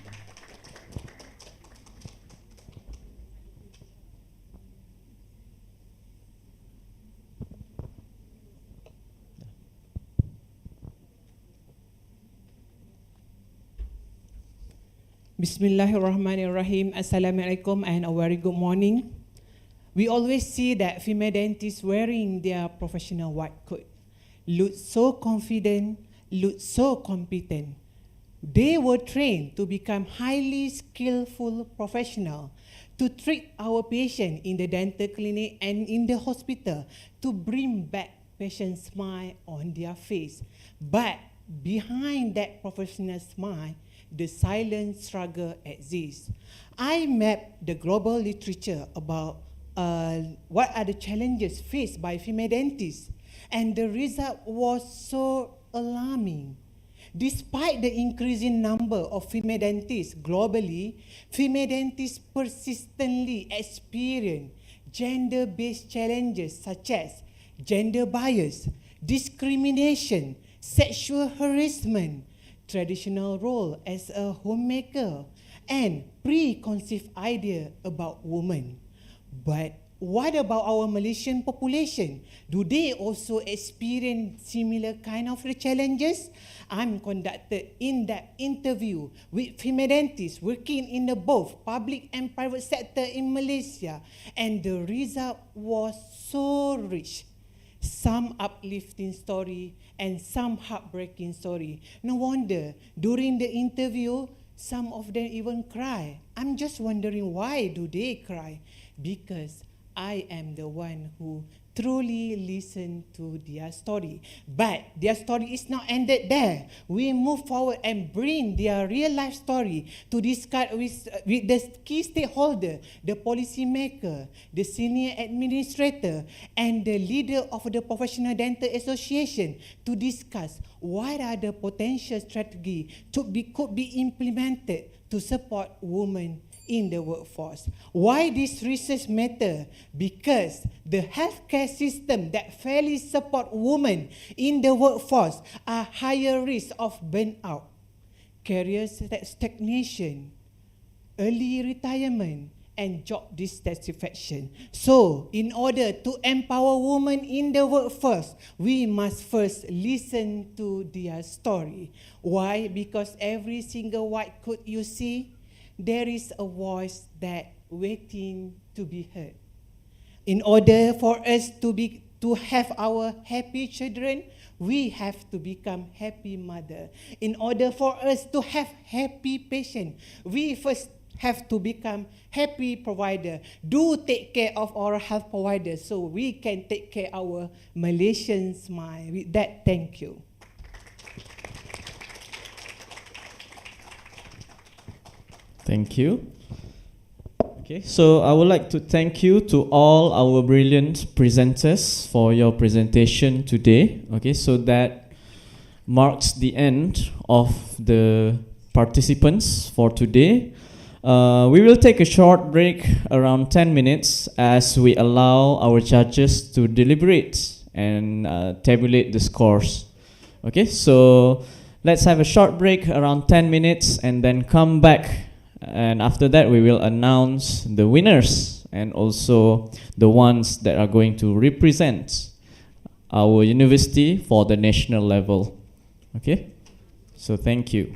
Bismillahirrahmanirrahim. Assalamualaikum and a very good morning. We always see that female dentists wearing their professional white coat look so confident, look so competent. They were trained to become highly skillful professional, to treat our patient in the dental clinic and in the hospital, to bring back patient smile on their face. But behind that professional smile, the silent struggle exists. I mapped the global literature about what are the challenges faced by female dentists, and the result was so alarming. Despite the increasing number of female dentists globally, female dentists persistently experience gender-based challenges such as gender bias, discrimination, sexual harassment, traditional role as a homemaker, and preconceived idea about women. But what about our Malaysian population? Do they also experience similar kind of challenges? I'm conducted in-depth interview with female dentists working in the both public and private sector in Malaysia, and the result was so rich. Some uplifting story and some heartbreaking story. No wonder during the interview, some of them even cry. I'm just wondering, why do they cry? Because I am the one who truly listened to their story. But their story is not ended there. We move forward and bring their real life story to discuss with the key stakeholder, the policymaker, the senior administrator, and the leader of the Professional Dental Association to discuss what are the potential strategies could be implemented to support women in the workforce. Why this research matter? Because the healthcare system that fairly support women in the workforce are higher risk of burnout, career stagnation, early retirement, and job dissatisfaction. So, in order to empower women in the workforce, we must first listen to their story. Why? Because every single white coat you see, there is a voice that waiting to be heard. In order for us to have our happy children, we have to become happy mother. In order for us to have happy patient, we first have to become happy provider. Do take care of our health providers so we can take care of our Malaysian smile. With that, thank you. Thank you. Okay, so I would like to thank you to all our brilliant presenters for your presentation today. Okay, so that marks the end of the participants for today. We will take a short break around 10 minutes as we allow our judges to deliberate and tabulate the scores. Okay, so let's have a short break around 10 minutes and then come back. And after that, we will announce the winners and also the ones that are going to represent our university for the national level. Okay, so thank you.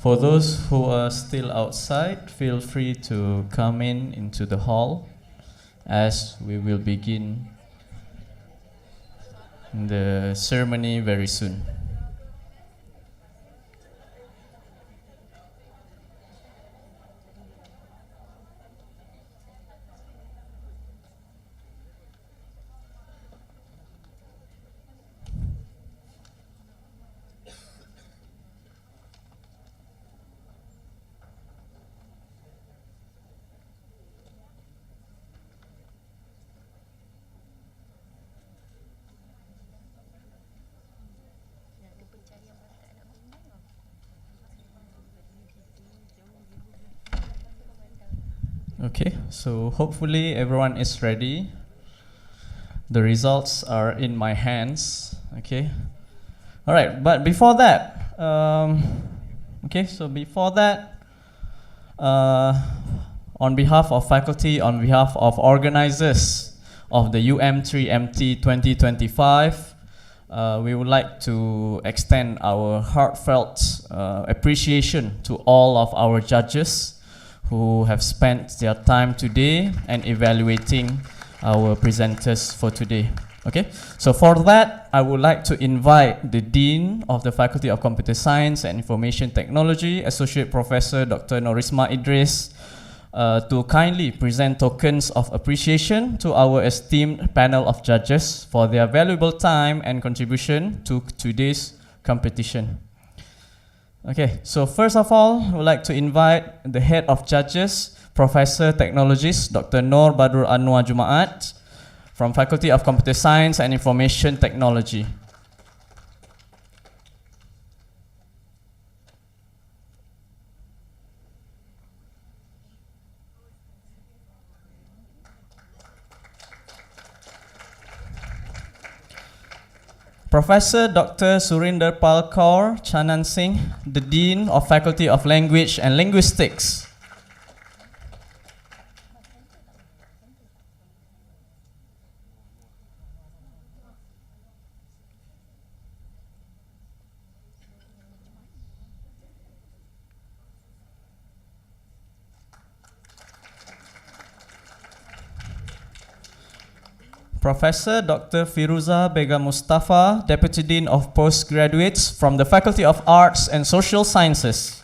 For those who are still outside, feel free to come into the hall as we will begin the ceremony very soon. Okay, so hopefully everyone is ready. The results are in my hands. Okay. All right, but before that, on behalf of faculty, on behalf of organizers of the UM3MT 2025, we would like to extend our heartfelt appreciation to all of our judges who have spent their time today and evaluating our presenters for today. Okay, so for that, I would like to invite the Dean of the Faculty of Computer Science and Information Technology, Associate Professor Dr. Norisma Idris, to kindly present tokens of appreciation to our esteemed panel of judges for their valuable time and contribution to today's competition. Okay, so first of all, I would like to invite the head of judges, Professor Technologist Dr. Noor Badur Anwar Jumaat from Faculty of Computer Science and Information Technology. Professor Dr. Surinder Pal Kaur Chanan Singh, the Dean of Faculty of Language and Linguistics. Professor Dr. Firuza Begum Mustafa, Deputy Dean of Postgraduates from the Faculty of Arts and Social Sciences.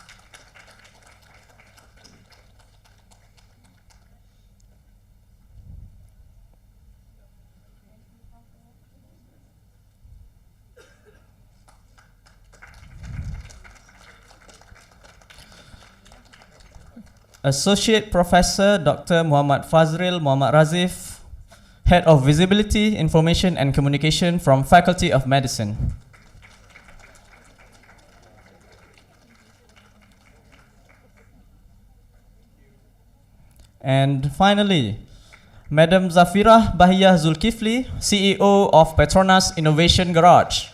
Associate Professor Dr. Muhammad Fazril Muhammad Razif, Head of Visibility, Information and Communication from Faculty of Medicine. And finally, Madam Zafirah Bahiyah Zulkifli, CEO of Petronas Innovation Garage.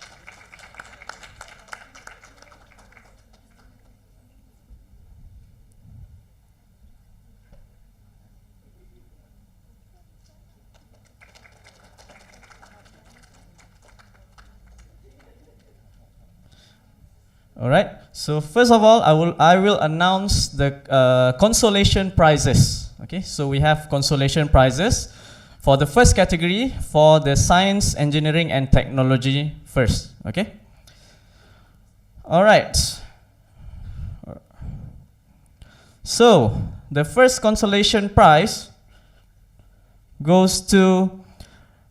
All right. So first of all, I will announce the consolation prizes. Okay. So we have consolation prizes for the first category for the science, engineering, and technology first. Okay. All right. So the first consolation prize goes to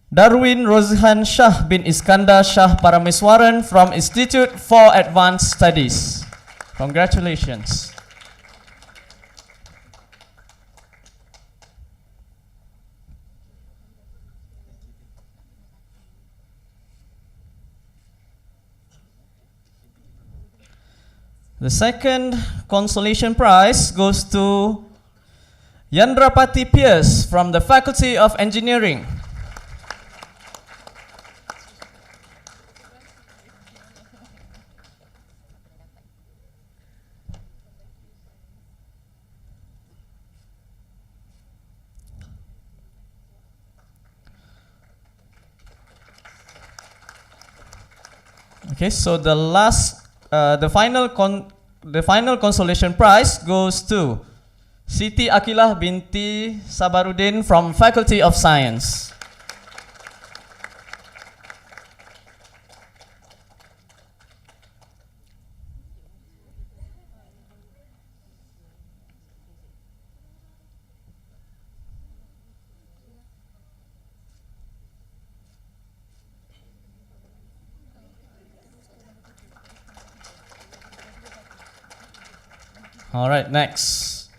Darwin Rozhan Shah bin Iskandar Shah Parameswaran from Institute for Advanced Studies. Congratulations. The second consolation prize goes to Yandrapati Pierce from the Faculty of Engineering. Okay, so the final the final consolation prize goes to Siti Akilah binti Sabaruddin from Faculty of Science. All right, next.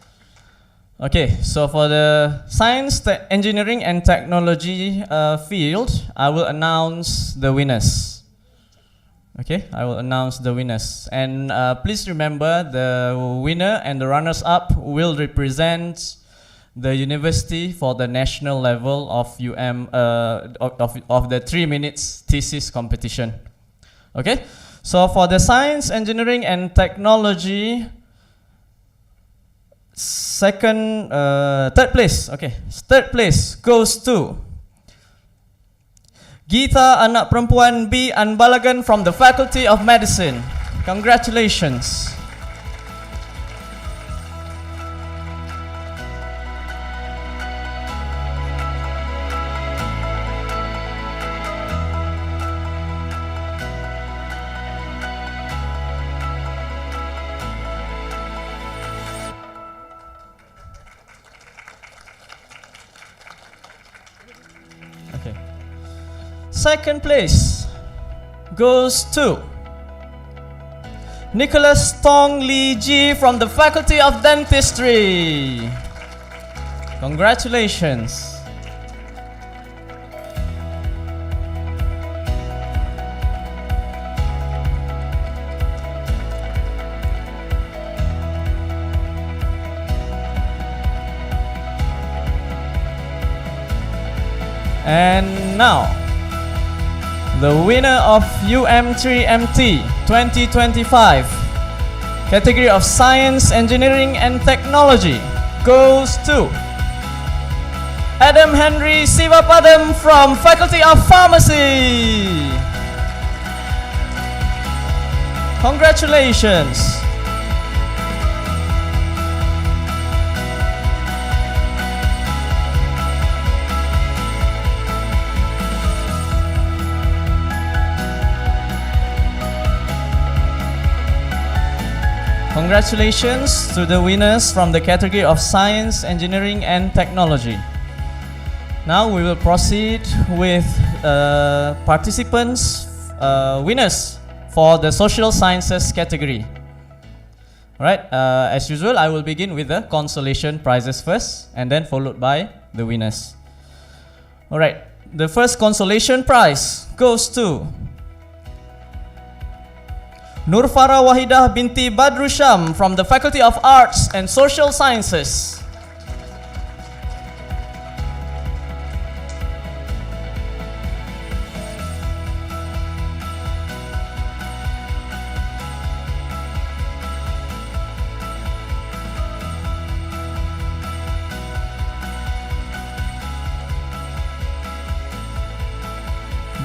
Okay, so for the science, engineering and technology field, I will announce the winners. Okay, I will announce the winners. And please remember, the winner and the runners-up will represent the university for the national level of of the 3 minutes thesis competition. Okay, so for the science, engineering and technology, third place. Okay, third place goes to Gita anak perempuan B Anbalagan from the Faculty of Medicine. Congratulations. Okay. Second place goes to Nicholas Tong Lee Ji from the Faculty of Dentistry. Congratulations. And now, the winner of UM3MT 2025, category of Science, Engineering and Technology, goes to Adam Henry Sivapadam from Faculty of Pharmacy. Congratulations. Congratulations to the winners from the category of Science, Engineering and Technology. Now we will proceed with participants, winners for the Social Sciences category. Alright, as usual, I will begin with the consolation prizes first and then followed by the winners. Alright, the first consolation prize goes to Nurfara Wahidah binti Badrusham from the Faculty of Arts and Social Sciences.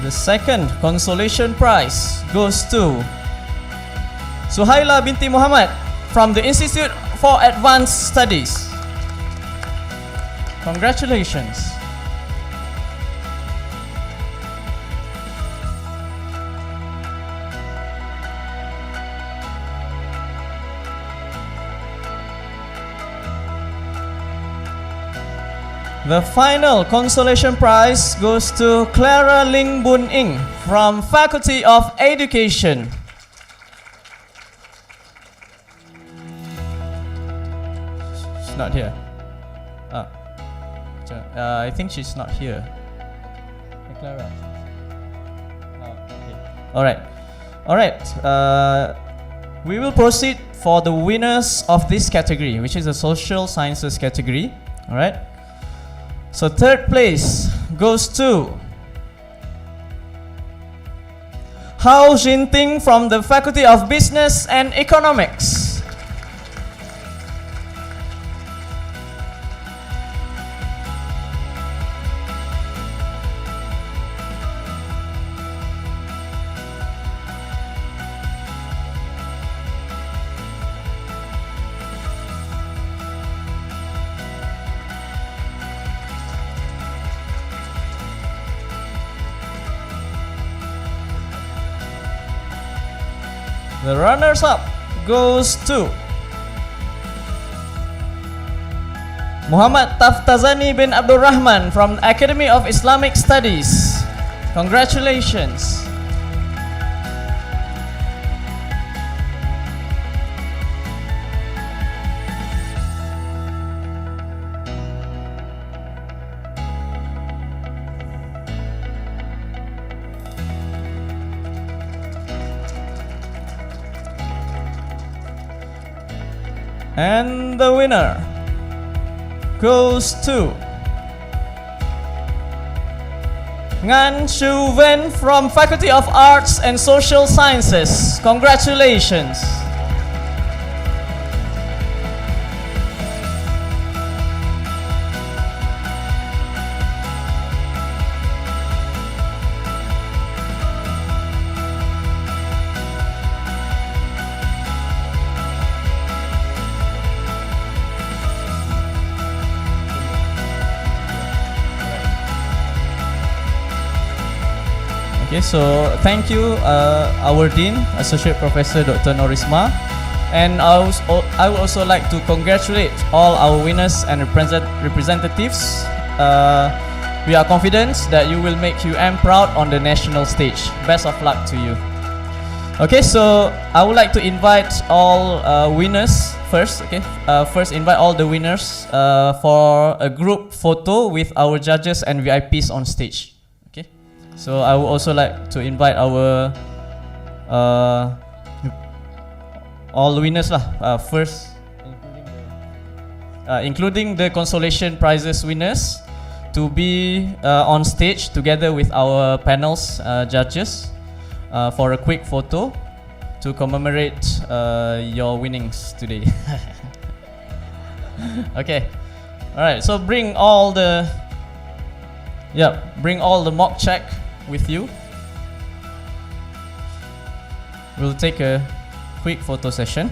The second consolation prize goes to Suhaila binti Muhammad from the Institute for Advanced Studies. Congratulations. The final consolation prize goes to Clara Ling Boon Ing from Faculty of Education. She's not here. I think she's not here. Hey, Clara. Okay. All right. We will proceed for the winners of this category, which is the Social Sciences category. All right. So third place goes to Hao Jinting from the Faculty of Business and Economics. The runners-up goes to Muhammad Taftazani bin Abdul Rahman from Academy of Islamic Studies. Congratulations. And the winner goes to Ngan Shu Wen from Faculty of Arts and Social Sciences. Congratulations. Okay, so thank you, our Dean, Associate Professor Dr. Norisma. And I would also like to congratulate all our winners and representatives. We are confident that you will make UM proud on the national stage. Best of luck to you. Okay, so I would like to invite all winners first. Okay, first invite all the winners for a group photo with our judges and VIPs on stage. So I would also like to invite our all winners lah. First, including the consolation prizes winners, to be on stage together with our panel's judges for a quick photo to commemorate your winnings today. Okay, all right. So bring all the mock check with you. We'll take a quick photo session.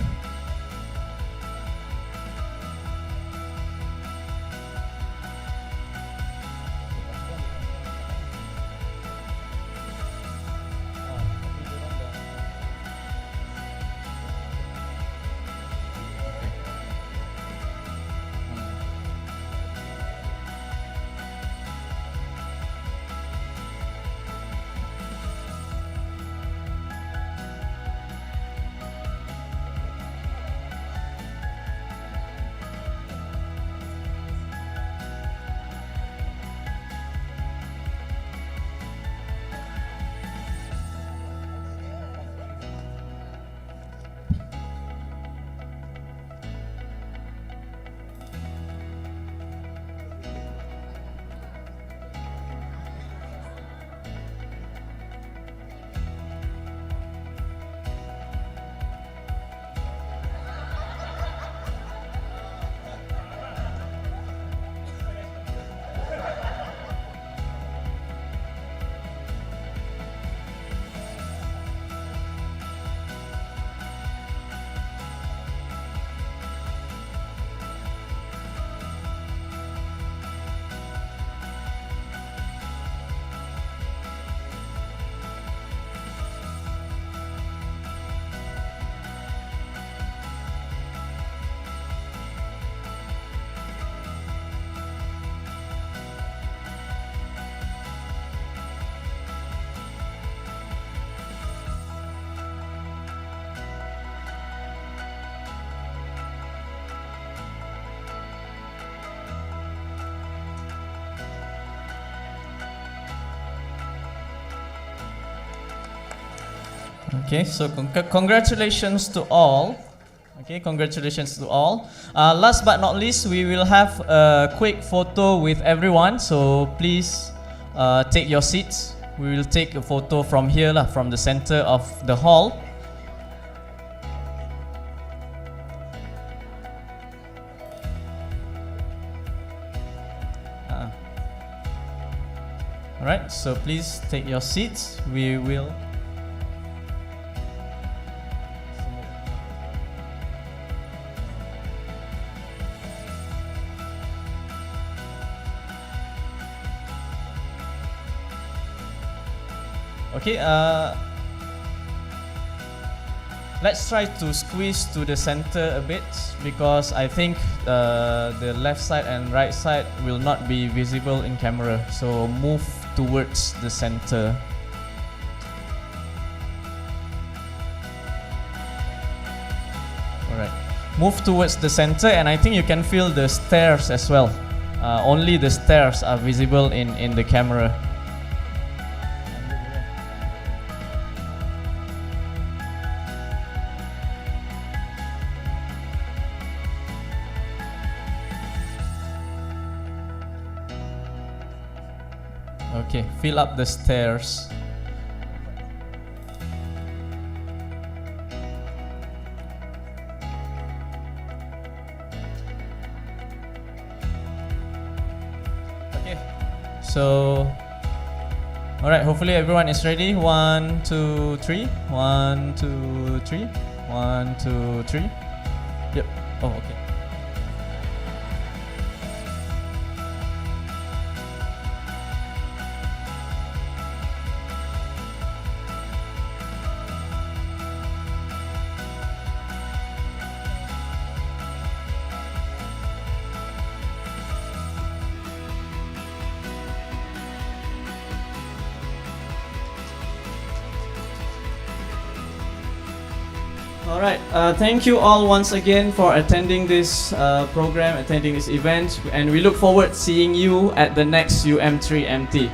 Okay, so congratulations to all. Okay, congratulations to all. Last but not least, we will have a quick photo with everyone. So please take your seats. We will take a photo from here, from the center of the hall. All right, so please take your seats. We will. Okay, Let's try to squeeze to the center a bit because I think the left side and right side will not be visible in camera. So move towards the center. Alright, move towards the center, and I think you can feel the stairs as well. Only the stairs are visible in the camera. Okay, fill up the stairs. Okay, so alright, hopefully everyone is ready. 1, 2, 3. 1, 2, 3. 1, 2, 3. Yep. Oh, okay. Alright, thank you all once again for attending this program, attending this event, and we look forward seeing you at the next UM3MT.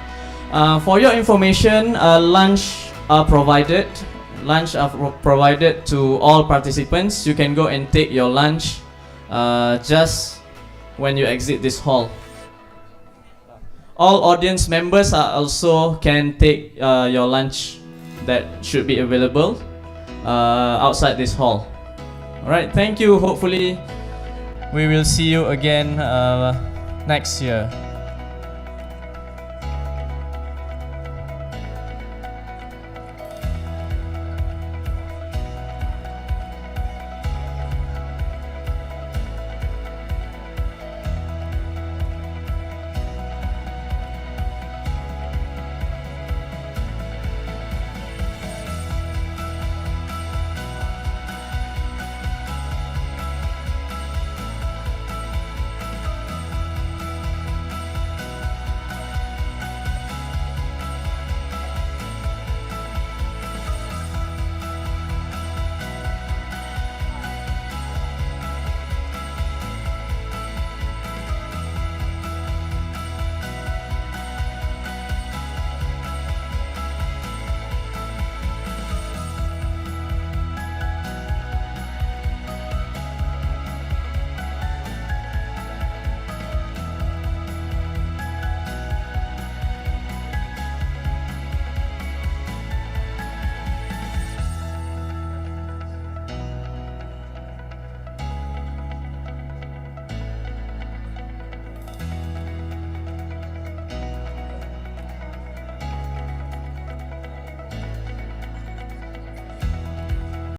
For your information, lunch are provided. Lunch are provided to all participants. You can go and take your lunch just when you exit this hall. All audience members are also can take your lunch that should be available outside this hall. Alright, thank you. Hopefully we will see you again next year.